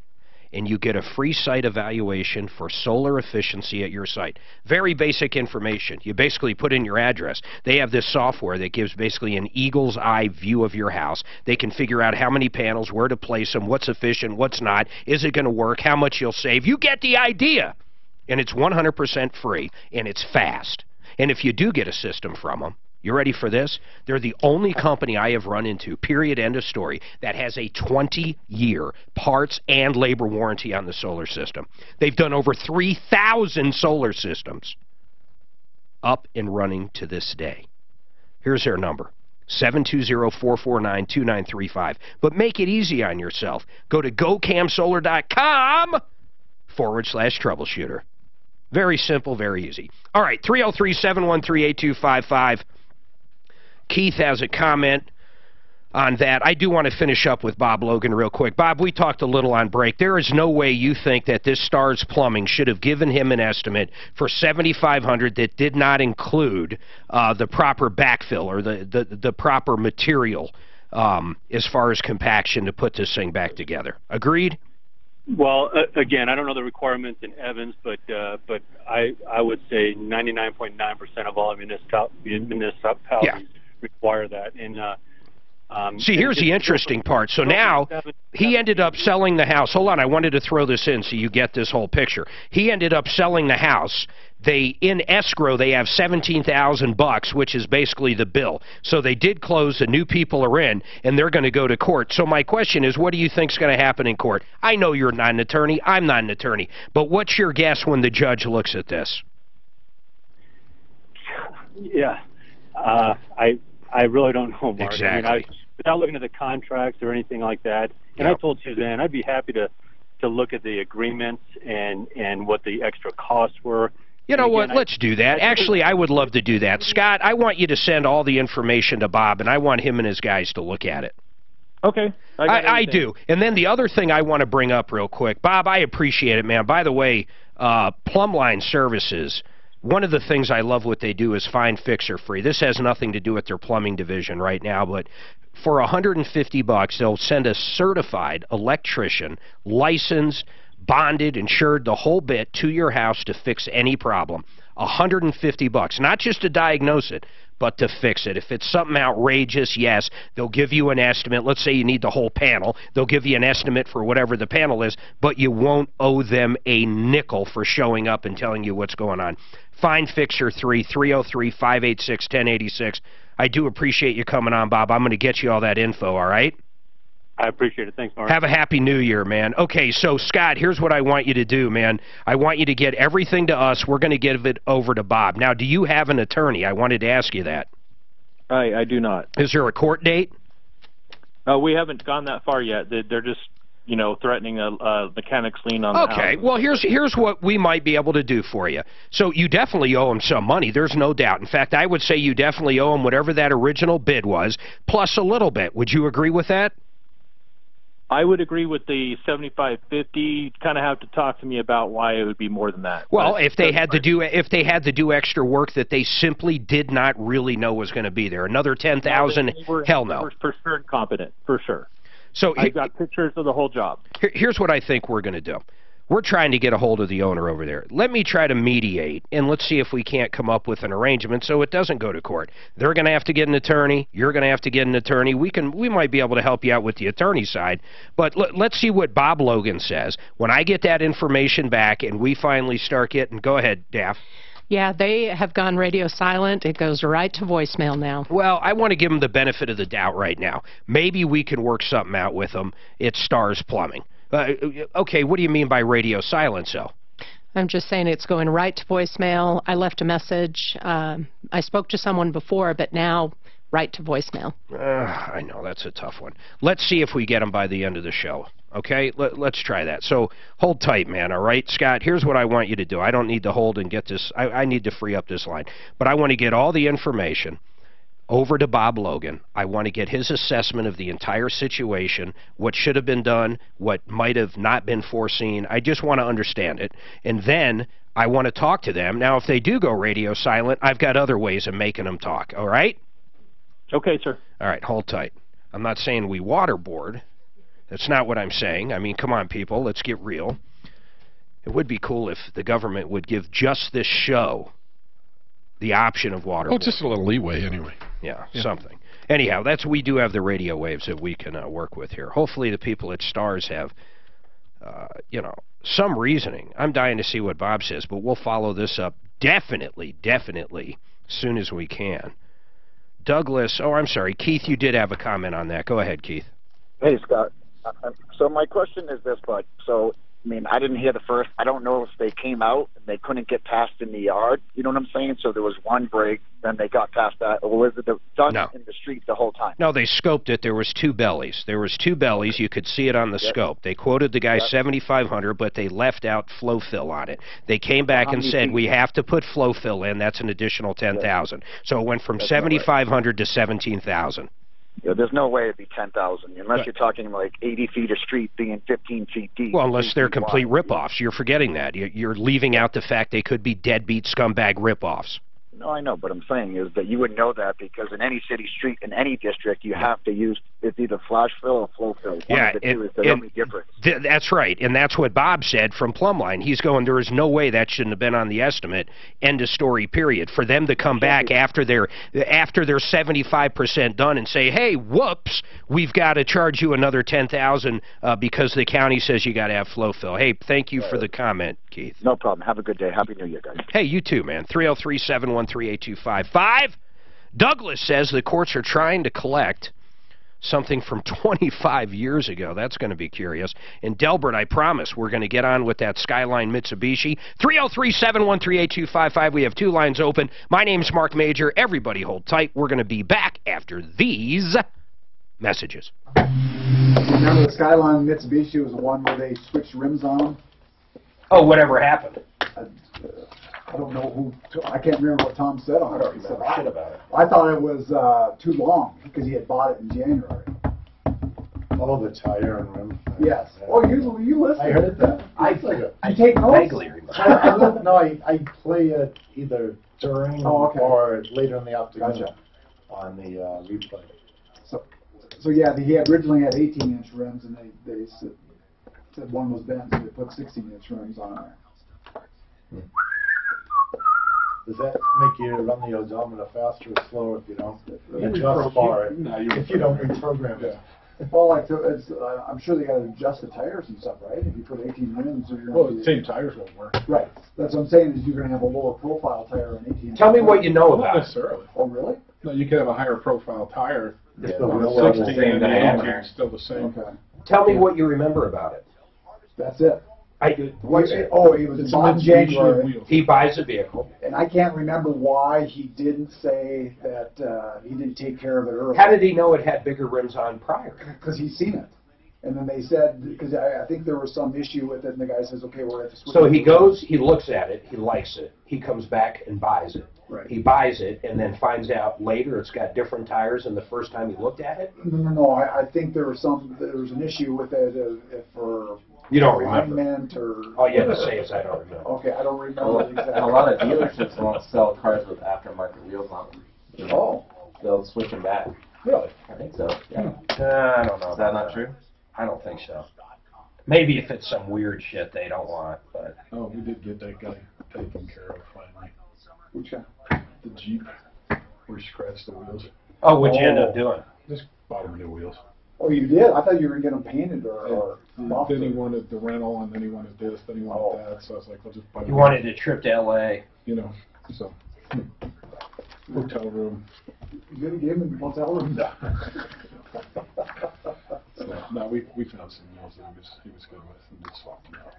And you get a free site evaluation for solar efficiency at your site. Very basic information. You basically put in your address. They have this software that gives basically an eagle's eye view of your house. They can figure out how many panels, where to place them, what's efficient, what's not, is it going to work, how much you'll save. You get the idea. And it's 100% free, and it's fast. And if you do get a system from them, you ready for this? They're the only company I have run into, period, end of story, that has a 20-year parts and labor warranty on the solar system. They've done over 3,000 solar systems up and running to this day. Here's their number, 720-449-2935. But make it easy on yourself. Go to gocamsolar.com/troubleshooter. Very simple, very easy. All right, 303-713-8255. Keith has a comment on that. I do want to finish up with Bob Logan real quick. Bob, we talked a little on break. There is no way you think that this Stars Plumbing should have given him an estimate for $7,500 that did not include the proper backfill or the proper material as far as compaction to put this thing back together. Agreed? Well, again, I don't know the requirements in Evans, but I would say 99.9% of all municipalities require that. And see, here's the interesting part. So now he ended up selling the house. Hold on, I wanted to throw this in so you get this whole picture. He ended up selling the house. In escrow, they have $17,000, which is basically the bill. So they did close, the new people are in, and they're going to go to court. So my question is, what do you think is going to happen in court? I know you're not an attorney. I'm not an attorney. But what's your guess when the judge looks at this? Yeah. I really don't know, Mark. Exactly. I mean, without looking at the contracts or anything like that, and I told Suzanne I'd be happy to look at the agreements and what the extra costs were. You know what? Let's do that. Actually, I would love to do that. Scott, I want you to send all the information to Bob, and I want him and his guys to look at it. Okay. I do. And then the other thing I want to bring up real quick, Bob, I appreciate it, man. By the way, Plumbline Services, one of the things I love what they do is find fixer free. This has nothing to do with their plumbing division right now, but for $150, they'll send a certified electrician, licensed, bonded, insured, the whole bit, to your house to fix any problem. $150, not just to diagnose it, but to fix it. If it's something outrageous, yes, they'll give you an estimate. Let's say you need the whole panel. They'll give you an estimate for whatever the panel is, but you won't owe them a nickel for showing up and telling you what's going on. Find Fixer 3, 303-586-1086. I do appreciate you coming on, Bob. I'm going to get you all that info, all right? I appreciate it. Thanks, Mark. Have a happy new year, man. Okay, so, Scott, here's what I want you to do, man. I want you to get everything to us. We're going to give it over to Bob. Now, do you have an attorney? I wanted to ask you that. I do not. Is there a court date? We haven't gone that far yet. They're just, threatening a mechanic's lien on the house. Okay, well, here's what we might be able to do for you. So you definitely owe them some money. There's no doubt. In fact, I would say you definitely owe them whatever that original bid was, plus a little bit. Would you agree with that? I would agree with the $75.50. You'd kind of have to talk to me about why it would be more than that. Well, if they had to do extra work that they simply did not really know was going to be there, another $10,000, hell no. They were for sure incompetent, for sure. So I've got pictures of the whole job. Here's what I think we're going to do. We're trying to get a hold of the owner over there. Let me try to mediate, and let's see if we can't come up with an arrangement so it doesn't go to court. They're going to have to get an attorney. You're going to have to get an attorney. We might be able to help you out with the attorney side, but let's see what Bob Logan says. When I get that information back and we finally start getting... Go ahead, Daff. Yeah, they have gone radio silent. It goes right to voicemail now. Well, I want to give them the benefit of the doubt right now. Maybe we can work something out with them. It's Stars Plumbing. Okay, what do you mean by radio silence, though? I'm just saying it's going right to voicemail. I left a message. I spoke to someone before, but now right to voicemail. I know, that's a tough one. Let's see if we get them by the end of the show. Okay, let's try that. So hold tight, man, all right? Scott, here's what I want you to do. I don't need to hold and get this. I need to free up this line. But I want to get all the information over to Bob Logan. I want to get his assessment of the entire situation, what should have been done, what might have not been foreseen. I just want to understand it. And then I want to talk to them. Now, if they do go radio silent, I've got other ways of making them talk, all right? Okay, sir. All right, hold tight. I'm not saying we waterboard. That's not what I'm saying. I mean, come on, people, let's get real. It would be cool if the government would give just this show the option of waterboarding. Well, just a little leeway anyway. Yeah, something. Anyhow, we do have the radio waves that we can work with here. Hopefully the people at Stars have, some reasoning. I'm dying to see what Bob says, but we'll follow this up definitely, as soon as we can. Douglas, I'm sorry, Keith, you did have a comment on that. Go ahead, Keith. Hey, Scott. So my question is this, bud. So, I mean, I didn't hear the first. I don't know if they came out and they couldn't get past in the yard. You know what I'm saying? So there was one break, then they got past that. Or was it done in the street the whole time? No, they scoped it. There was two bellies. You could see it on the scope. They quoted the guy 7,500, but they left out flow fill on it. They came back and said, we have to put flow fill in. That's an additional 10,000. So it went from 7,500 to 17,000. Yeah, there's no way it'd be 10,000 unless you're talking like 80 feet of street being 15 feet deep. Well, unless they're complete rip-offs. You're forgetting that. You're leaving out the fact they could be deadbeat scumbag rip-offs. No, I know, but I'm saying is that you would know that because in any city street, in any district, you have to use, it's either flash fill or flow fill. One of the two is the only difference. That's right, and that's what Bob said from Plumline. He's going, there is no way that shouldn't have been on the estimate, end of story, period. For them to come back after they're 75% done and say, hey, whoops, we've got to charge you another 10,000 because the county says you got to have flow fill. Hey, thank you for the comment, Keith. No problem. Have a good day. Happy New Year, guys. Hey, you too, man. 303-713-8255. Douglas says the courts are trying to collect something from 25 years ago. That's going to be curious. And Delbert, I promise, we're going to get on with that Skyline Mitsubishi. 303-713-8255. We have two lines open. My name's Mark Major. Everybody hold tight. We're going to be back after these messages. Remember the Skyline Mitsubishi was the one where they switched rims on them? Oh, whatever happened? I don't know who. I can't remember what Tom said on it. I don't remember shit about it. I thought it was too long because he had bought it in January. Oh, the tire and rim. Yes. Oh, you listened. I heard that. I take notes. Vaguely remember. I play it either during or later in the afternoon on the replay. So yeah, he originally had 18-inch rims, and they said one was bent, so they put 16-inch rims on there. Does that make you run the odometer faster or slower if you don't adjust for it? If you don't reprogram it. Well, I'm sure they got to adjust the tires and stuff, right? If you put 18 rims, the same tires won't work. Right. That's what I'm saying is you're going to have a lower profile tire on 18. Tell me what you know about Not necessarily. Oh, really? No, you could have a higher profile tire. Yeah, on the 16 same and the diameter. 18 still the same. Okay. Tell me what you remember about it. That's it. It was it was bought in January. He buys a vehicle. And I can't remember why he didn't say that he didn't take care of it earlier. How did he know it had bigger rims on prior? Because he's seen it. And then they said, because I think there was some issue with it, and the guy says, okay, we're at the switch. So he goes, he looks at it, he likes it, he comes back and buys it. Right. He buys it and then finds out later it's got different tires than the first time he looked at it? No, I think there was an issue with it for you don't remember. Or All you have to say is I don't remember. Okay, I don't remember exactly. A lot of dealerships won't sell cars with aftermarket wheels on them. Oh. They'll switch them back. Really? I think so. Yeah. I don't know. Is that not true? I don't think so. Maybe if it's some weird shit they don't want, but... Oh, we did get that guy taken care of finally. Which guy? The Jeep, where he scratched the wheels. Oh, what'd you end up doing? Just bought him new wheels. Oh, you did? I thought you were going to get them painted or Then he wanted the rental, and then he wanted this, then he wanted that, so I was like, well, just buy You wanted a trip to L.A. You know, so... Hotel room. You could have given him the hotel room. So, no, we found some wheels that he was good with and just swapped them out.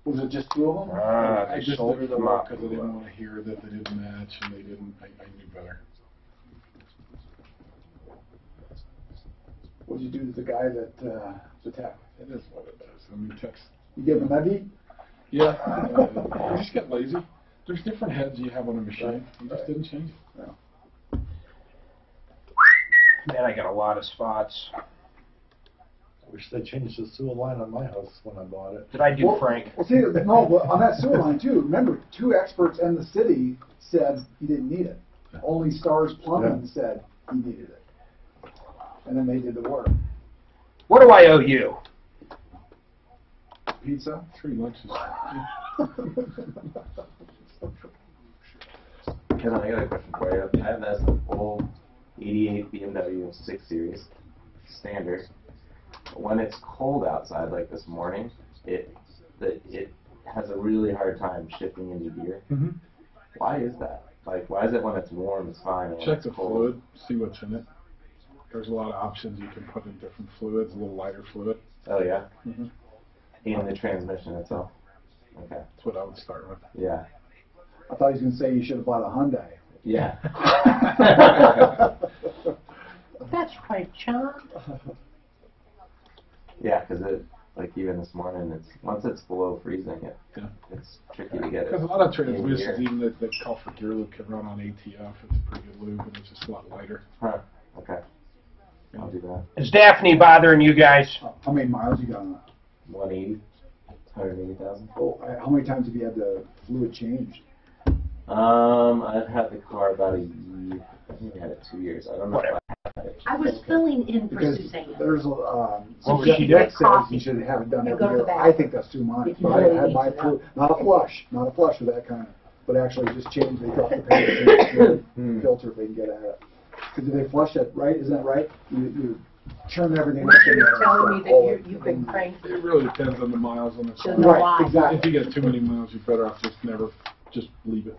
Was it just two of them? I just never them out because I didn't want to hear that they didn't match and they didn't. I knew better. What did you do to the guy that the tech? It is what it is. I mean, text. You give him that beat? Yeah. I just got lazy. There's different heads you have on a machine. You just didn't change it. No. Man, I got a lot of spots. I wish they changed the sewer line on my house when I bought it. Did I do Frank? Well, see, no, but on that sewer line too, remember, 2 experts in the city said he didn't need it. Only Stars Plumbing said he needed it. And then they did the work. What do I owe you? Pizza? 3 lunches. Ken, I got a question for you. I have this old 88 BMW 6 Series standard. When it's cold outside, like this morning, it has a really hard time shifting into gear. Mm-hmm. Why is that? Like, why is it when it's warm, it's fine? And Check the fluid, see what's in it. There's a lot of options you can put in different fluids, a little lighter fluid. Oh, yeah? Mm-hmm. In the transmission itself? Okay. That's what I would start with. Yeah. I thought he was going to say you should have bought a Hyundai. Yeah. That's right, John. Yeah, because like even this morning, once it's below freezing, it's tricky to get it. Because a lot of transmissions, even that call for gear lube, can run on ATF. It's a pretty good lube, and it's just a lot lighter. Huh. Okay. I'll do that. Is Daphne bothering you guys? How many miles you got on it? 180. 180,000. Oh, how many times have you had the fluid changed? I've had the car about a year. I think I had it 2 years. I don't know if I had it. I was filling in for Because Suzanne. there's So Jeff she Dick did says coffee. you should have it done And every go to year. the I bathroom. think that's too much. If you But I really had need my to know. fluid, not a flush with that kind of, but actually just change. They drop the paint filter if they can get at it. Because if they flush it, right? Isn't that right? You turn everything up. You're telling me that you've been cranked. It really depends on the miles on the car. Doesn't know why. Exactly. If you get too many miles, you're better off just leave it.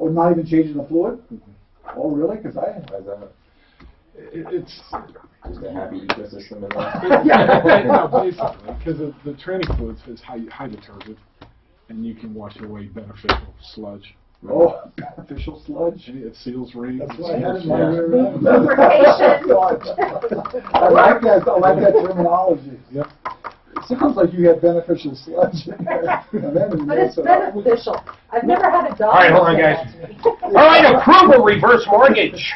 Oh, not even changing the fluid? Oh, really? Because It's just a happy ecosystem in there. no, basically, because the training fluid is high detergent, and you can wash away beneficial sludge. Oh, beneficial sludge? It seals rings. That's what I had in my rear end. Lubrication. I like that terminology. Yep. It sounds like you had beneficial sludge in there. But it's beneficial. I've never had a dog. All right, hold on, guys. All right, approval reverse mortgage.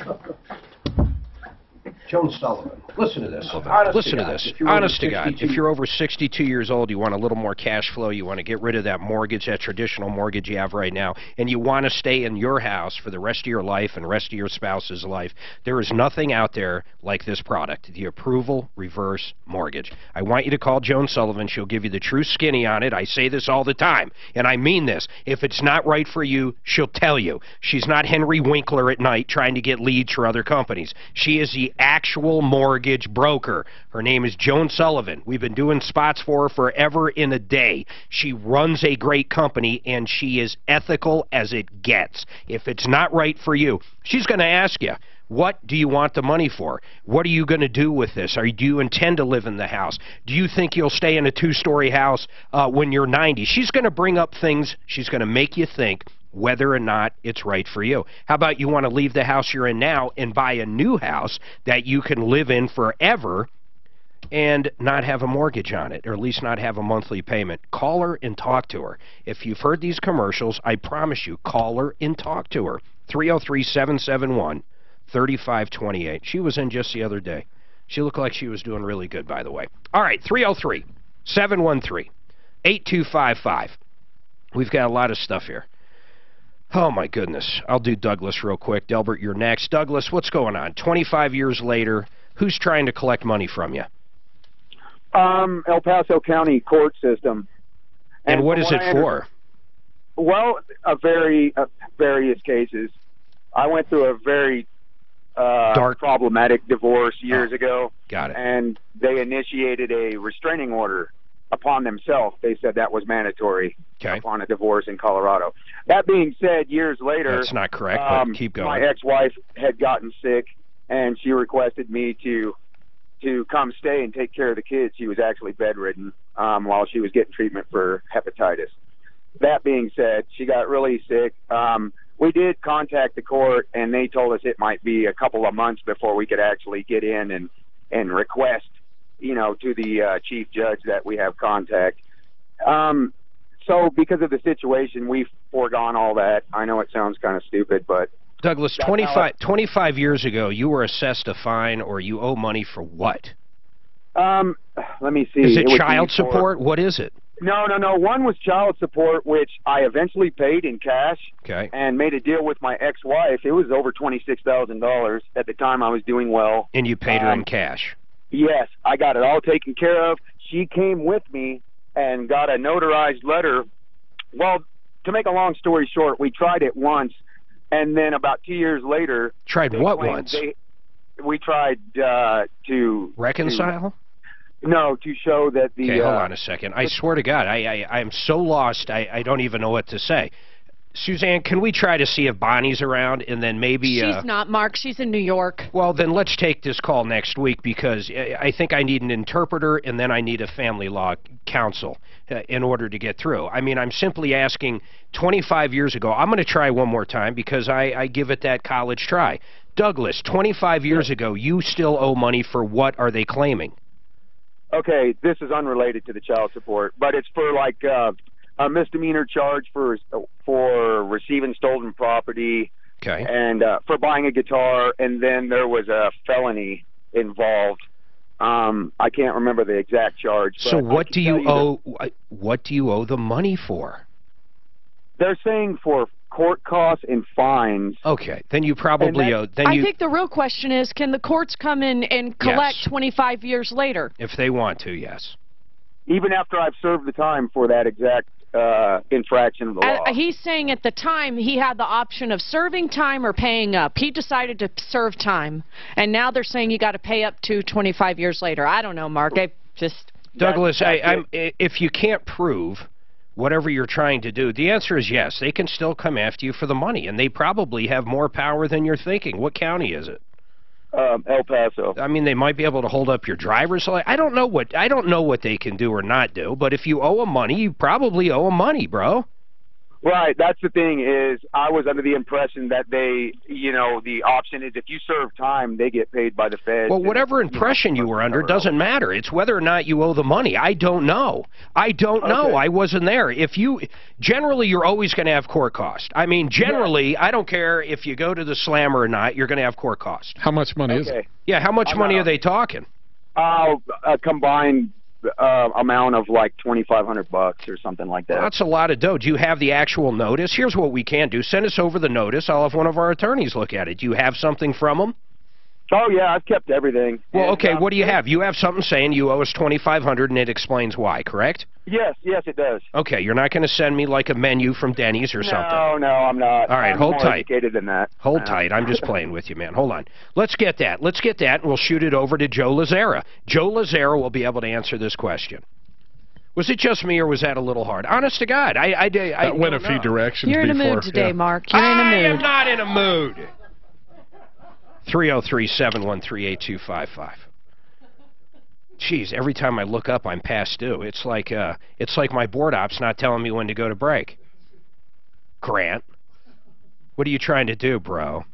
Joan Sullivan, listen to this. Listen to this. Honest to God, if you're over 62 years old, you want a little more cash flow, you want to get rid of that mortgage, that traditional mortgage you have right now, and you want to stay in your house for the rest of your life and the rest of your spouse's life, there is nothing out there like this product, the Approval Reverse Mortgage. I want you to call Joan Sullivan. She'll give you the true skinny on it. I say this all the time, and I mean this. If it's not right for you, she'll tell you. She's not Henry Winkler at night trying to get leads for other companies. She is the actual mortgage broker. Her name is Joan Sullivan. We've been doing spots for her forever in a day. She runs a great company, and she is ethical as it gets. If it's not right for you, she's going to ask you, what do you want the money for? What are you going to do with this? Do you intend to live in the house? Do you think you'll stay in a 2-story house when you're 90? She's going to bring up things. She's going to make you think whether or not it's right for you. How about you want to leave the house you're in now and buy a new house that you can live in forever and not have a mortgage on it, or at least not have a monthly payment? Call her and talk to her. If you've heard these commercials, I promise you, call her and talk to her. 303-771-3528. She was in just the other day. She looked like she was doing really good, by the way. All right, 303-713-8255. We've got a lot of stuff here. Oh, my goodness. I'll do Douglas real quick. Delbert, you're next. Douglas, what's going on? 25 years later, who's trying to collect money from you? El Paso County court system. And what is it for? Well, various cases. I went through a very problematic divorce years ago. Got it. And they initiated a restraining order upon themselves. They said that was mandatory upon a divorce in Colorado. That being said, years later... That's not correct, but keep going. My ex-wife had gotten sick, and she requested me to come stay and take care of the kids. She was actually bedridden while she was getting treatment for hepatitis. That being said, she got really sick. We did contact the court, and they told us it might be a couple of months before we could actually get in and request, to the chief judge that we have contact. So because of the situation, we've foregone all that. I know it sounds kind of stupid, but... Douglas, 25 years ago, you were assessed a fine or you owe money for what? Let me see. Is it child support? What is it? No. One was child support, which I eventually paid in cash and made a deal with my ex-wife. It was over $26,000 at the time. I was doing well. And you paid her in cash? Yes, I got it all taken care of. She came with me and got a notarized letter. Well, to make a long story short, we tried it once, and then about 2 years later... Tried what once? We tried to... Reconcile? No, to show that the... Okay, hold on a second. I swear to God, I'm so lost, I don't even know what to say. Suzanne, can we try to see if Bonnie's around, and then maybe... She's not, Mark. She's in New York. Well, then let's take this call next week, because I think I need an interpreter, and then I need a family law counsel in order to get through. I mean, I'm simply asking, 25 years ago, I'm going to try one more time, because I give it that college try. Douglas, 25 years ago, you still owe money for what are they claiming? Okay, this is unrelated to the child support, but it's for like a misdemeanor charge for receiving stolen property, and for buying a guitar, and then there was a felony involved. I can't remember the exact charge. So what do you owe? What do you owe the money for? They're saying for court costs and fines. Okay, then you probably owe... I think the real question is, can the courts come in and collect 25 years later? If they want to, yes. Even after I've served the time for that exact infraction of the law. He's saying at the time he had the option of serving time or paying up. He decided to serve time, and now they're saying you got to pay up to 25 years later. I don't know, Mark. Douglas, if you can't prove whatever you're trying to do, the answer is yes. They can still come after you for the money, and they probably have more power than you're thinking. What county is it? El Paso. I mean, they might be able to hold up your driver's license. I don't know what they can do or not do, but if you owe them money, you probably owe them money, bro. Right, that's the thing is, I was under the impression that they, the option is if you serve time, they get paid by the feds. Well, whatever impression you were under doesn't matter. It's whether or not you owe the money. I don't know. I don't know. I wasn't there. Generally, you're always going to have court costs. I mean, generally, I don't care if you go to the slammer or not, you're going to have court costs. How much money is it? Yeah, how much money are they talking? A combined amount of like $2,500 or something like that. Well, that's a lot of dough. Do you have the actual notice? Here's what we can do. Send us over the notice. I'll have one of our attorneys look at it. Do you have something from them? Oh, yeah, I've kept everything. Well, okay, what do you have? You have something saying you owe us $2,500 and it explains why, correct? Yes, it does. Okay, you're not going to send me like a menu from Denny's or something? No, I'm not. All right, hold tight. I'm more educated than that. Hold tight. I'm just playing with you, man. Hold on. Let's get that, and we'll shoot it over to Joe Lazzara. Joe Lazzara will be able to answer this question. Was it just me, or was that a little hard? Honest to God, I went a few directions. You're in a mood today, Mark. You're in a mood. I am not in a mood. 303-713-8255. Jeez, every time I look up, I'm past due. It's like my board op's not telling me when to go to break. Grant, what are you trying to do, bro?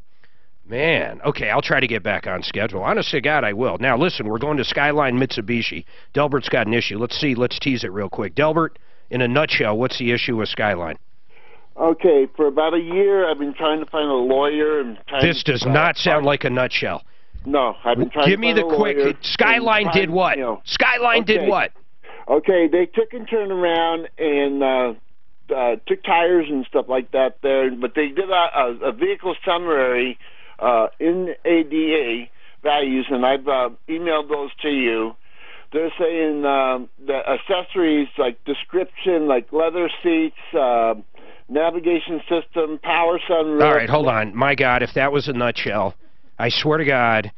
Man, okay, I'll try to get back on schedule. Honest to God, I will. Now, listen, we're going to Skyline Mitsubishi. Delbert's got an issue. Let's tease it real quick. Delbert, in a nutshell, what's the issue with Skyline? Okay, for about a year, I've been trying to find a lawyer. This does not sound like a nutshell. No, I've been trying to find a lawyer. Give me the quick. Skyline did what? Skyline did what? Okay, they took and turned around and took tires and stuff like that there, but they did a vehicle summary in ADA values, and I've emailed those to you. they're saying the accessories like description, like leather seats, navigation system, power sunroof. All right, hold on. My God, if that was a nutshell, I swear to God.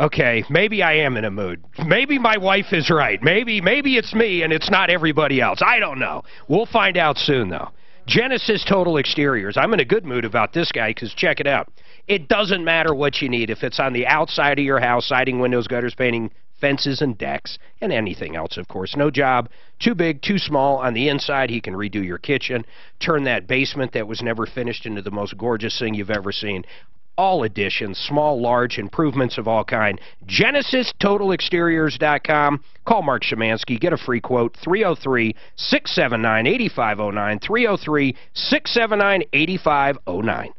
Okay, maybe I am in a mood. Maybe my wife is right. Maybe it's me and it's not everybody else. I don't know. We'll find out soon, though. Genesis Total Exteriors. I'm in a good mood about this guy because check it out. It doesn't matter what you need. If it's on the outside of your house, siding, windows, gutters, painting, fences, and decks, and anything else, of course. No job too big, too small. On the inside, he can redo your kitchen, turn that basement that was never finished into the most gorgeous thing you've ever seen. All additions, small, large, improvements of all kind. GenesisTotalExteriors.com. Call Mark Szymanski. Get a free quote. 303-679-8509. 303-679-8509.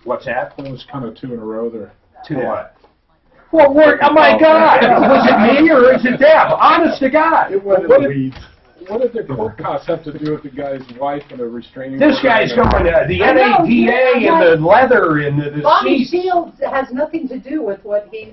What's that? It was kind of 2 in a row there. 2 what? Well, oh my God! Was it me or is it Deb? Honest to God! It wasn't what did the court costs have to do with the guy's wife and a restraining order? This guy's going to the NADA and the leather and the Bobby seats. Shields has nothing to do with what he's...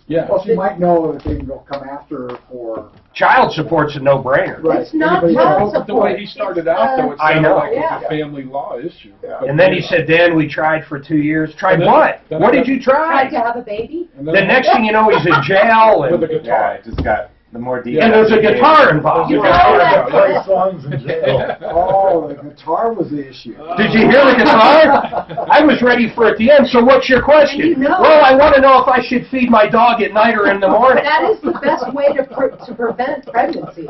Yeah. Well, she might know that they can come after her for... Child support's a no-brainer. Right. It's not child support. The way he started out, though, it sounded like it was a family law issue. Yeah. And then he said, Dan, we tried for 2 years. Tried what? What did you try? Tried to have a baby? The next thing you know, he's in jail. And, with a guitar. Yeah, it just got the more details. and there's a guitar involved. You know that. Play songs in jail. Oh, the guitar was the issue. Did you hear the guitar? I was ready for it at the end, so what's your question? And you know- Well, I want to know if I should feed my dog at night or in the morning. That is the best way to prevent pregnancy,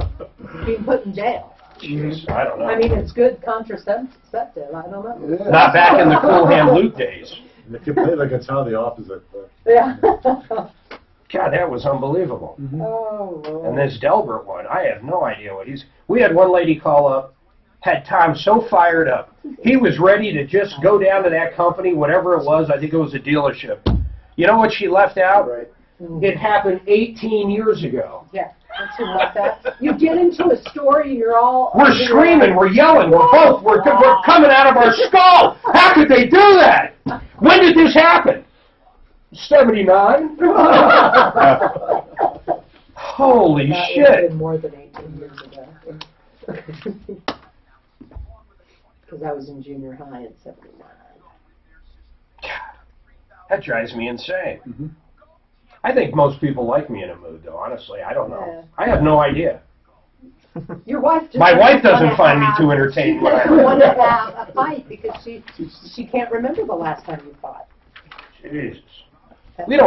being put in jail. Jeez, I don't know. I mean, it's good contraceptive. I don't know. Yeah. Not back in the Cool Hand Luke days. And if you play the guitar the opposite. Yeah. God, that was unbelievable. Oh, Lord. And this Delbert one, I have no idea what he's... We had one lady call up, had Tom so fired up. He was ready to just go down to that company, whatever it was. I think it was a dealership. You know what she left out? Right. It happened 18 years ago. Yeah. That's like that. You get into a story and you're all... We're screaming, we're yelling, we're coming out of our skull. How could they do that? When did this happen? 79? Holy That shit. would have been more than 18 years ago. Because I was in junior high in 79. That drives me insane. I think most people like me in a mood, though, honestly. I don't know. Yeah. I have no idea. Your wife just My wife doesn't wanna find me have- too entertaining. She doesn't want to have a fight because she can't remember the last time you fought. Jesus. We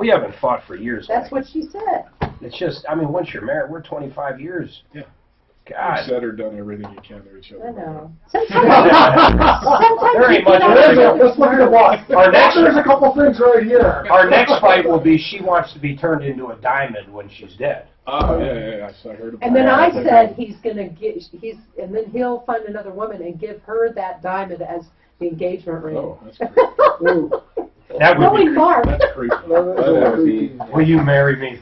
haven't fought for years. That's what she said. It's just, I mean, once you're married, we're 25 years. Yeah. God. You've said or done everything you can to each other. I know. There Sometimes ain't you much. get Let's look at the watch. There's a couple things right here. Our next fight will be she wants to be turned into a diamond when she's dead. Oh, yeah, I heard about And then that. I said and then he'll find another woman and give her that diamond as the engagement ring. Oh, that's creepy. That would Knowing be, Mark, That's creepy. That would be. will you marry me?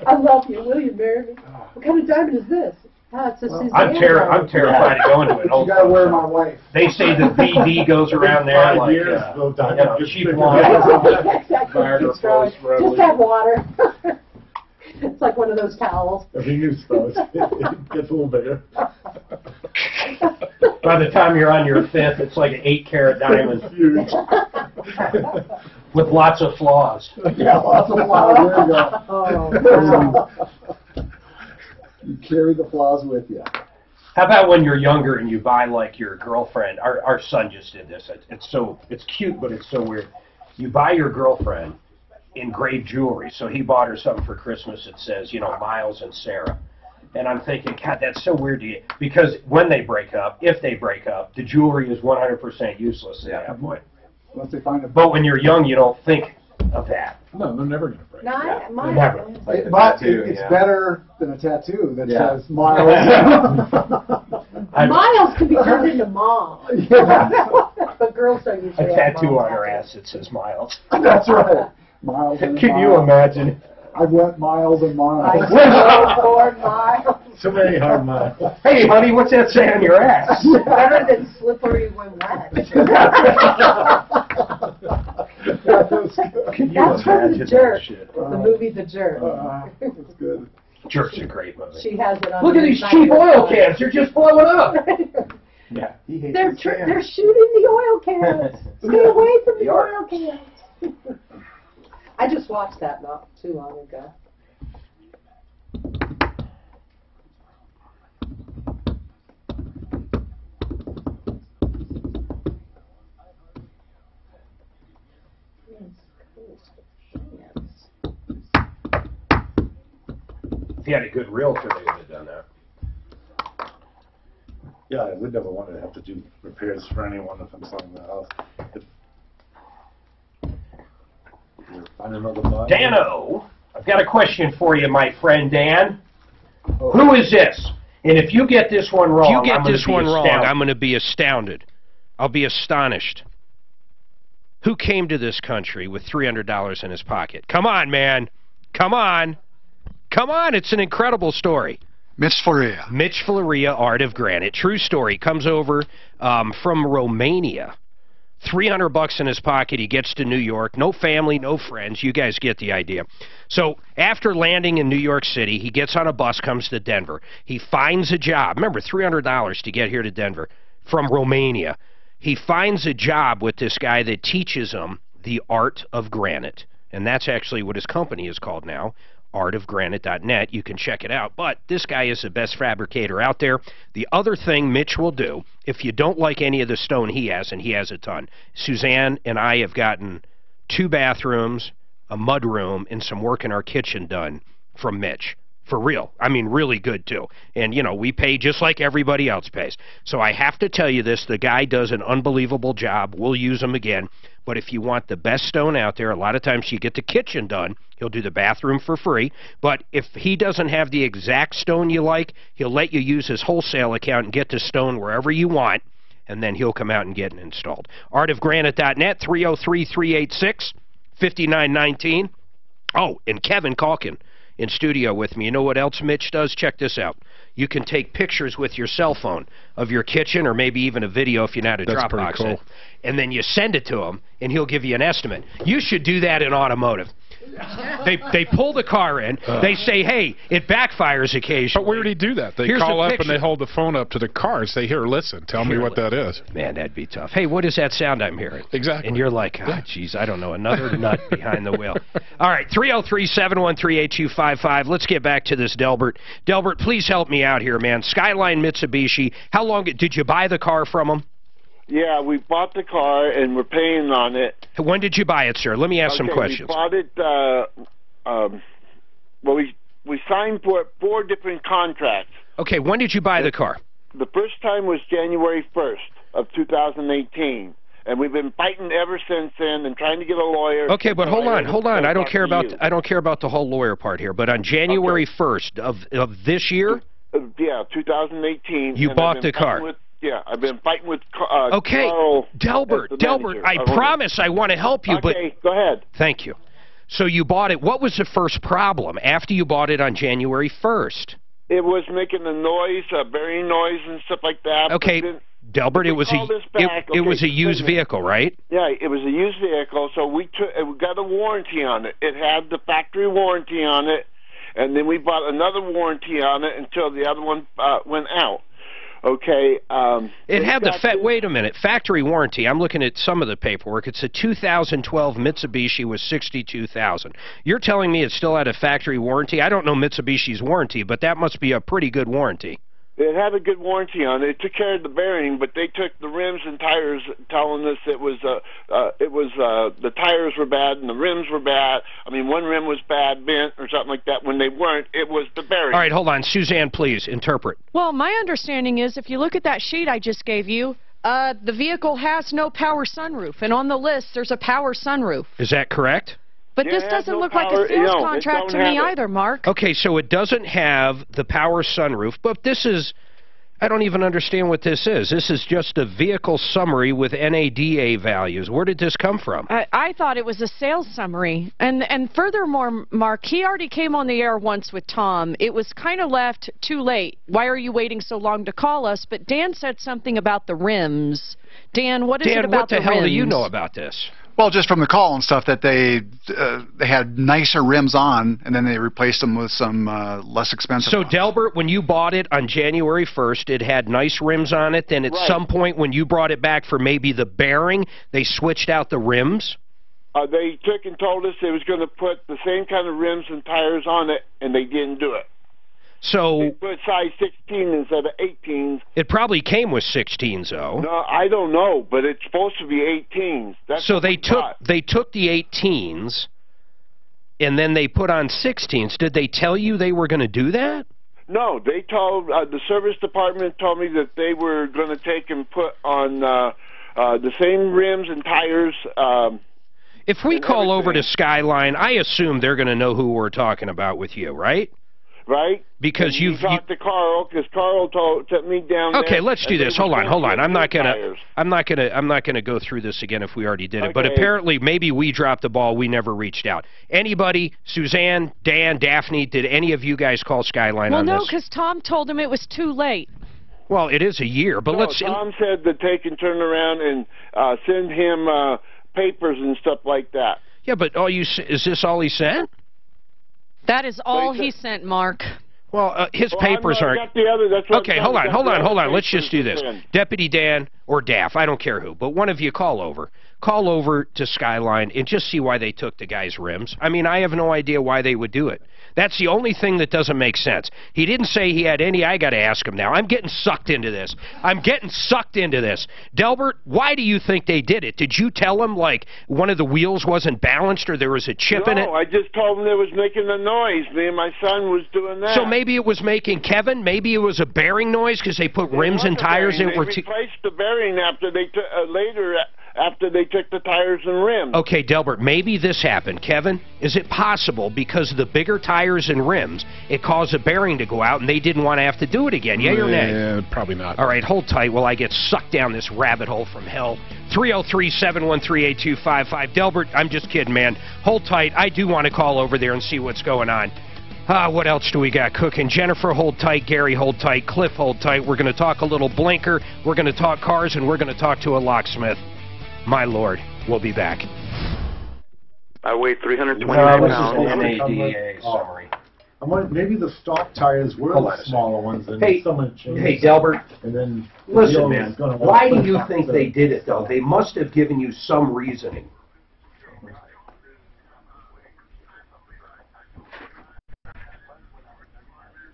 I love you. Will you marry me? What kind of diamond is this? It's a Suzanne. I'm terrified to go into it. You gotta wear my wife. They say the VD goes around there 5 like, years, they'll die. you know, cheap wine. Exactly. Viagra Keeps growing. flows readily. Just have water. It's like one of those towels. Every new spouse, it gets a little bigger. By the time you're on your fifth, it's like an 8-carat diamond Huge. with lots of flaws. Yeah, lots of flaws. There you go. Oh, You carry the flaws with you. How about when you're younger and you buy like your girlfriend? Our son just did this. It's cute, but it's so weird. You buy your girlfriend engraved jewelry. So he bought her something for Christmas that says, you know, Miles and Sarah. And I'm thinking, God, that's so weird to you. Because when they break up, if they break up, the jewelry is 100% useless at that point. Once they find a... But when you're young, you don't think of that. No, they're never going to break. Never. Like the But tattoo, it's yeah. better than a tattoo that Yeah. says Miles. Miles can be turned into mom. Yeah. But girls don't A usually have tattoo mom on her ass that says Miles. That's right. Miles and Can you miles. imagine? I went miles and miles. Lord, Miles. So many hard miles. Hey, honey, what's that say on your ass? Better than slippery when wet. That's from The Jerk, the movie The Jerk. That's good. Jerk's a great movie. She has it on. Look at these cheap oil cans. They're just blowing up. Yeah. They're shooting the oil cans. Stay away from the oil cans. I just watched that not too long ago. If you had a good realtor, they would have done that. Yeah, I would never want to have to do repairs for anyone if I'm selling the house. Find another buyer. Dano, I've got a question for you, my friend Dan. Who is this? And if you get this one wrong, If you get this one wrong, I'm going to be astounded. I'll be astonished. Who came to this country with $300 in his pocket? Come on, man. Come on. Come on. It's an incredible story. Mitch Floria. Mitch Floria, Art of Granite. True story. Comes over from Romania. $300 in his pocket. He gets to New York. No family, no friends. You guys get the idea. So after landing in New York City, he gets on a bus, comes to Denver. He finds a job. Remember, $300 to get here to Denver from Romania. He finds a job with this guy that teaches him the art of granite. And that's actually what his company is called now, artofgranite.net. You can check it out. But this guy is the best fabricator out there. The other thing Mitch will do, if you don't like any of the stone he has, and he has a ton, Suzanne and I have gotten 2 bathrooms, a mud room, and some work in our kitchen done from Mitch. For real. I mean, really good, too. And, you know, we pay just like everybody else pays. So I have to tell you this. The guy does an unbelievable job. We'll use him again. But if you want the best stone out there, a lot of times you get the kitchen done. He'll do the bathroom for free. But if he doesn't have the exact stone you like, he'll let you use his wholesale account and get the stone wherever you want. And then he'll come out and get it installed. Artofgranite.net, 303-386-5919. Oh, and Kevin Calkin in studio with me. You know what else Mitch does? Check this out. You can take pictures with your cell phone of your kitchen, or maybe even a video if you're not a Dropbox. Cool. And then you send it to him, and he'll give you an estimate. You should do that in automotive. They pull the car in. They say, hey, it backfires occasionally. But we already do that. They call up and they hold the phone up to the car and say, here, listen, tell me what that is. Man, that'd be tough. Hey, what is that sound I'm hearing? Exactly. And you're like, oh, geez, I don't know, another nut behind the wheel. All right, 303-713-8255. Let's get back to this, Delbert. Delbert, please help me out here, man. Skyline Mitsubishi, how long did you buy the car from them? Yeah, we bought the car and we're paying on it. When did you buy it, sir? Let me ask some questions. We bought it, well, we signed for 4 different contracts. Okay, when did you buy the car? The first time was January 1st of 2018. And we've been fighting ever since then and trying to get a lawyer. Okay, but hold on. I don't care about the whole lawyer part here. But on January 1st of this year? Yeah, 2018. You bought the car. Yeah, I've been fighting with okay, Carl, Delbert, I promise I want to help you. Okay, go ahead. Thank you. So you bought it. What was the first problem after you bought it on January 1st? It was making a noise, bearing noise and stuff like that. Okay, Delbert, it was a used vehicle, right? Yeah, it was a used vehicle, so we got a warranty on it. It had the factory warranty on it, and then we bought another warranty on it until the other one went out. Okay. It had the wait a minute, factory warranty. I'm looking at some of the paperwork. It's a 2012 Mitsubishi with $62,000. You're telling me it still had a factory warranty? I don't know Mitsubishi's warranty, but that must be a pretty good warranty. It had a good warranty on it. It took care of the bearing, but they took the rims and tires, telling us the tires were bad and the rims were bad. I mean, one rim was bad, bent, or something like that. When they weren't, it was the bearing. All right, hold on. Suzanne, please, interpret. Well, my understanding is if you look at that sheet I just gave you, the vehicle has no power sunroof, and on the list there's a power sunroof. Is that correct? But this doesn't look like a sales contract to me either, Mark. Okay, so it doesn't have the power sunroof, but this is, I don't even understand what this is. This is just a vehicle summary with NADA values. Where did this come from? I thought it was a sales summary. And furthermore, Mark, he already came on the air once with Tom. It was kind of left too late. Why are you waiting so long to call us? But Dan said something about the rims. Dan, what is it about the rims? Dan, what the hell do you know about this? Well, just from the call and stuff that they had nicer rims on, and then they replaced them with some less expensive So, ones. Delbert, when you bought it on January 1st, it had nice rims on it. Then at some point when you brought it back for maybe the bearing, they switched out the rims? They took and told us they was going to put the same kind of rims and tires on it, and they didn't do it. So they put size 16 instead of 18s. It probably came with 16s, though. No, I don't know, but it's supposed to be 18s. That's So what they we took got. the 18s, and then they put on 16s. Did they tell you they were going to do that? No, they told the service department told me that they were going to take and put on the same rims and tires. If we call over to Skyline, I assume they're going to know who we're talking about with you, right? Right? Because you talked to Carl, because Carl took me down there. Okay, let's do and this. they Hold were on, hold on. gonna I'm not get gonna go through this again if we already did it. But Okay. apparently, maybe we dropped the ball. We never reached out. Anybody? Suzanne, Dan, Daphne? Did any of you guys call Skyline Well, on no, this? because Tom told him it was too late. Well, it is a year, but No, let's. Tom said to take and turn around and send him papers and stuff like that. Yeah, but is this all he sent? That is all he sent, Mark. Well, his papers I aren't. got the other, that's what Okay, I'm hold saying. on, I hold got on, the hold other on. Let's just do papers this. to send. Deputy Dan or Daff, I don't care who, but one of you call over. Call over to Skyline and just see why they took the guy's rims. I mean, I have no idea why they would do it. That's the only thing that doesn't make sense. He didn't say he had any. I got to ask him now. I'm getting sucked into this. Delbert, why do you think they did it? Did you tell him, like, one of the wheels wasn't balanced or there was a chip in it? No, I just told him it was making a noise. Me and my son was doing that. So maybe it was making Kevin, maybe it was a bearing noise because they put rims and tires in. They replaced the bearing after they after they took the tires and rims. Okay, Delbert, maybe this happened. Kevin, is it possible because of the bigger tires and rims, it caused a bearing to go out and they didn't want to have to do it again? Yay or nay? Yeah, probably not. All right, hold tight while I get sucked down this rabbit hole from hell. 303-713-8255. Delbert, I'm just kidding, man. Hold tight. I do want to call over there and see what's going on. What else do we got cooking? Jennifer, hold tight. Gary, hold tight. Cliff, hold tight. We're going to talk a little blinker. We're going to talk cars, and we're going to talk to a locksmith. My Lord, we'll be back. I weigh 329 pounds. NADA summary. Maybe the stock tires were Hold the on a second. smaller ones, and Hey, someone changed. hey, Delbert. And then Listen, the man, is gonna why do want- you think they did it, though? They must have given you some reasoning.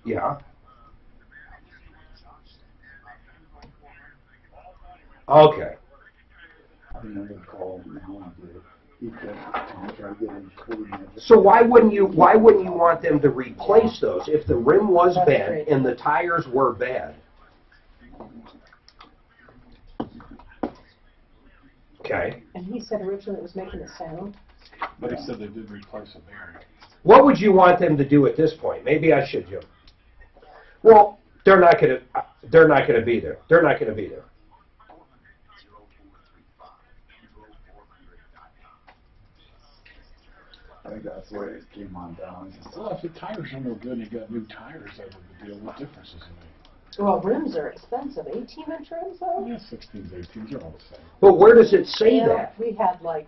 Yeah. Okay. So why wouldn't you want them to replace those if the rim was bad and the tires were bad? Okay. And he said originally it was making a sound. But he said they did replace a bearing. What would you want them to do at this point? Maybe I should, Jim. Well, they're not going to be there. They're not going to be there. I think that's the way it came on down. Well, if the tires are no good and you got new tires out of the deal, what difference does it make? Well, rims are expensive. 18-inch rims, though? Yeah, 16s, 18s are all the same. But where does it say Yeah, that? we had like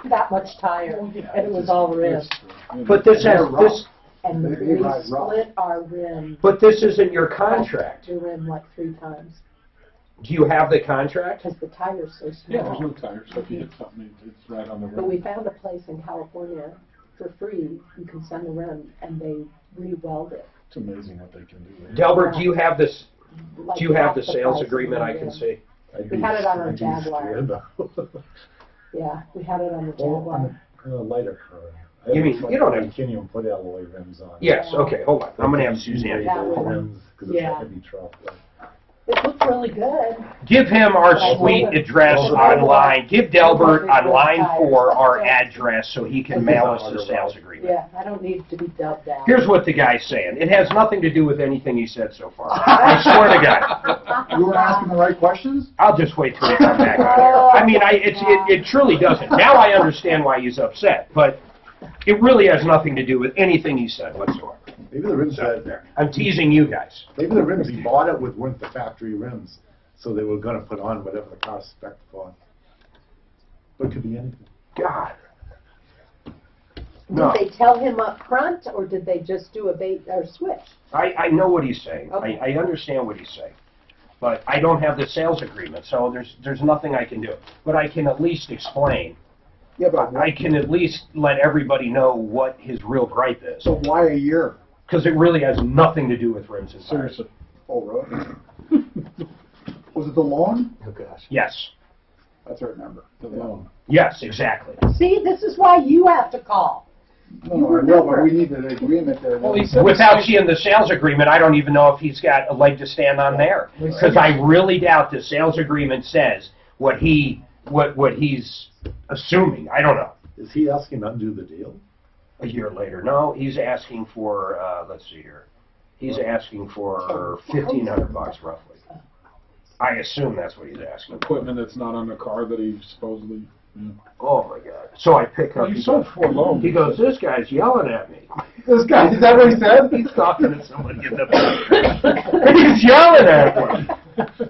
that much tire, and it was all rim. But this has this. And They we ride rough. split our rim. But this isn't your contract. The rim like 3 times Do you have the contract? because the tire's so small. Yeah, there's no tires, so if you hit something, it's right on the But rim. we found a place in California for free. You can send the rim, and they re-weld it. It's amazing what they can do. Delbert, do you have this? Like Do you have half the the sales price of agreement the I can rim. see? We had it on our Jaguar. Yeah, we had it on the Jaguar. Lighter car. You mean you don't have? You can't even put alloy rims on. Yes. Okay. Hold on. I'm going to have Suzanne. That one. Rims, because Yeah. it's a heavy truck. It looked really good. Give him our But I suite told him- address I told him online. Give Delbert that- on line 4 our Yeah. address so he can mail us the sales agreement. Yeah, I don't need to be dubbed down. Here's what the guy's saying. It has nothing to do with anything he said so far. I swear to God. You were asking the right questions? I'll just wait till we come back on air. I mean, it truly doesn't. Now I understand why he's upset, but it really has nothing to do with anything he said whatsoever. Maybe the rims that I'm teasing you guys. Maybe the rims he bought it with weren't the factory rims, so they were going to put on whatever the car spec for. But it could be anything. God. Did they tell him up front, or did they just do a bait or switch? I know what he's saying. Okay. I understand what he's saying. But I don't have the sales agreement, so there's nothing I can do. But I can at least explain. Yeah, but I can at least let everybody know what his real gripe is. so why a year? Because it really has nothing to do with rims and tires. Seriously. Oh, really? Was it the loan? Oh, gosh. Yes. That's what I remember. The loan. Yes, exactly. See, this is why you have to call. No, I know, but we need an agreement there. Well, he said Without seeing the sales agreement, I don't even know if he's got a leg to stand on there. Because I really doubt the sales agreement says what he's assuming. I don't know. Is he asking to undo the deal? A year later. No, he's asking for, let's see here. He's asking for $1,500 roughly. I assume that's what he's asking. Equipment that's not on the car that he supposedly. Yeah. Oh my God! So I pick up. He's so forlorn. He goes, "This guy's yelling at me." This guy, is that what he said? He's talking to somebody in the He's yelling at me.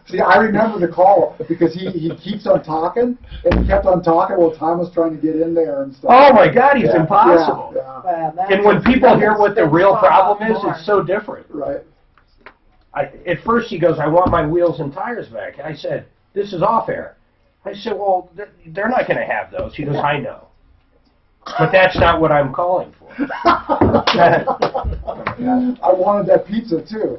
See, I remember the call because he keeps on talking, and he kept on talking while Tom was trying to get in there and stuff. Oh my God, he's impossible. Yeah. And when people hear what the real problem is, it's so different. Right. At first he goes, "I want my wheels and tires back." I said, "This is off air." I said, "Well, they're not going to have those." He goes, "I know. But that's not what I'm calling for." I wanted that pizza too.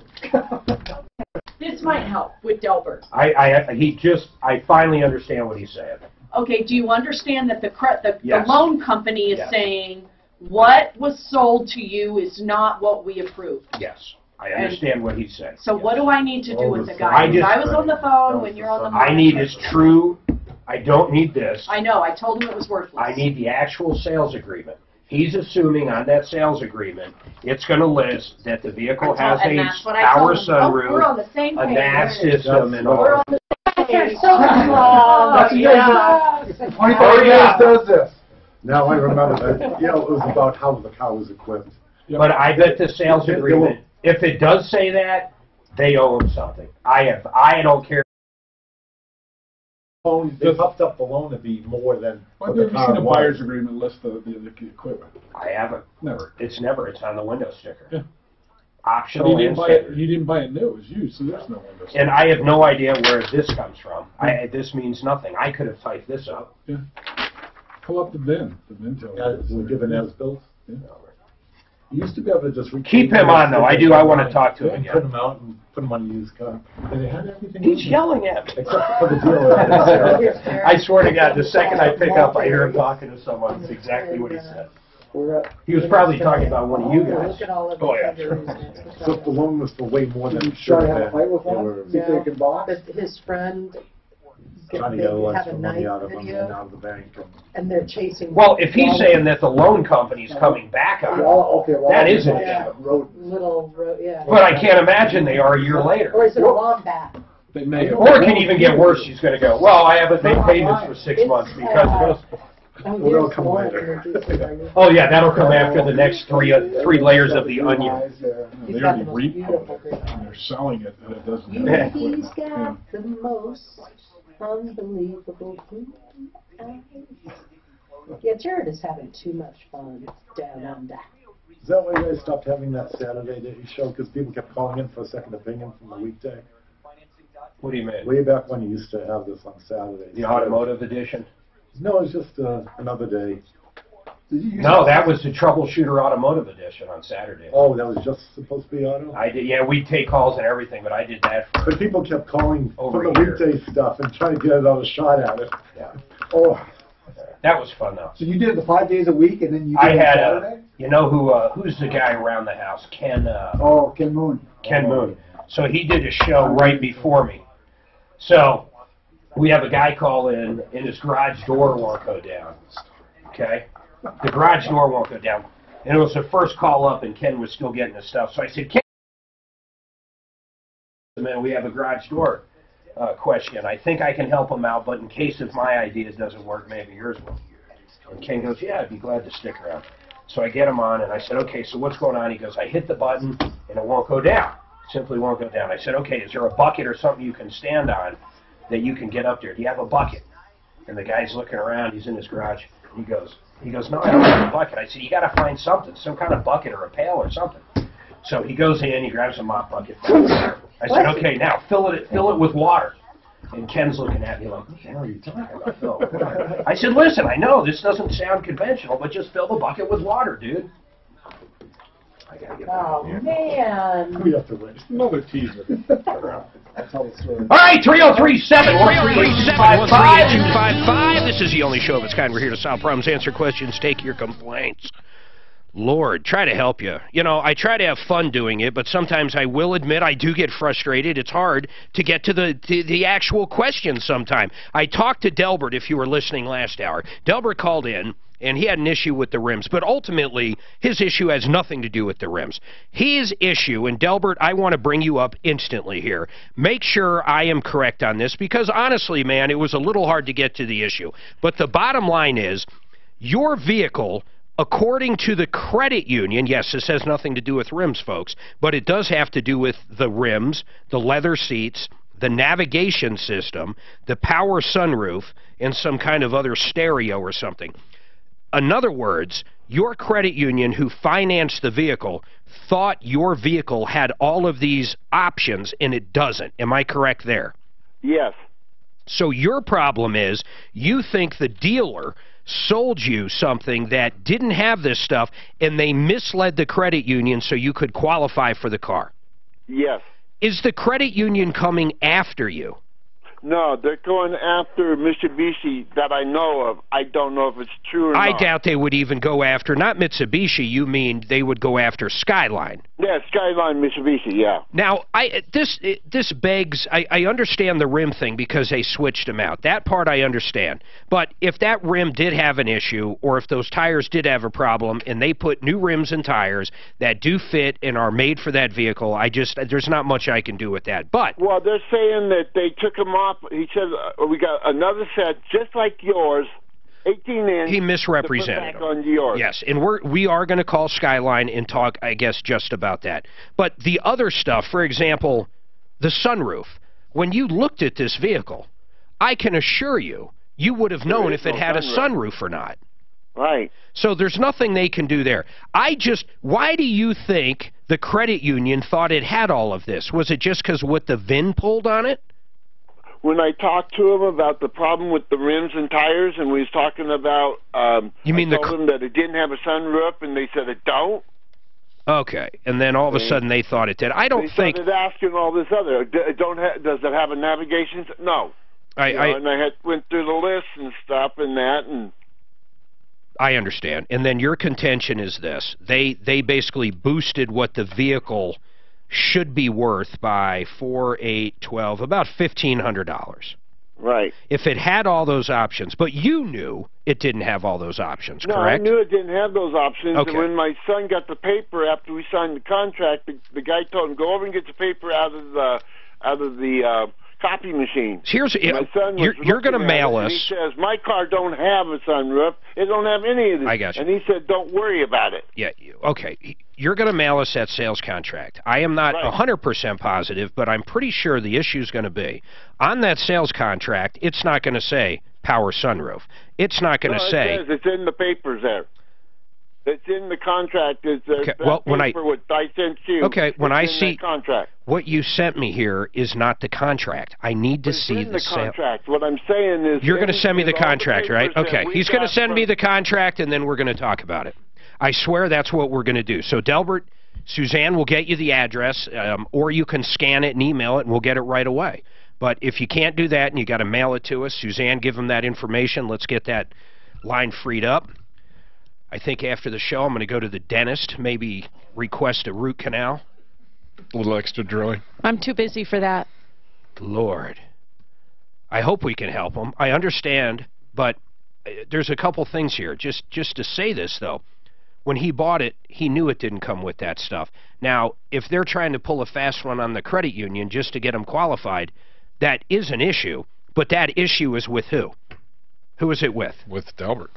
This might help with Delbert. I finally understand what he's saying. Okay, do you understand that the Yes. loan company is Yes. saying what was sold to you is not what we approved? Yes. I understand what he's saying. So what do I need to do with the guy? I Because just- I was on the phone when you're on the I need his true, I don't need this. I know, I told him it was worthless. I need the actual sales agreement. He's assuming on that sales agreement, it's going to list that the vehicle has and a that's what I power told him. Oh, we're on sunroof, the same a page. nav system, and We're all. on the same page. So That's yeah. 25 years does this. Now I remember that. It was about how the car was equipped. But I bet the sales agreement, if it does say that, they owe him something. I don't care. They puffed up the loan to be more than Well, what the have you car seen a was. buyer's agreement list the equipment? I haven't. Never. It's on the window sticker. Yeah. Optional You and didn't buy it. standard. You didn't buy it new. It was used, so there's no window. And I have no idea where this comes from. This means nothing. I could have typed this up. Yeah. Pull up the VIN. The VIN tells you. We're given as built. Yeah. You used to be able to just Keep him on, though. I want to talk to him again. Put him out and put him on a used car. And they had everything. He's yelling at me. Except for the dealer. I swear to God, the second I pick up, I hear him talking to someone. It's exactly what he said. He was probably talking about one of you guys. Oh, yeah. So if the loan was for way more than You it should try to have have a been. fight with they one? were See if they can box? But his friend, trying to they get a have extra a money night out of them and video, out of the bank. and they're chasing. Well, if he's saying that the loan company's coming back on him, that is an issue. Little, yeah. But I can't imagine they are a year later. Or is it a wombat? They may have. Or it can even get worse. He's going to go, well, I haven't made payments for 6 months because of this. Well, they'll come later. Oh, yeah, that'll come after the next three layers of the onion. They already repoed it, and they're selling it, and it doesn't have Yeah. the He's equipment. got the most unbelievable blue eyes. Yeah, Jared is having too much fun down under. Is that why you guys stopped having that Saturday show? Because people kept calling in for a second opinion from the weekday? What do you mean? Way back when you used to have this on Saturdays. The automotive edition? No, it's just another day. No, that was the Troubleshooter Automotive Edition on Saturday. Oh, that was just supposed to be auto? I did, yeah, we take calls and everything, but I did that for But people kept calling Over for a the year. weekday stuff and trying to get another shot at it. Yeah. Oh, That was fun, though. so you did it the 5 days a week, and then you did I it had Saturday? you know who's the guy around the house? Ken Ken Moon. Ken Moon. So he did a show right before me. So we have a guy call in, and his garage door won't go down. Okay? The garage door won't go down. And it was the first call up, and Ken was still getting his stuff. So I said, Ken, man, we have a garage door question. I think I can help him out, but in case if my idea doesn't work, maybe yours will. And Ken goes, yeah, I'd be glad to stick around. So I get him on, and I said, okay, so what's going on? He goes, I hit the button, and it won't go down. Simply won't go down. I said, okay, is there a bucket or something you can stand on that you can get up there? Do you have a bucket? And the guy's looking around. He's in his garage. He goes, no, I don't have a bucket. I said, you got to find something, some kind of bucket or a pail or something. So he goes in, he grabs a mop bucket. I said, okay, now fill it with water. And Ken's looking at me like, what the hell are you talking about, Phil? I said, listen, I know this doesn't sound conventional, but just fill the bucket with water, dude. Oh, man. We have to wait. Another teaser. I'll tell the story. All right, 303-713-8255. This is the only show of its kind. We're here to solve problems, answer questions, take your complaints. Lord, try to help you. You know, I try to have fun doing it, but sometimes I will admit I do get frustrated. It's hard to get to the actual questions sometimes. I talked to Delbert, if you were listening last hour. Delbert called in, and he had an issue with the rims, but ultimately his issue has nothing to do with the rims. His issue, and Delbert, I want to bring you up instantly here. Make sure I am correct on this, because honestly, man, it was a little hard to get to the issue. But the bottom line is, your vehicle, according to the credit union, yes, this has nothing to do with rims, folks, but it does have to do with the rims, the leather seats, the navigation system, the power sunroof, and some kind of other stereo or something. In other words, your credit union who financed the vehicle thought your vehicle had all of these options, and it doesn't. Am I correct there? Yes. So your problem is you think the dealer sold you something that didn't have this stuff, and they misled the credit union so you could qualify for the car. Yes. Is the credit union coming after you? No, they're going after Mitsubishi that I know of. I don't know if it's true or not. I doubt they would even go after, not Mitsubishi, you mean they would go after Skyline. Yeah, Skyline Mitsubishi, yeah. Now, this begs, I understand the rim thing because they switched them out. That part I understand. But if that rim did have an issue, or if those tires did have a problem, and they put new rims and tires that do fit and are made for that vehicle, there's not much I can do with that. But well, they're saying that they took them off. He said, we got another set just like yours, 18-inch. He misrepresented them. On yours. Yes, and we are going to call Skyline and talk, I guess, just about that. But the other stuff, for example, the sunroof. When you looked at this vehicle, I can assure you, you would have known if it had a sunroof or not. Right. So there's nothing they can do there. Why do you think the credit union thought it had all of this? Was it just because what the VIN pulled on it? When I talked to him about the problem with the rims and tires, and we was talking about, you mean I told them that it didn't have a sunroof, and they said it don't. Okay, and then all of a sudden they thought it did. I don't think. They started asking all this other. Does it have a navigation? No. And I went through the list and stuff and that, and. I understand. And then your contention is this: they basically boosted what the vehicle should be worth by 4, 8, 12, about $1,500. Right. If it had all those options, but you knew it didn't have all those options, correct? No, I knew it didn't have those options. Okay. And when my son got the paper after we signed the contract, the guy told him, go over and get the paper out of the copy machine. You're going to mail us. He says, my car don't have a sunroof. It don't have any of this. I got you. And he said, don't worry about it. Yeah, okay. You're going to mail us that sales contract. I am not 100% positive, but I'm pretty sure the issue is going to be, on that sales contract, it's not going to say power sunroof. It's not going to say. It says it's in the papers there. It's in the contract. It's okay. Well, when I sent you. Okay, when I see contract. What you sent me here is not the contract. I need to see the contract. What I'm saying is you're going to send me the contract, right? Okay, he's going to send me the contract, and then we're going to talk about it. I swear that's what we're going to do. So Delbert, Suzanne will get you the address, or you can scan it and email it, and we'll get it right away. But if you can't do that and you got to mail it to us, Suzanne, give them that information. Let's get that line freed up. I think after the show, I'm going to go to the dentist, maybe request a root canal. A little extra drilling. I'm too busy for that. Lord. I hope we can help him. I understand, but there's a couple things here. Just to say this, though. When he bought it, he knew it didn't come with that stuff. Now, if they're trying to pull a fast one on the credit union just to get him qualified, that is an issue. But that issue is with who? Who is it with? With Delbert.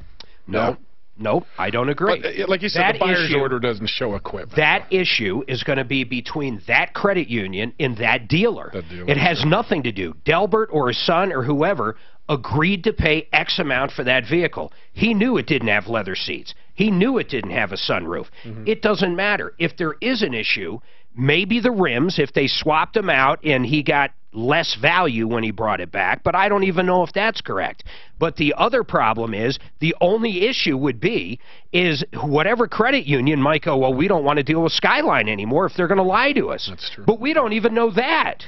No. Yeah. Nope, I don't agree. But, like you said, the buyer's order doesn't show equipment. That issue is going to be between that credit union and that dealer. It has nothing to do. Delbert or his son or whoever agreed to pay X amount for that vehicle. He knew it didn't have leather seats. He knew it didn't have a sunroof. It doesn't matter. If there is an issue, maybe the rims, if they swapped them out and he got less value when he brought it back, but I don't even know if that's correct. But the other problem is, the only issue would be, is whatever credit union might go, well, we don't want to deal with Skyline anymore if they're going to lie to us. That's true. But we don't even know that.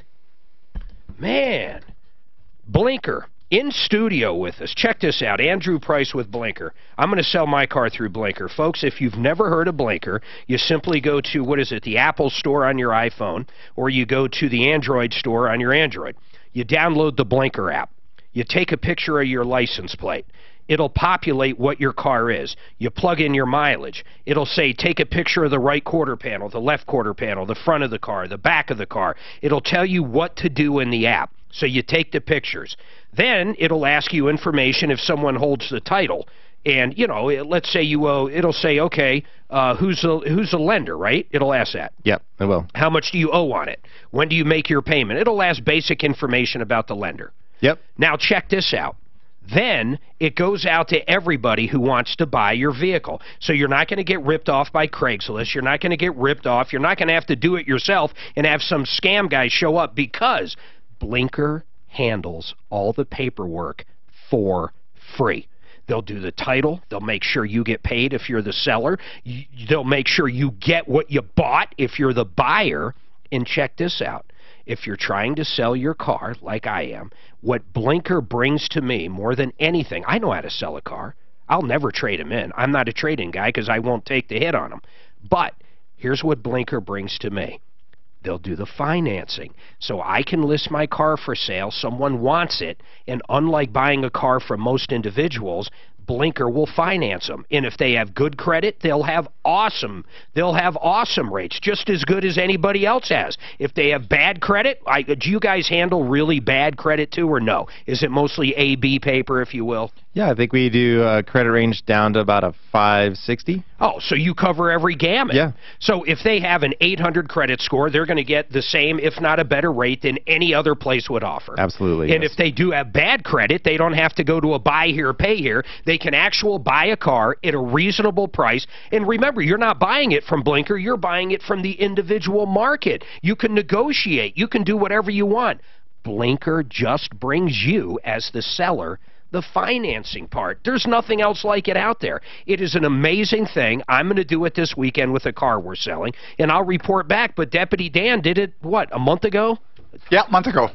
Man. Blinker. In studio with us. Check this out. Andrew Price with Blinker. I'm going to sell my car through Blinker. Folks, if you've never heard of Blinker, you simply go to, what is it, the Apple store on your iPhone, or you go to the Android store on your Android. You download the Blinker app. You take a picture of your license plate. It'll populate what your car is. You plug in your mileage. It'll say, take a picture of the right quarter panel, the left quarter panel, the front of the car, the back of the car. It'll tell you what to do in the app. So you take the pictures. Then it'll ask you information if someone holds the title. And, you know, let's say you owe, it'll say, okay, who's the lender, right? It'll ask that. Yep, it will. How much do you owe on it? When do you make your payment? It'll ask basic information about the lender. Yep. Now check this out. Then it goes out to everybody who wants to buy your vehicle. So you're not going to get ripped off by Craigslist. You're not going to get ripped off. You're not going to have to do it yourself and have some scam guy show up, because Blinker handles all the paperwork for free. They'll do the title. They'll make sure you get paid if you're the seller. They'll make sure you get what you bought if you're the buyer. And check this out. If you're trying to sell your car, like I am, what Blinker brings to me more than anything, I know how to sell a car. I'll never trade them in. I'm not a trade-in guy because I won't take the hit on them. But here's what Blinker brings to me. They'll do the financing. So I can list my car for sale, someone wants it, and unlike buying a car from most individuals, Blinker will finance them. And if they have good credit, they'll have awesome rates, just as good as anybody else has. If they have bad credit, do you guys handle really bad credit too, or no? Is it mostly A-B paper, if you will? Yeah, I think we do a credit range down to about a 560. Oh, so you cover every gamut. Yeah. So if they have an 800 credit score, they're going to get the same, if not a better rate than any other place would offer. Absolutely. And yes. if they do have bad credit, they don't have to go to a buy here, pay here. They can actually buy a car at a reasonable price. And remember, you're not buying it from Blinker. You're buying it from the individual market. You can negotiate. You can do whatever you want. Blinker just brings you, as the seller, the financing part. There's nothing else like it out there. It is an amazing thing. I'm going to do it this weekend with a car we're selling, and I'll report back. But Deputy Dan did it, what, a month ago? Yeah, a month ago.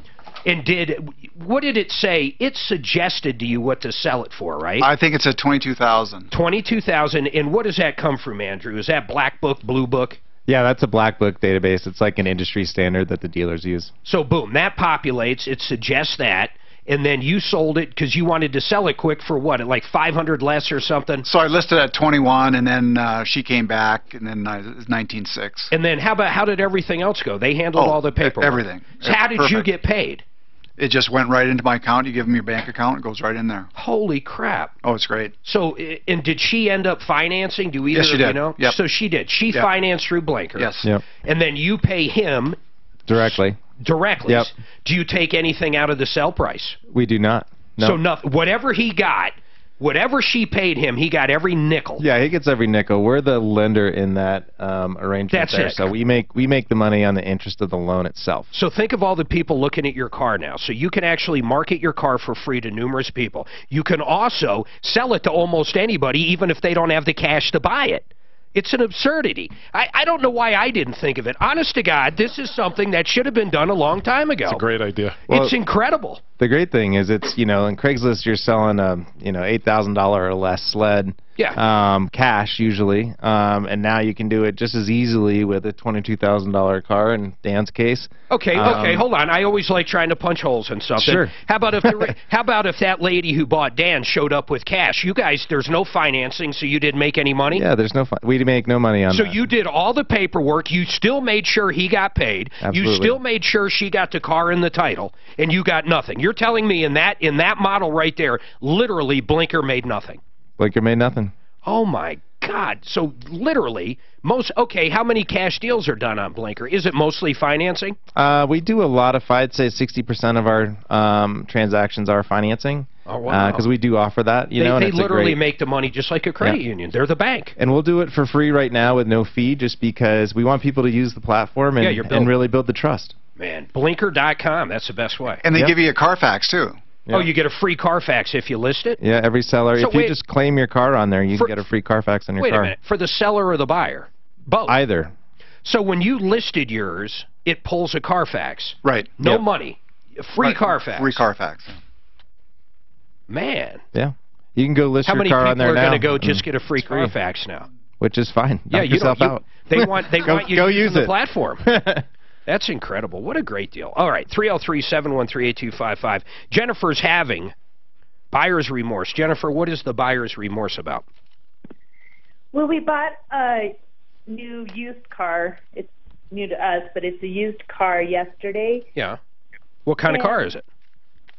And what did it say? It suggested to you what to sell it for, right? I think it's at $22,000. $22,000. And what does that come from, Andrew? Is that Black Book, Blue Book? Yeah, that's a Black Book database. It's like an industry standard that the dealers use. So, boom, that populates. It suggests that. And then you sold it because you wanted to sell it quick for what, like 500 less or something? So I listed at 21, and then she came back, and then it was 19.6. And then how did everything else go? They handled all the paperwork. Everything. So how did you get paid? It just went right into my account. You give them your bank account, it goes right in there. Holy crap. Oh, it's great. So, and did she end up financing? Do either yes, she of did. you know? Yep. So she did. She yep. financed through Blinker. Yes. Yep. And then you pay him directly. Directly. Yep. Do you take anything out of the sell price? We do not. No. So nothing. Whatever he got, whatever she paid him, he got every nickel. Yeah, he gets every nickel. We're the lender in that arrangement. That's there. it. So we make the money on the interest of the loan itself. So think of all the people looking at your car now. So you can actually market your car for free to numerous people. You can also sell it to almost anybody, even if they don't have the cash to buy it. It's an absurdity. I don't know why I didn't think of it. Honest to God, this is something that should have been done a long time ago. It's a great idea. Well, it's incredible. The great thing is it's, in Craigslist you're selling a, $8,000 or less sled. Yeah. Cash usually. And now you can do it just as easily with a $22,000 car in Dan's case. Okay, hold on. I always like trying to punch holes in something. Sure. How about if that lady who bought Dan showed up with cash? You guys, there's no financing, so you didn't make any money? Yeah, there's no we make no money on that. So you did all the paperwork. You still made sure he got paid. Absolutely. You still made sure she got the car and the title, and you got nothing. You're telling me in that model right there, literally Blinker made nothing. Blinker made nothing. Oh my God. So literally, how many cash deals are done on Blinker? Is it mostly financing? We do a lot of, I'd say 60% of our transactions are financing. Oh, wow. Because we do offer that, you know. And They it's literally make the money just like a credit union. They're the bank. And we'll do it for free right now with no fee, just because we want people to use the platform and really build the trust. Man, Blinker.com, that's the best way. And they give you a Carfax, too. Oh, you get a free Carfax if you list it? Yeah, every seller. So if you just claim your car on there, you can get a free Carfax on your car. Wait a minute. For the seller or the buyer? Both? Either. So when you listed yours, it pulls a Carfax. Right. No money. Free Carfax. Free Carfax. Man. Yeah. You can go list your car on there now. How many people are going to go just get a free Carfax now? Which is fine. Yeah, Knock yourself out. They want you go to use the platform. That's incredible. What a great deal. All right, 303-713-8255. Jennifer's having buyer's remorse. Jennifer, what is the buyer's remorse about? Well, we bought a new used car. It's new to us, but it's a used car yesterday. Yeah. What kind of car is it?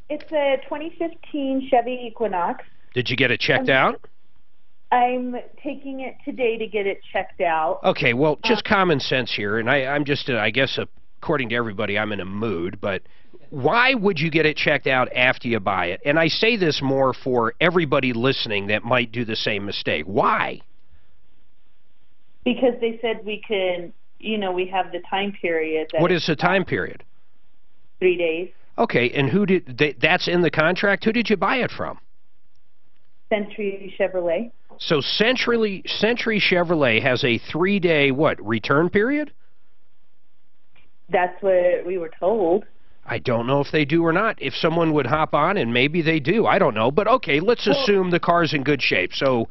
It's a 2015 Chevy Equinox. Did you get it checked out? I'm taking it today to get it checked out. Okay, well, just common sense here, and I'm just, I guess, according to everybody, I'm in a mood, but why would you get it checked out after you buy it? And I say this more for everybody listening that might do the same mistake. Why? Because they said we could, you know, we have the time period. What is the time period? 3 days. Okay, and who did, that's in the contract? Who did you buy it from? Century Chevrolet. So Century Chevrolet has a 3-day, return period? That's what we were told. I don't know if they do or not. If someone would hop on, and maybe they do, I don't know. But okay, let's assume the car's in good shape. So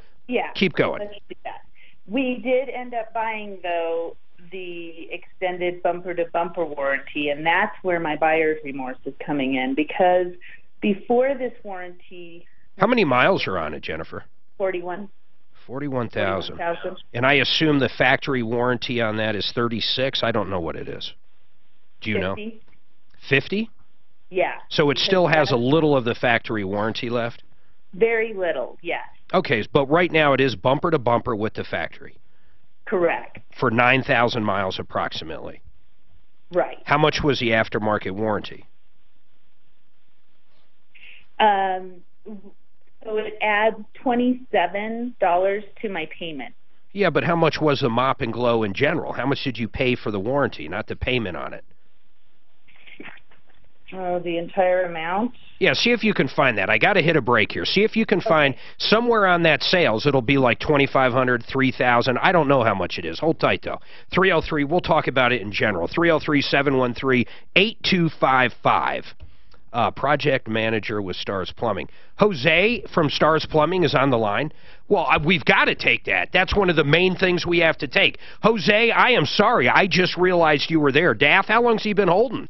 keep going. Let's do that. We did end up buying, though, the extended bumper-to-bumper warranty, and that's where my buyer's remorse is coming in, because before this warranty... How many miles are on it, Jennifer? 41. 41,000. And I assume the factory warranty on that is 36? I don't know what it is. Do you 50. know? 50? Yeah. So it still has a little of the factory warranty left? Very little, yes. Okay, but right now it is bumper to bumper with the factory. Correct. For 9,000 miles approximately. Right. How much was the aftermarket warranty? So it adds $27 to my payment. Yeah, but how much was the mop and glow in general? How much did you pay for the warranty, not the payment on it? The entire amount? Yeah, see if you can find that. I got to hit a break here. See if you can find somewhere on that sales. It'll be like $2,500, $3,000. I don't know how much it is. Hold tight, though. 303, we'll talk about it in general. 303-713-8255. Project manager with Stars Plumbing. Jose from Stars Plumbing is on the line. Well, we've got to take that. That's one of the main things we have to take. Jose, I am sorry. I just realized you were there. Daff, how long's he been holding?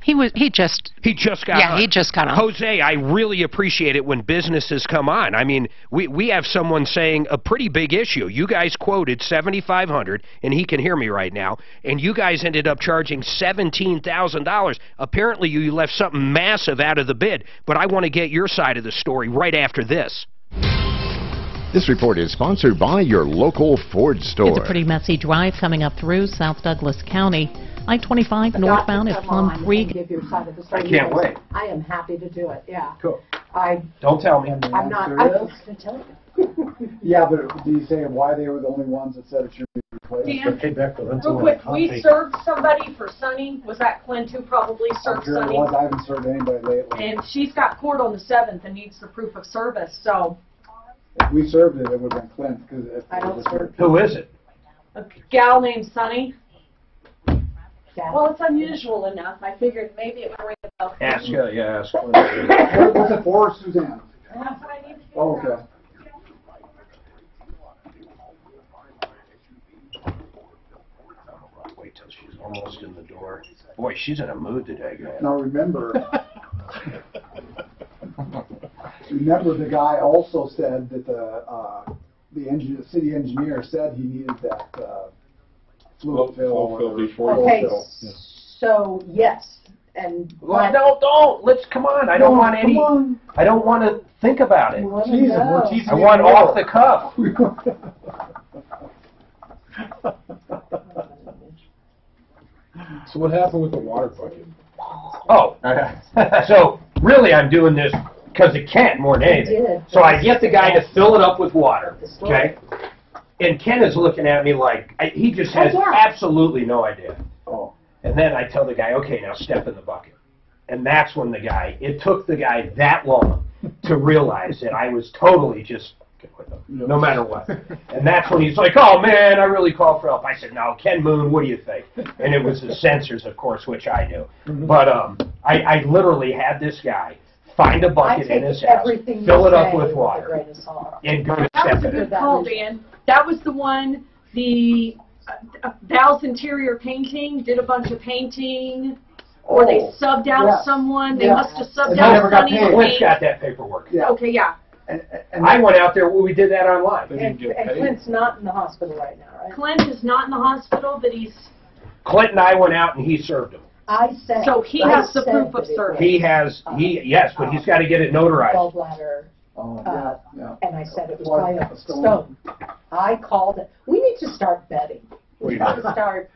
He just got on. Yeah, he just got on. Jose, I really appreciate it when businesses come on. I mean, we have someone saying a pretty big issue. You guys quoted $7,500, and he can hear me right now, and you guys ended up charging $17,000. Apparently, you left something massive out of the bid, but I want to get your side of the story right after this. This report is sponsored by your local Ford store. It's a pretty messy drive coming up through South Douglas County. I-25 northbound at Plum Creek. I can't wait. I am happy to do it, yeah. Cool. Don't tell me. I'm not going to tell you. Yeah, but did you say why they were the only ones that said it should be replaced? Dan, real quick, we served somebody for Sunny. Was that Clint who probably served Sure it Sunny? was. I haven't served anybody lately. And she's got court on the 7th and needs the proof of service, so. If we served it, it would have been Clint. I don't serve. Who is it? A gal named Sunny. Well, it's unusual enough. I figured maybe it would ring a bell. Ask Clint. What's it for, Suzanne? That's what I need to figure Oh, okay. Wait till she's almost in the door. Boy, she's in a mood today, man. Now remember, the guy also said that the city engineer said he needed that fluid fill before. Okay, so yes, and Well, don't. Let's come on. I don't want any. I don't want to think about it. We're teasing I want off the cuff. So what happened with the water bucket? Oh, so really, I'm doing this because it can more than anything. So I get the guy to fill it up with water, okay? And Ken is looking at me like, he just has absolutely no idea. And then I tell the guy, okay, now step in the bucket. And that's when it took the guy that long to realize that I was totally just, no matter what. And that's when he's like, oh man, I really called for help. I said, no, Ken Moon, what do you think? And it was the sensors, of course, which I knew. But I literally had this guy find a bucket in his house, fill it up with water, and go to That step was a in it. good call, Dan. That was the one, the Val's interior painting, did a bunch of painting, or they subbed out someone. They must have subbed out Sunny to Clint's paint. got that paperwork. Okay, yeah. And I went out there, we did that online. And Clint's not in the hospital right now, right? Clint is not in the hospital, but he's... Clint and I went out and he served him. I said. So he has the proof of service. Yes, but he's got to get it notarized. Gallbladder. And I said it was by a stone. I called it. We need to start betting. We need to start,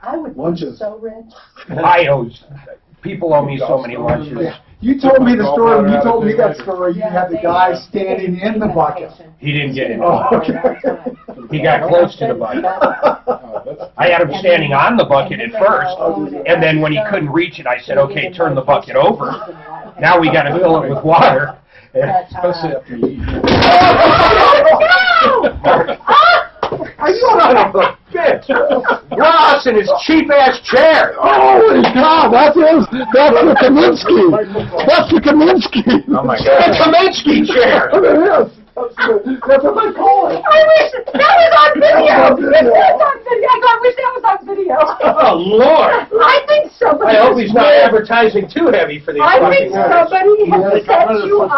I would be so rich. People owe me so many lunches. You told me the story. When you told me that story, you had the guy standing in the bucket. He didn't get in the bucket. He got close to the bucket. I had him standing on the bucket at first, and then when he couldn't reach it, I said, okay, turn the bucket over. Now we got to fill it with water. Especially after you eat. Are you son of a bitch? Ross and his cheap-ass chair. Holy cow, that's the Kaminsky. That's the Kaminsky. Oh, my God. The Kaminsky chair. It is. That's what they call it. I wish that was on video. If that's on video, I wish that was on video. Oh, Lord. I think somebody. I hope he's not advertising too heavy for these. I think somebody has set you up.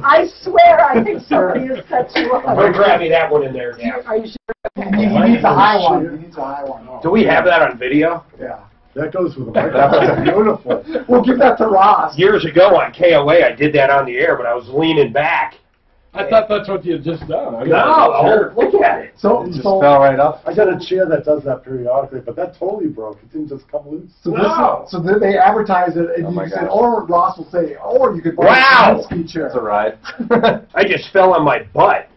I swear, I think somebody has set you up. We'll grab me that one in there now. Are you sure? You need the high one. You need the high one. Do we have that on video? Yeah. That goes with the microphone. Beautiful. We'll give that to Ross. Years ago on KOA, I did that on the air, but I was leaning back. I thought that's what you had just done. Look at it. So, It just fell right off. I got a chair that does that periodically, but that totally broke. It didn't just come loose. So they advertise it, and you said, or Ross will say, or you could buy Wow. a Kaminsky chair. It's a ride. I just fell on my butt.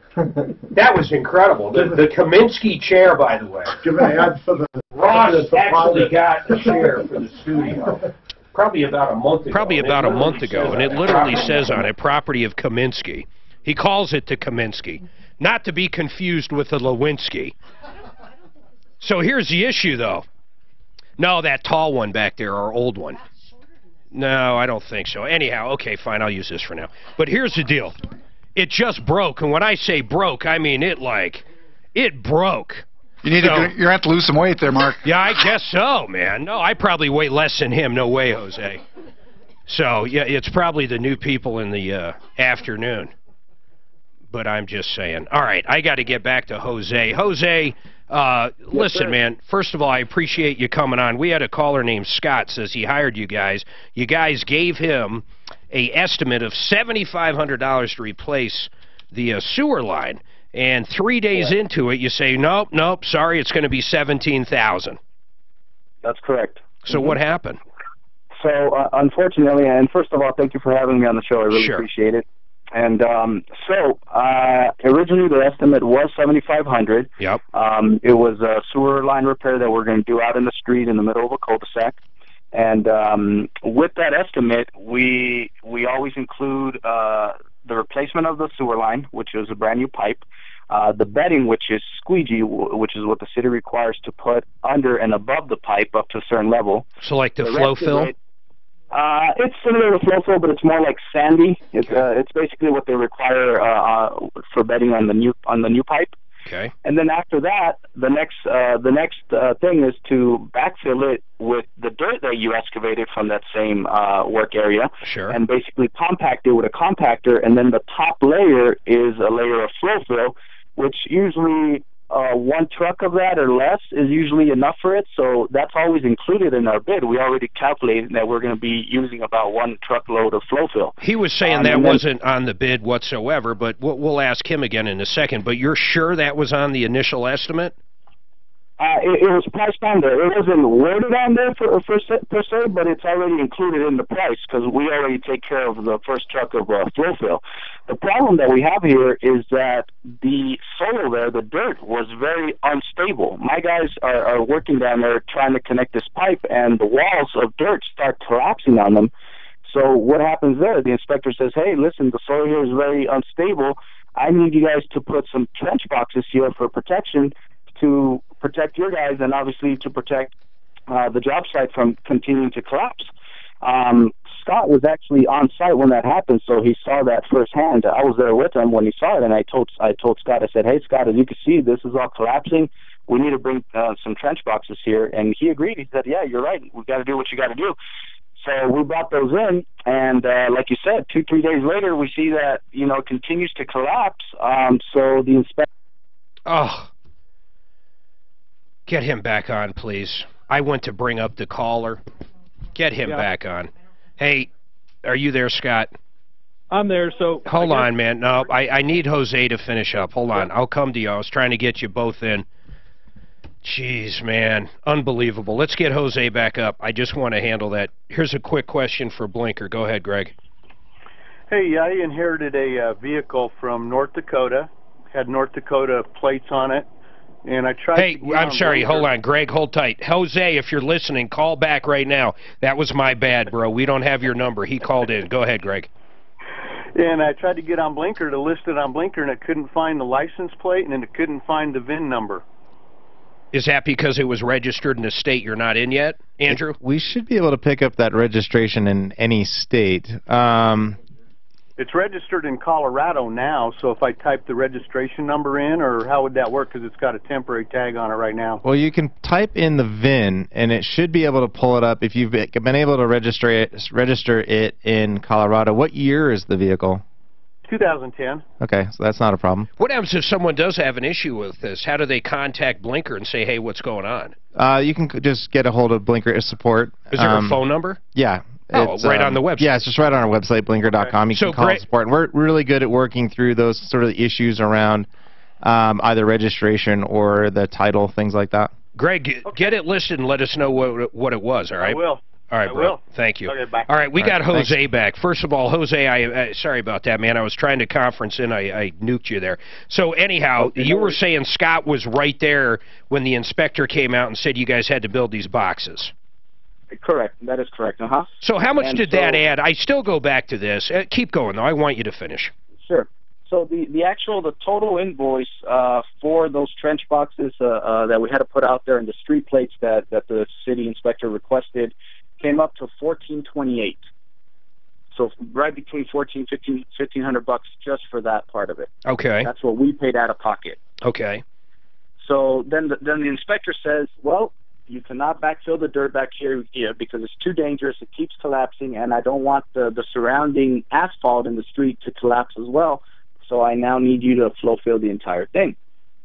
That was incredible. The Kaminsky chair, by the way. Give an ad for the... Ross actually got a chair for the studio. Probably about a month ago. And it literally says on it, property of Kaminsky. He calls it the Kaminsky, not to be confused with the Lewinsky. So here's the issue, though. No, that tall one back there, our old one. No, I don't think so. Anyhow, okay, fine, I'll use this for now. But here's the deal. It just broke, and when I say broke, I mean it broke. You need you're going to have to lose some weight there, Mark. Yeah, I guess so, man. No, I probably weigh less than him. No way, Jose. So, yeah, it's probably the new people in the afternoon. But I'm just saying. All right, I got to get back to Jose. Jose, listen, man, first of all, I appreciate you coming on. We had a caller named Scott, says he hired you guys. You guys gave him an estimate of $7,500 to replace the sewer line. And 3 days into it, you say, nope, sorry, it's going to be $17,000. That's correct. So what happened? So, unfortunately, and first of all, thank you for having me on the show. I really appreciate it. And originally the estimate was $7,500. Yep. It was a sewer line repair that we're going to do out in the street in the middle of a cul-de-sac. And with that estimate, we always include the replacement of the sewer line, which is a brand new pipe, the bedding, which is squeegee, which is what the city requires to put under and above the pipe up to a certain level. So like the flow fill? It's similar to flow fill, but it's more like sandy. It's basically what they require for bedding on the new pipe. Okay. And then after that, the next thing is to backfill it with the dirt that you excavated from that same work area. Sure. And basically compact it with a compactor, and then the top layer is a layer of flow fill, which usually one truck of that or less is usually enough for it. So that's always included in our bid. We already calculated that we're going to be using about one truckload of flow fill. He was saying that wasn't on the bid whatsoever, but we'll ask him again in a second. But you're sure that was on the initial estimate? It was priced on there. It wasn't worded on there per se, but it's already included in the price because we already take care of the first truck of flow fill. The problem that we have here is that the soil there, the dirt, was very unstable. My guys are working down there trying to connect this pipe, and the walls of dirt start collapsing on them. So what happens there? The inspector says, hey, listen, the soil here is very unstable. I need you guys to put some trench boxes here for protection to protect your guys and obviously to protect the job site from continuing to collapse. Scott was actually on site when that happened, so he saw that firsthand. I was there with him when he saw it, and I told Scott, I said, hey, Scott, as you can see, this is all collapsing. We need to bring some trench boxes here. And he agreed. He said, yeah, you're right. We've got to do what you got to do. So we brought those in, and like you said, 2-3 days later, we see that, it continues to collapse. So the inspector... Oh. Get him back on, please. I went to bring up the caller. Get him back on. Hey, are you there, Scott? I'm there, so... Hold on, man. No, I need Jose to finish up. Hold on. I'll come to you. I was trying to get you both in. Jeez, man. Unbelievable. Let's get Jose back up. I just want to handle that. Here's a quick question for Blinker. Go ahead, Greg. Hey, I inherited a vehicle from North Dakota. Had North Dakota plates on it. And I tried Hey, I'm sorry. Hold on. Greg, hold tight. Jose, if you're listening, call back right now. That was my bad, bro. We don't have your number. He called in. Go ahead, Greg. And I tried to get on Blinker to list it on Blinker, and it couldn't find the license plate, and it couldn't find the VIN number. Is that because it was registered in a state you're not in yet, Andrew? We should be able to pick up that registration in any state. It's registered in Colorado now, so if I type the registration number in, or how would that work? Because it's got a temporary tag on it right now. Well, you can type in the VIN, and it should be able to pull it up if you've been able to register it in Colorado. What year is the vehicle? 2010. Okay, so that's not a problem. What happens if someone does have an issue with this? How do they contact Blinker and say, hey, what's going on? You can just get a hold of Blinker support. Is there a phone number? Yeah. Oh, right on the website. Yeah, it's just right on our website, blinker.com. You can call support. And we're really good at working through those sort of issues around either registration or the title, things like that. Greg, get it listed and let us know what it was, all right? I will. All right, bro. Thank you. Okay, bye. All right, we got Jose thanks. back. First of all, Jose, sorry about that, man. I was trying to conference in. I nuked you there. So anyhow, you were saying Scott was right there when the inspector came out and said you guys had to build these boxes. Correct. That is correct. So how much did that add? I still go back to this. Keep going, though. I want you to finish. Sure. So the total invoice for those trench boxes that we had to put out there and the street plates that the city inspector requested came up to $1,428. So right between $1,500 just for that part of it. Okay. That's what we paid out of pocket. Okay. So then the inspector says, well, you cannot backfill the dirt back here because it's too dangerous. It keeps collapsing, and I don't want the surrounding asphalt in the street to collapse as well. So I now need you to flow fill the entire thing.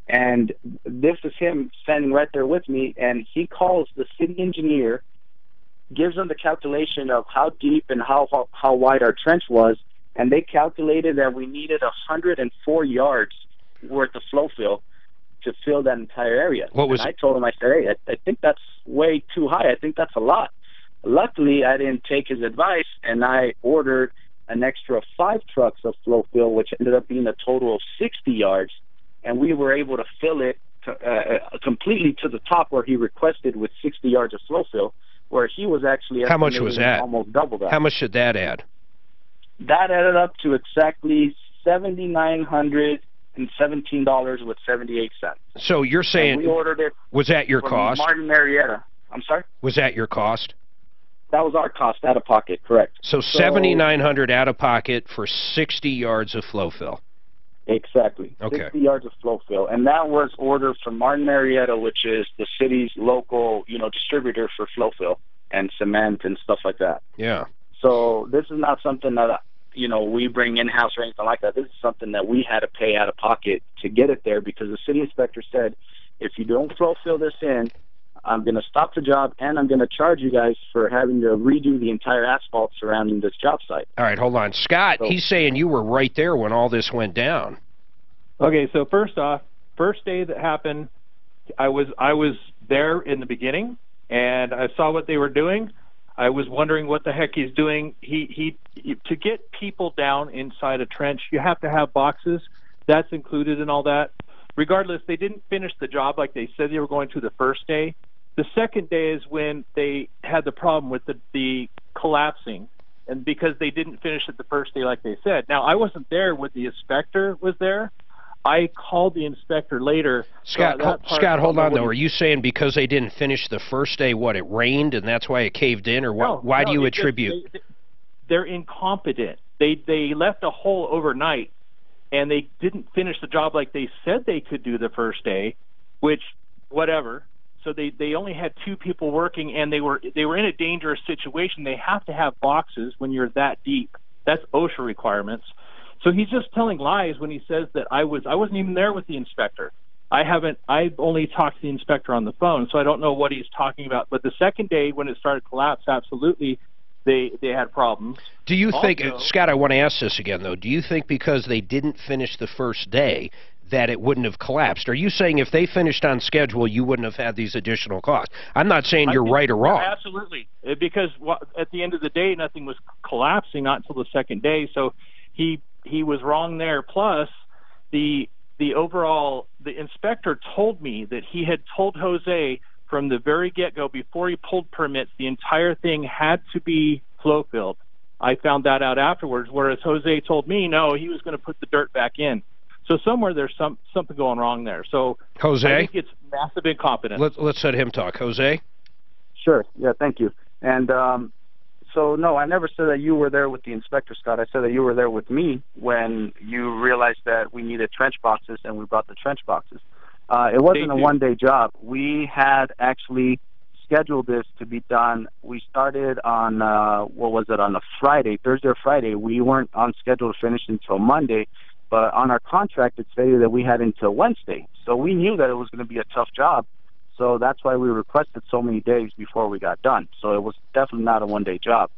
And this is him standing right there with me, and he calls the city engineer, gives them the calculation of how deep and how wide our trench was, and they calculated that we needed 104 yards worth of flow fill to fill that entire area. And I told him, I said, hey, I think that's way too high. I think that's a lot. Luckily, I didn't take his advice, and I ordered an extra 5 trucks of flow fill, which ended up being a total of 60 yards, and we were able to fill it completely to the top where he requested with 60 yards of flow fill, where he was actually how much was that? Almost double that. How much did that add? That added up to exactly $7,917.78. So you're saying we ordered it. Was that your from cost? Martin Marietta. I'm sorry. Was that your cost? That was our cost out of pocket, correct. So $7,900 out of pocket for 60 yards of flow fill. Exactly. Okay. 60 yards of flow fill, and that was ordered from Martin Marietta, which is the city's local, distributor for flow fill and cement and stuff like that. Yeah. So this is not something that we bring in-house or anything like that. This is something that we had to pay out of pocket to get it there because the city inspector said, if you don't flow fill this in, I'm going to stop the job and I'm going to charge you guys for having to redo the entire asphalt surrounding this job site. All right, hold on. Scott, he's saying you were right there when all this went down. Okay, so first off, first day that happened, I was there in the beginning, and I saw what they were doing. I was wondering what the heck he's doing. He to get people down inside a trench, you have to have boxes. That's included in all that. Regardless, they didn't finish the job like they said they were going to the first day. The second day is when they had the problem with the collapsing, and because they didn't finish it the first day like they said. Now, I wasn't there when the inspector was there. I called the inspector later. Scott, hold on, though. Are you saying because they didn't finish the first day, what, it rained, and that's why it caved in? Or what? Why do you attribute? They're incompetent. They left a hole overnight, and they didn't finish the job like they said they could do the first day, which, whatever. So they only had 2 people working, and they were in a dangerous situation. They have to have boxes when you're that deep. That's OSHA requirements. So he's just telling lies when he says that I wasn't even there with the inspector. I've only talked to the inspector on the phone, so I don't know what he's talking about. But the second day when it started to collapse, absolutely, they had problems. Do you think, Scott, I want to ask this again, though. Do you think because they didn't finish the first day that it wouldn't have collapsed? Are you saying if they finished on schedule, you wouldn't have had these additional costs? I'm not saying you're right or wrong. Absolutely. Because at the end of the day, nothing was collapsing, not until the second day. So he was wrong there. Plus, the inspector told me that he had told Jose from the very get-go, before he pulled permits, the entire thing had to be flow-filled. I found that out afterwards, whereas Jose told me, no, he was going to put the dirt back in. So somewhere there's something going wrong there. So Jose? I think it's massive incompetence. Let's let him talk. Jose? Sure. Yeah, thank you. And so, no, I never said that you were there with the inspector, Scott. I said that you were there with me when you realized that we needed trench boxes, and we brought the trench boxes. It wasn't a one-day job. We had actually scheduled this to be done. We started on, on a Friday, Thursday or Friday. We weren't on schedule to finish until Monday, but on our contract it stated that we had until Wednesday. So we knew that it was going to be a tough job. So that's why we requested so many days before we got done. So it was definitely not a one-day job.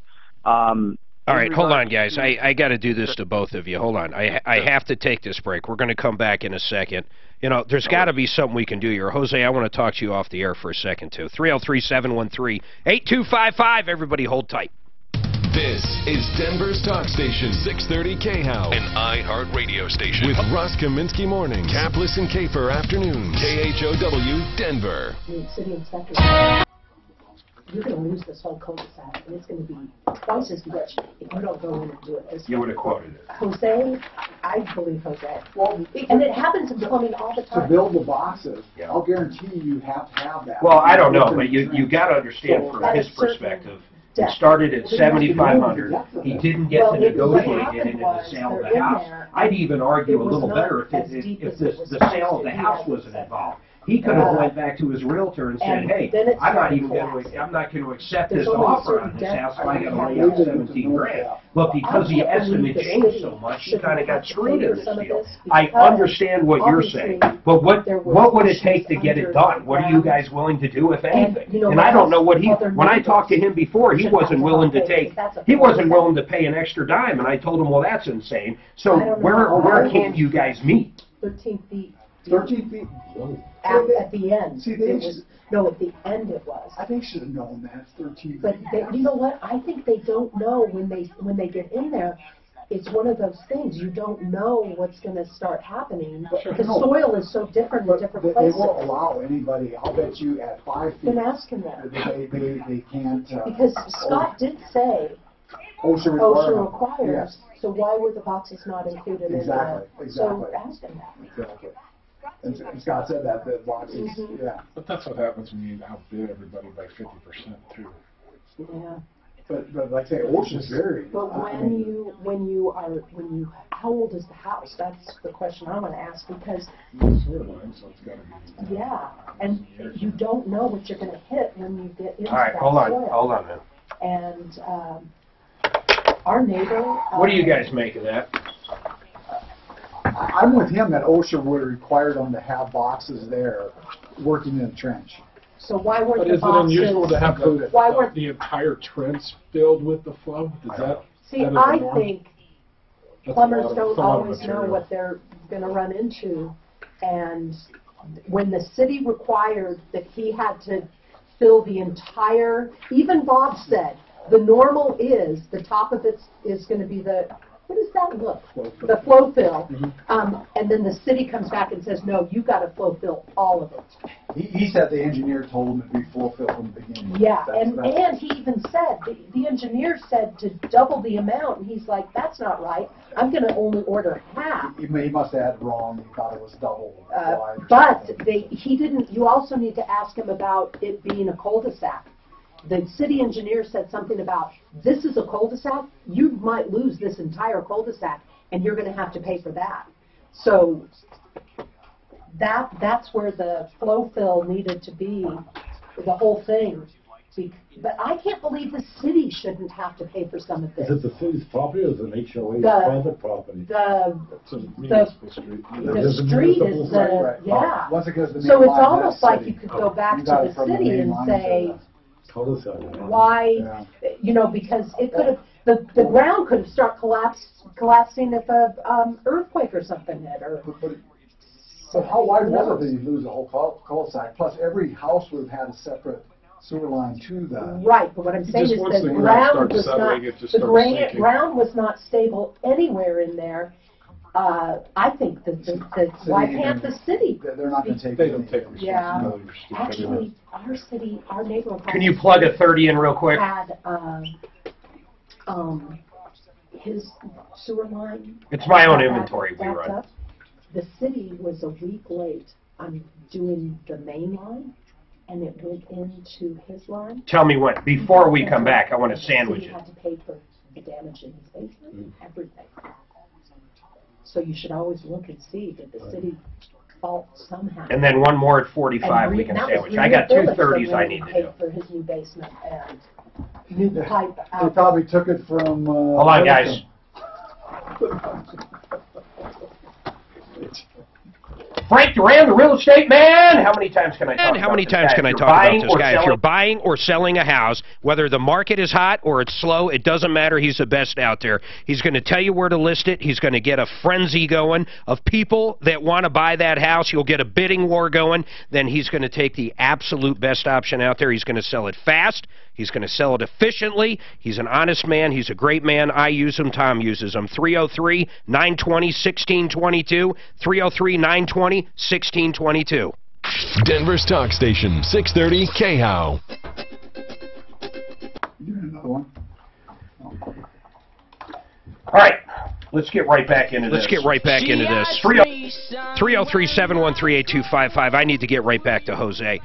All right, hold on, guys. I got to do this to both of you. Hold on. I have to take this break. We're going to come back in a second. You know, there's got to be something we can do here. Jose, I want to talk to you off the air for a second, too. 303-713-8255. Everybody hold tight. This is Denver's Talk Station, 630 KHOW, an iHeart radio station. With Russ Kaminsky mornings, Kaplis and Kafer afternoons, KHOW, Denver. City inspector, you're going to lose this whole cul-de-sac, and it's going to be twice as much if you don't go in and do it. You would have quoted it. Jose, I believe Jose. Well, and it happens in plumbing all the time. To build the boxes, I'll guarantee you have to have that. Well, I don't know, but you got to understand from his perspective. It started at $7,500. He didn't get to negotiate it into the sale of the house. I'd even argue a little better if the sale of the house wasn't involved. He could have went back to his realtor and said, "Hey, I'm not going to accept this offer on this house. So I got to lay out $17,000." But because the estimate changed so much, he kind of got screwed in this deal. I understand what you're saying, but what would it take to get it done? What are you guys willing to do, if anything? And I don't know what when I talked to him before, he wasn't willing to pay an extra dime, and I told him, well, that's insane. So where can you guys meet? 13 feet. 13 feet. At the end. See, at the end it was. I think should have known that. 13 But you know what? I think they don't know when they get in there. It's one of those things. You don't know what's going to start happening. The soil is so different in different places. They won't allow anybody, I'll bet you, at 5 feet. Then ask him that. They can't. Because Scott did say OSHA requires. Yes. So why were the boxes not included in that? Exactly. So ask him that. Exactly. And Scott said that the boxes, yeah. But that's what happens when you outbid everybody by 50% too. Yeah. But like I say, OSHA's very. But how old is the house? That's the question I want to ask, because. Yeah, and you don't know what you're going to hit when you get into that soil. All right, hold on, man. And our neighbor. What do you guys make of that? I'm with him that OSHA would have required them to have boxes there working in the trench. So why weren't the boxes? But is it unusual to have the entire trench filled with the flow? I think plumbers don't always know what they're going to run into, and when the city required that he had to fill the entire, even Bob said, the normal is, the top of it is going to be the, what does that look? The flow fill. And then the city comes back and says, no, you've got to flow fill all of it. He said the engineer told him to be flow fill from the beginning. Yeah, and he even said, the engineer said to double the amount, and he's like, that's not right. I'm going to only order half. He must have had it wrong. He thought it was double wide. But he didn't, you also need to ask him about it being a cul-de-sac. The city engineer said something about, this is a cul-de-sac, you might lose this entire cul-de-sac, and you're going to have to pay for that. So that's where the flow fill needed to be, the whole thing. But I can't believe the city shouldn't have to pay for some of this. Is it the city's property or is it an HOA private property? The street is the, yeah. Once it goes to the so main it's line, almost that's like city. you could go back You to got it the from the city main and line say, cul-de-sac. why, you know, because it could have, the ground could have started collapsing if a earthquake or something hit. But how wide was it that you lose the whole cul-de-sac? Plus, every house would have had a separate sewer line to the... Right, but what I'm saying is the ground was not, ground was not stable anywhere in there. I think that why can't the city? They're not going to take. They don't take responsibility. Yeah, for stupid actually, our city, our neighborhood. Can you plug a 30 in real quick? Had his sewer line. It's my own inventory we run. Up. The city was a week late on doing the main line, and it went into his line. Tell me what, before we come back, I want to sandwich it. it. Had to pay for the damage in his basement, everything. So you should always look and see, did the city fault somehow? And then one more at 45 we can sandwich. I got 2 30s I need to do. For his new basement and new pipe out. They probably took it from... Hold on, guys. Frank Duran, the real estate man. How many times can I talk about this? How many times can I talk about this guy? If you're buying or selling a house, whether the market is hot or it's slow, it doesn't matter. He's the best out there. He's going to tell you where to list it. He's going to get a frenzy going of people that want to buy that house. You'll get a bidding war going. Then he's going to take the absolute best option out there. He's going to sell it fast. He's going to sell it efficiently. He's an honest man. He's a great man. I use him. Tom uses him. 303-920-1622. 303-920-1622. Denver's talk station, 630 KHOW. Another one. All right. Let's get right back into this. Let's get right back into this. 303-713-8255. I need to get right back to Jose.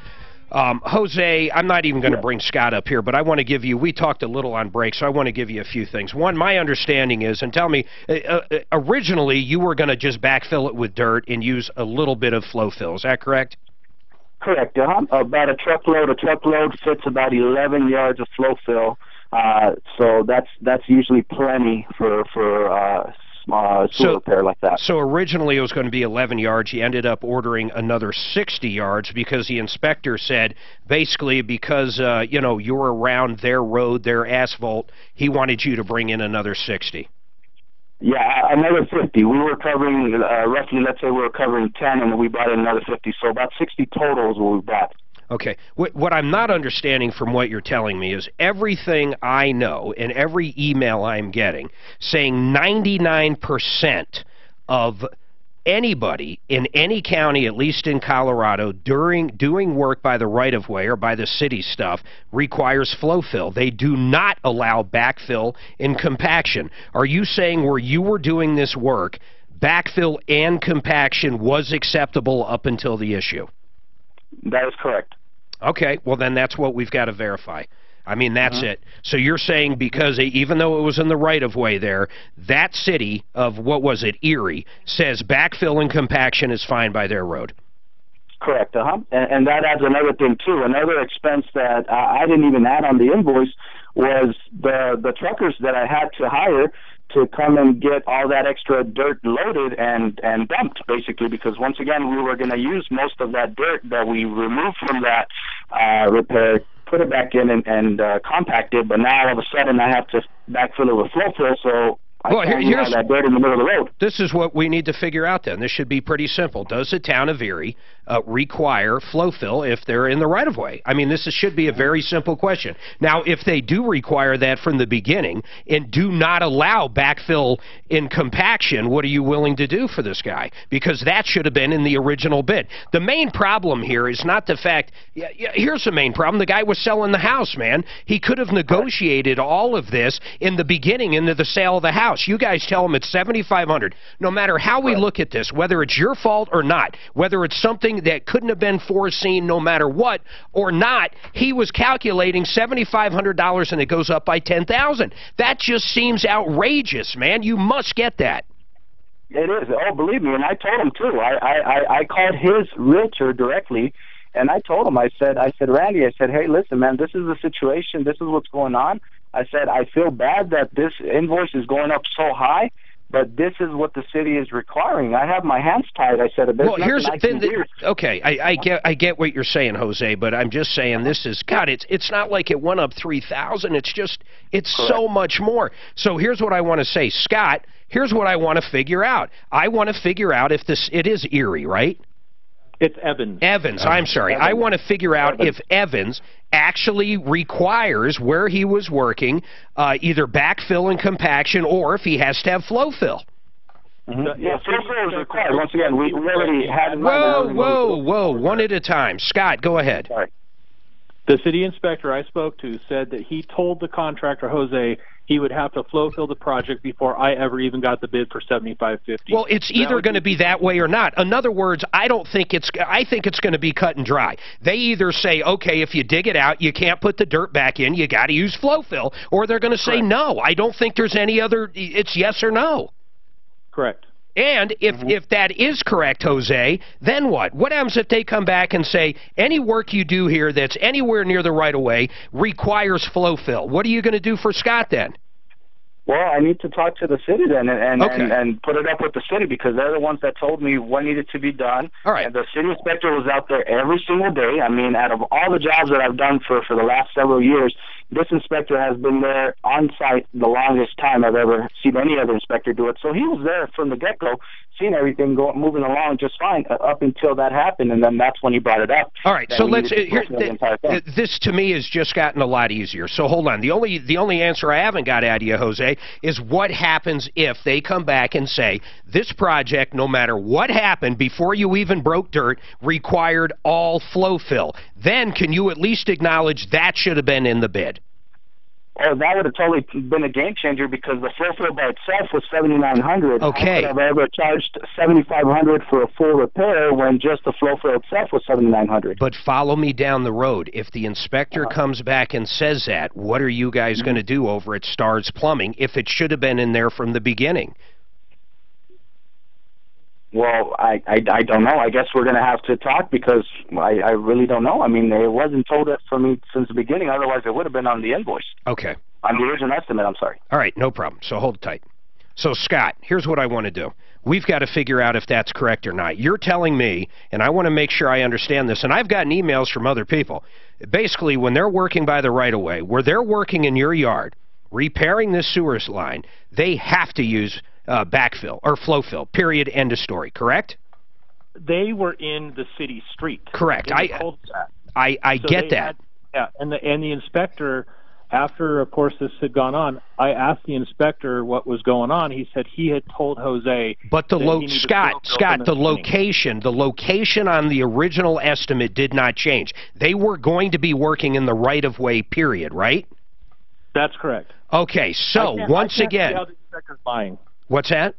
Jose, I'm not even going to bring Scott up here, but I want to give you, we talked a little on break, so I want to give you a few things. One, my understanding is, and tell me, originally you were going to just backfill it with dirt and use a little bit of flow fill. Is that correct? Correct. About a truckload. A truckload fits about 11 yards of flow fill. So that's usually plenty for sewer repair like that. So originally it was going to be 11 yards. You ended up ordering another 60 yards because the inspector said basically because you know, you're around their road, their asphalt, he wanted you to bring in another 60. Yeah, another 50. We were covering roughly, let's say we were covering 10 and we bought in another 50. So about 60 total is what we bought. Okay. What I'm not understanding from what you're telling me is everything I know and every email I'm getting saying 99% of anybody in any county, at least in Colorado, doing work by the right-of-way or by the city stuff requires flow fill. They do not allow backfill and compaction. Are you saying where you were doing this work, backfill and compaction was acceptable up until the issue? That is correct. Okay, well then that's what we've got to verify. I mean, that's it. So you're saying because even though it was in the right-of-way there, that city of, what was it, Erie, says backfill and compaction is fine by their road? Correct, and that adds another thing, too. Another expense that I didn't even add on the invoice was the truckers that I had to hire to come and get all that extra dirt loaded and dumped, basically, because once again, we were going to use most of that dirt that we removed from that repair, put it back in and compact it, but now all of a sudden I have to backfill it with flow fill, so Well, here's that dirt in the middle of the road. This is what we need to figure out then. This should be pretty simple. Does the town of Erie require flow fill if they're in the right-of-way? I mean, should be a very simple question. Now, if they do require that from the beginning and do not allow backfill in compaction, what are you willing to do for this guy? Because that should have been in the original bid. The main problem here is not the fact, here's the main problem. The guy was selling the house, man. He could have negotiated all of this in the beginning into the sale of the house. You guys tell him it's $7,500. No matter how we look at this, whether it's your fault or not, whether it's something that couldn't have been foreseen no matter what or not, he was calculating $7,500 and it goes up by $10,000. That just seems outrageous, man. You must get that. It is. Oh, believe me, and I told him too. I called his realtor directly, and I told him. I said, Randy, I said, hey, listen, man, this is the situation. This is what's going on. I said, I feel bad that this invoice is going up so high, but this is what the city is requiring. I have my hands tied. I said, well, here's okay. I get what you're saying, Jose, but I'm just saying this is God. It's not like it went up 3,000. It's Correct. So much more. So here's what I want to say, Scott. Here's what I want to figure out. I want to figure out if it is Erie, right? It's Evans. Evans, I'm sorry. I want to figure out if Evans actually requires where he was working either backfill and compaction or if he has to have flow fill. Mm-hmm. Yeah, flow fill is required. Once again, we already had... Whoa, one at a time. Scott, go ahead. Sorry. The city inspector I spoke to said that he told the contractor, Jose, he would have to flow fill the project before I ever even got the bid for $7,550. Well, it's either going to be that way or not. In other words, I think it's going to be cut and dry. They either say, okay, if you dig it out, you can't put the dirt back in, you got to use flow fill, or they're going to say no. I don't think there's any other. It's yes or no. Correct. And if that is correct, Jose, then what? What happens if they come back and say, any work you do here that's anywhere near the right-of-way requires flow fill? What are you going to do for Scott then? Well, I need to talk to the city then and put it up with the city because they're the ones that told me what needed to be done. All right. And the city inspector was out there every single day. I mean, out of all the jobs that I've done for the last several years, this inspector has been there on site the longest time I've ever seen any other inspector do it. So he was there from the get-go, seeing everything moving along just fine up until that happened, and then that's when he brought it up. All right, so let's this to me has just gotten a lot easier. So hold on. The only answer I haven't got out of you, Jose, is what happens if they come back and say this project, no matter what happened before you even broke dirt, required all flow fill. Then can you at least acknowledge that should have been in the bid? Oh, that would have totally been a game changer because the flow fill by itself was $7,900. Okay. I would have ever charged $7,500 for a full repair when just the flow fill itself was $7,900. But follow me down the road. If the inspector comes back and says that, what are you guys going to do over at Stars Plumbing if it should have been in there from the beginning? Well, I don't know. I guess we're going to have to talk because I really don't know. I mean, it wasn't told it for me since the beginning. Otherwise, it would have been on the invoice. Okay. On the original estimate, I'm sorry. All right, no problem. So hold tight. So, Scott, here's what I want to do. We've got to figure out if that's correct or not. You're telling me, and I want to make sure I understand this, and I've gotten emails from other people. Basically, when they're working by the right-of-way, where they're working in your yard, repairing this sewer line, they have to use backfill or flow fill, period, end of story, correct? They were in the city street. Correct. I get that. And the inspector, after, of course, this had gone on, I asked the inspector what was going on. He said he had told Jose. But the location on the original estimate did not change. They were going to be working in the right-of-way, period, right? That's correct. Okay, so once again, see how the inspector's lying. What's that?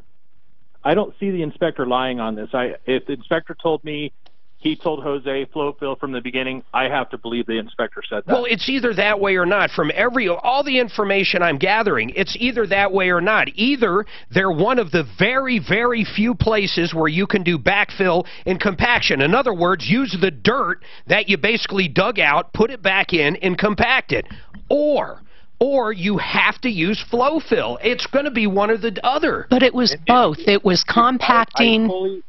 I don't see the inspector lying on this. If the inspector told me he told Jose flow fill from the beginning, I have to believe the inspector said that. Well, it's either that way or not. From all the information I'm gathering, it's either that way or not. Either they're one of the very, very few places where you can do backfill and compaction. In other words, use the dirt that you basically dug out, put it back in, and compact it. Or you have to use flow fill. It's going to be one or the other. But it was both. It was compacting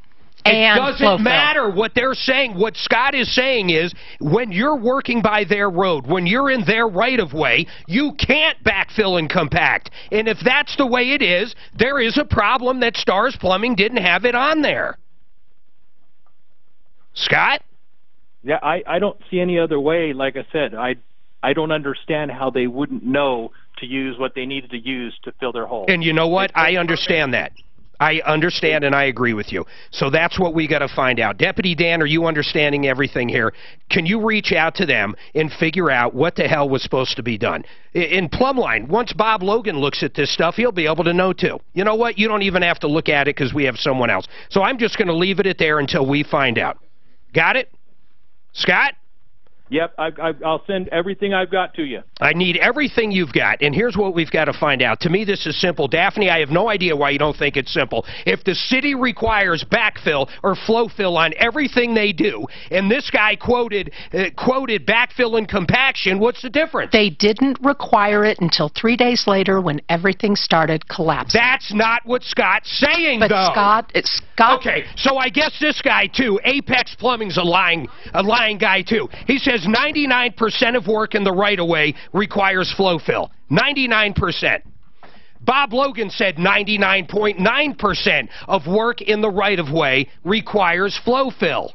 It doesn't matter what they're saying. What Scott is saying is when you're working by their road, when you're in their right-of-way, you can't backfill and compact. And if that's the way it is, there is a problem that Stars Plumbing didn't have it on there. Scott? Yeah, I don't see any other way. Like I said, I don't understand how they wouldn't know to use what they needed to use to fill their hole. And you know what? I understand that. I understand and I agree with you. So that's what we got to find out. Deputy Dan, are you understanding everything here? Can you reach out to them and figure out what the hell was supposed to be done? In Plumline, once Bob Logan looks at this stuff, he'll be able to know too. You know what? You don't even have to look at it because we have someone else. So I'm just going to leave it at there until we find out. Got it? Scott? Yep, I'll send everything I've got to you. I need everything you've got, and here's what we've got to find out. To me, this is simple. Daphne, I have no idea why you don't think it's simple. If the city requires backfill or flow fill on everything they do, and this guy quoted backfill and compaction, what's the difference? They didn't require it until 3 days later when everything started collapsing. That's not what Scott's saying, though. But Scott... Okay, so I guess this guy, too, Apex Plumbing's a lying guy, too. He says 99% of work in the right-of-way requires flow fill. 99%. Bob Logan said 99.9% of work in the right-of-way requires flow fill.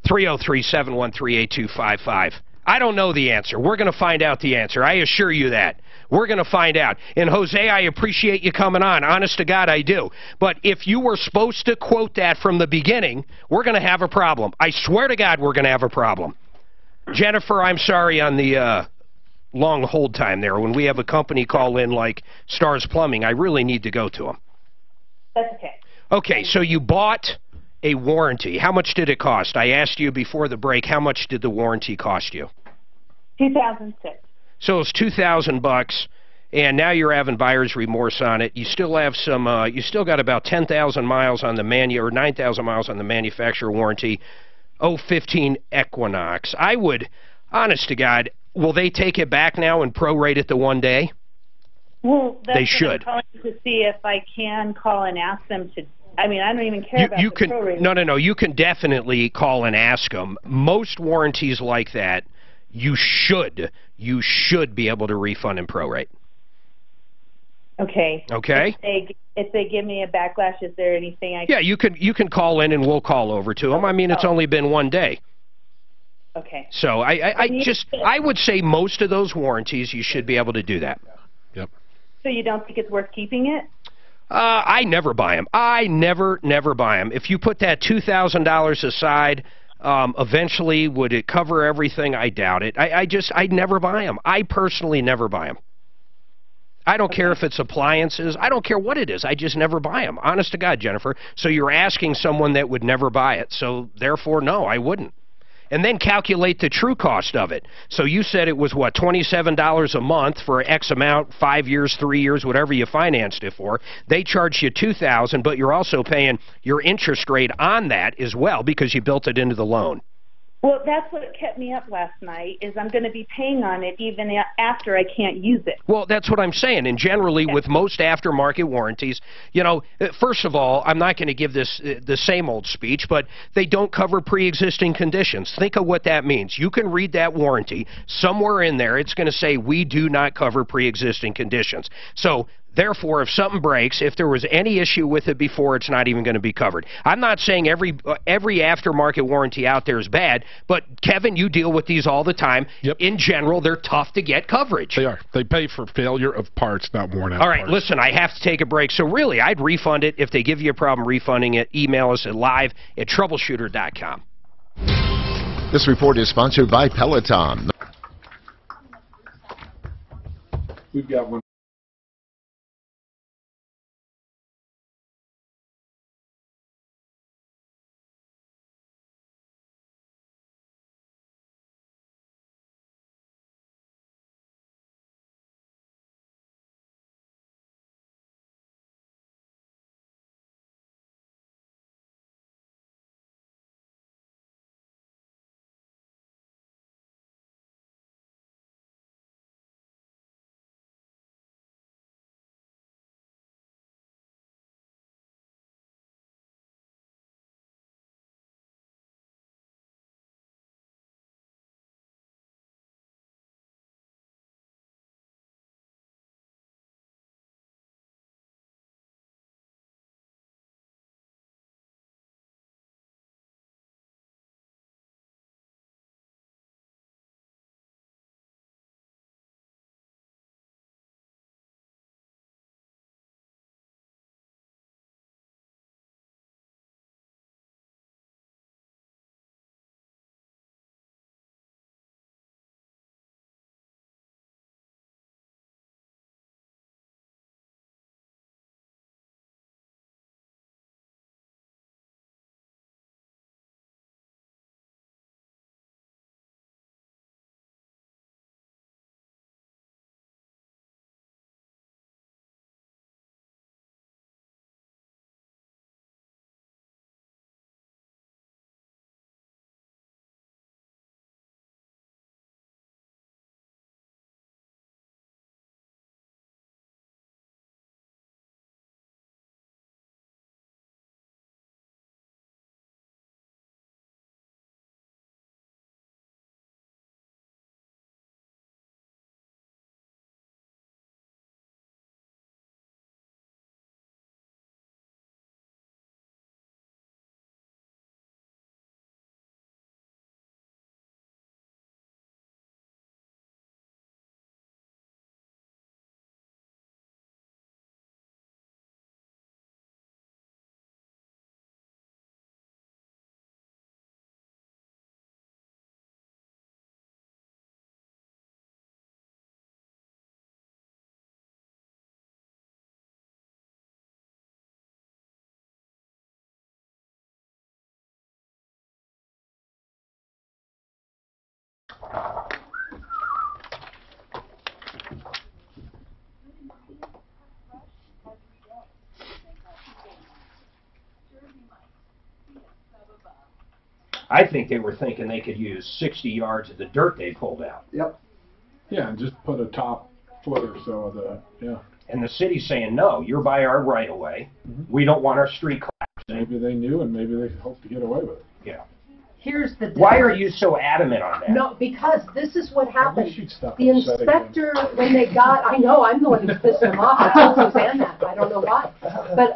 303-713-8255. I don't know the answer. We're going to find out the answer. I assure you that. We're going to find out. And, Jose, I appreciate you coming on. Honest to God, I do. But if you were supposed to quote that from the beginning, we're going to have a problem. I swear to God we're going to have a problem. Jennifer, I'm sorry on the long hold time there. When we have a company call in like Stars Plumbing, I really need to go to them. That's okay. Okay, so you bought a warranty. How much did it cost? I asked you before the break, how much did the warranty cost you? 2006. So it's $2,000, and now you're having buyer's remorse on it. You still have some. You still got about 10,000 miles on the or 9,000 miles on the manufacturer warranty. 015 Equinox. I would, honest to God, will they take it back now and prorate it to 1 day? Well, that's they should. I'm calling to see if I can call and ask them to. I mean, I don't even care about the prorate. No. You can definitely call and ask them. Most warranties like that, you should be able to refund and prorate. Okay. Okay. If they give me a backlash, is there anything I can... Yeah, you can call in and we'll call over to them. I mean, it's only been 1 day. Okay. So I would say most of those warranties you should be able to do that. Yep. So you don't think it's worth keeping it? I never buy them. I never buy them. If you put that $2,000 aside, eventually would it cover everything? I doubt it. I never buy them. I personally never buy them. I don't care if it's appliances. I don't care what it is. I just never buy them. Honest to God, Jennifer. So you're asking someone that would never buy it. So therefore, no, I wouldn't. And then calculate the true cost of it. So you said it was, what, $27 a month for X amount, 5 years, 3 years, whatever you financed it for. They charged you $2,000, but you're also paying your interest rate on that as well because you built it into the loan. Well, that's what kept me up last night, is I'm going to be paying on it even after I can't use it. Well, that's what I'm saying. And generally, with most aftermarket warranties, you know, first of all, I'm not going to give this the same old speech, but they don't cover pre-existing conditions. Think of what that means. You can read that warranty. Somewhere in there, it's going to say, we do not cover pre-existing conditions. So therefore, if something breaks, if there was any issue with it before, it's not even going to be covered. I'm not saying every aftermarket warranty out there is bad, but Kevin, you deal with these all the time. Yep. In general, they're tough to get coverage. They are. They pay for failure of parts, not worn out All right, parts. listen, I have to take a break. So really, I'd refund it. If they give you a problem refunding it, email us at live@troubleshooter.com. This report is sponsored by Peloton. We've got one. I think they were thinking they could use 60 yards of the dirt they pulled out. Yep. Yeah, and just put a top foot or so of the, yeah. And the city's saying, no, you're by our right-of-way. We don't want our street collapsing. Maybe they knew, and maybe they hoped to get away with it. Yeah. Here's the Why are you so adamant on that? No, because this is what happened. Stop The inspector, when they got, I know, I'm the one who's pissed him off. I told Suzanne that. I don't know why. But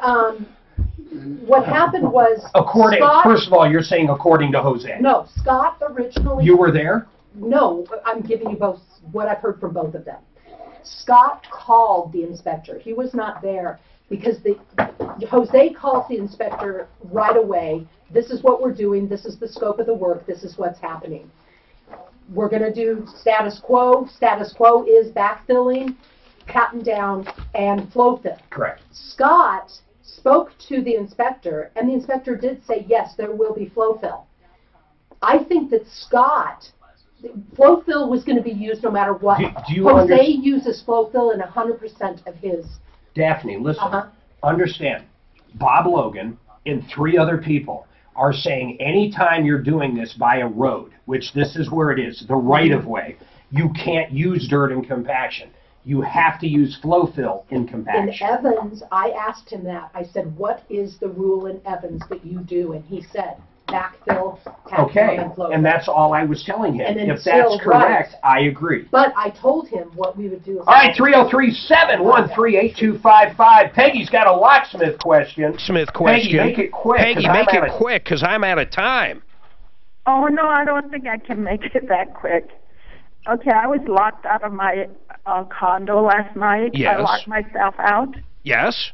what happened was Scott, first of all, you're saying according to Jose. No, Scott originally... You were there? No, I'm giving you both what I've heard from both of them. Scott called the inspector. He was not there because Jose calls the inspector right away. This is what we're doing. This is the scope of the work. This is what's happening. We're going to do status quo. Status quo is backfilling, cutting down, and flow fill. Correct. Scott spoke to the inspector, and the inspector did say, yes, there will be flow fill. I think that Scott... Flow fill was going to be used no matter what. Jose uses flow fill in 100% of his. Daphne, listen. Understand. Bob Logan and 3 other people are saying anytime you're doing this by a road, which this is where it is, the right-of-way, you can't use dirt and compaction. You have to use flow fill in compaction. In Evans, I asked him that. I said, what is the rule in Evans that you do? And he said, backfill, okay, and flow. And that's all I was telling him. And if that's correct, I agree. But I told him what we would do. All right, 303-713-8255. Peggy's got a locksmith question. Peggy, make it quick. Peggy, make it quick, because I'm out of time. Oh, no, I don't think I can make it that quick. Okay, I was locked out of my condo last night. Yes. I locked myself out. Yes.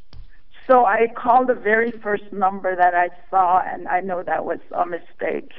So I called the very first number that I saw, and I know that was a mistake.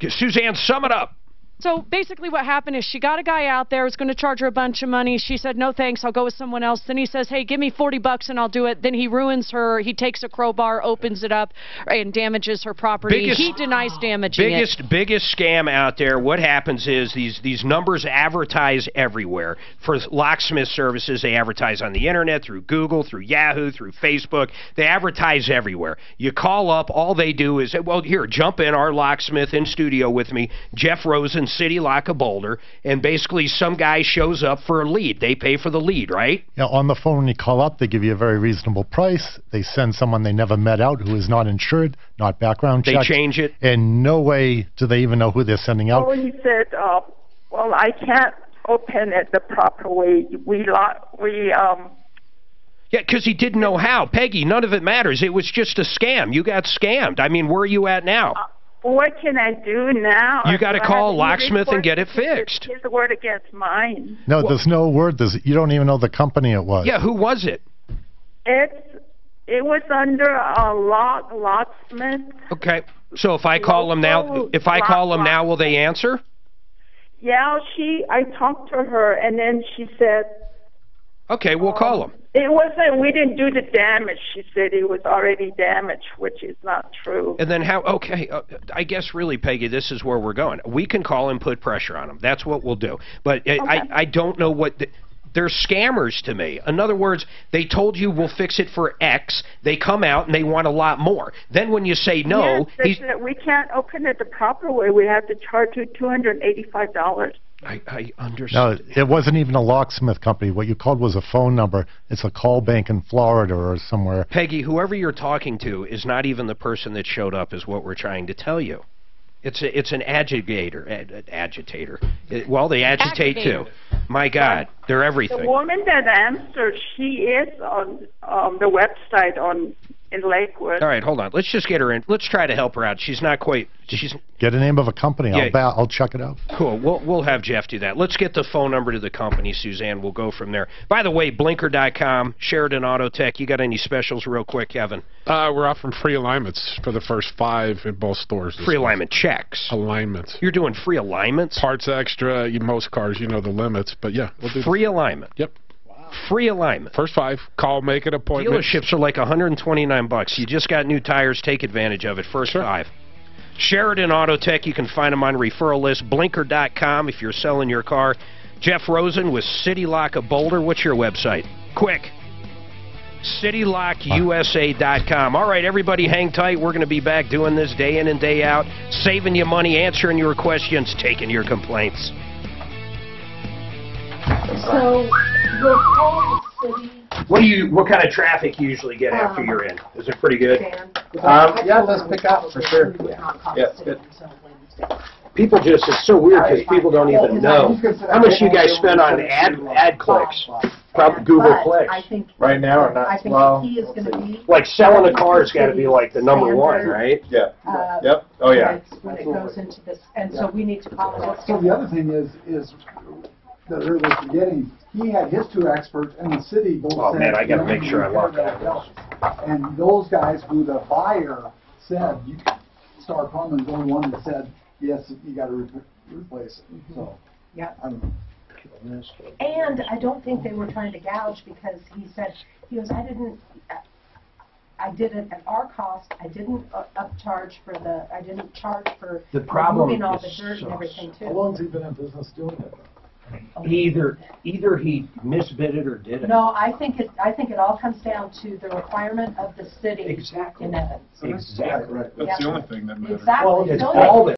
Suzanne, sum it up. So basically what happened is she got a guy out there, was going to charge her a bunch of money. She said, no thanks, I'll go with someone else. Then he says, hey, give me $40 and I'll do it. Then he ruins her. He takes a crowbar, opens it up, and damages her property. He denies damaging it. Biggest scam out there. What happens is these numbers advertise everywhere. For locksmith services, they advertise on the internet, through Google, through Yahoo, through Facebook. They advertise everywhere. You call up, all they do is, well, here, jump in, our locksmith in studio with me, Jeff Rosen, City Lock of Boulder, and basically some guy shows up for a lead. They pay for the lead, right? Yeah, on the phone when you call up, they give you a very reasonable price. They send someone they never met out who is not insured, not background checked. They change it. And no way do they even know who they're sending out. Oh, he said, well, I can't open it the proper way. Yeah, because he didn't know how. Peggy, none of it matters. It was just a scam. You got scammed. I mean, where are you at now? What can I do now? You got to call a locksmith and get it fixed. His word against mine. No, there's no word. You don't even know the company it was. Yeah, who was it? It was under a locksmith. Okay, so if I call them now, will they answer? Yeah, I talked to her, and then she said. Okay, we'll call them. It wasn't, we didn't do the damage. She said it was already damaged, which is not true. And then how, okay, I guess really, Peggy, this is where we're going. We can call and put pressure on them. That's what we'll do. But okay. I don't know what, they're scammers to me. In other words, they told you we'll fix it for X. They come out and they want a lot more. Then when you say no. Yes, we can't open it the proper way. We have to charge you $285. I understand. No, it wasn't even a locksmith company. What you called was a phone number. It's a call bank in Florida or somewhere. Peggy, whoever you're talking to is not even the person that showed up, is what we're trying to tell you. It's an agitator. Well, they agitate too. My God, they're everything. The woman that answered, she is on the website in Lakewood. All right, hold on. Let's just get her in. Let's try to help her out. She's not quite. Get a name of a company. Yeah. I'll check it out. Cool. We'll have Jeff do that. Let's get the phone number to the company, Suzanne. We'll go from there. By the way, Blinker.com, Sheridan Auto Tech. You got any specials, real quick, Kevin? We're offering free alignments for the first 5 in both stores. Free alignment checks. Alignments. You're doing free alignments? Parts extra. Most cars, you know the limits, but yeah, we'll do free alignment. Yep. Free alignment. First 5, call, make an appointment. Dealerships are like $129. You just got new tires, take advantage of it. First 5. Sheridan Auto Tech, you can find them on referral list. Blinker.com if you're selling your car. Jeff Rosen with City Lock of Boulder. What's your website? Quick. CityLockUSA.com. All right, everybody hang tight. We're going to be back doing this day in and day out, saving you money, answering your questions, taking your complaints. So, we'll call the city. What kind of traffic you usually get after you're in? Is it pretty good? Yeah, let's pick up for sure. Yeah, good. People just, it's so weird because people don't even know how much you guys spend on ad clicks. Probably Google clicks. I think right now or not? I think Well, the key is going to be like selling a car has got to be like the number one, right? Yeah. Yep. Oh yeah. when it goes into this, and so we need to call it. So the other thing is that everybody's forgetting, he had his two experts and the city both Oh said. man, I got to you make don't sure I need lock repair that. And those guys who the buyer said, Star Plumbing's the only one that said, yes, you got to replace it. So, Yeah. I don't know. And I don't think they were trying to gouge because he goes, I did it at our cost. I didn't I didn't charge for The problem removing all the is dirt and everything too. How long's he been in business doing it? Either he misbid it or did it. No, I think it all comes down to the requirement of the city in Evans. Exactly. That's the only thing that matters. Exactly. Well, it's So all that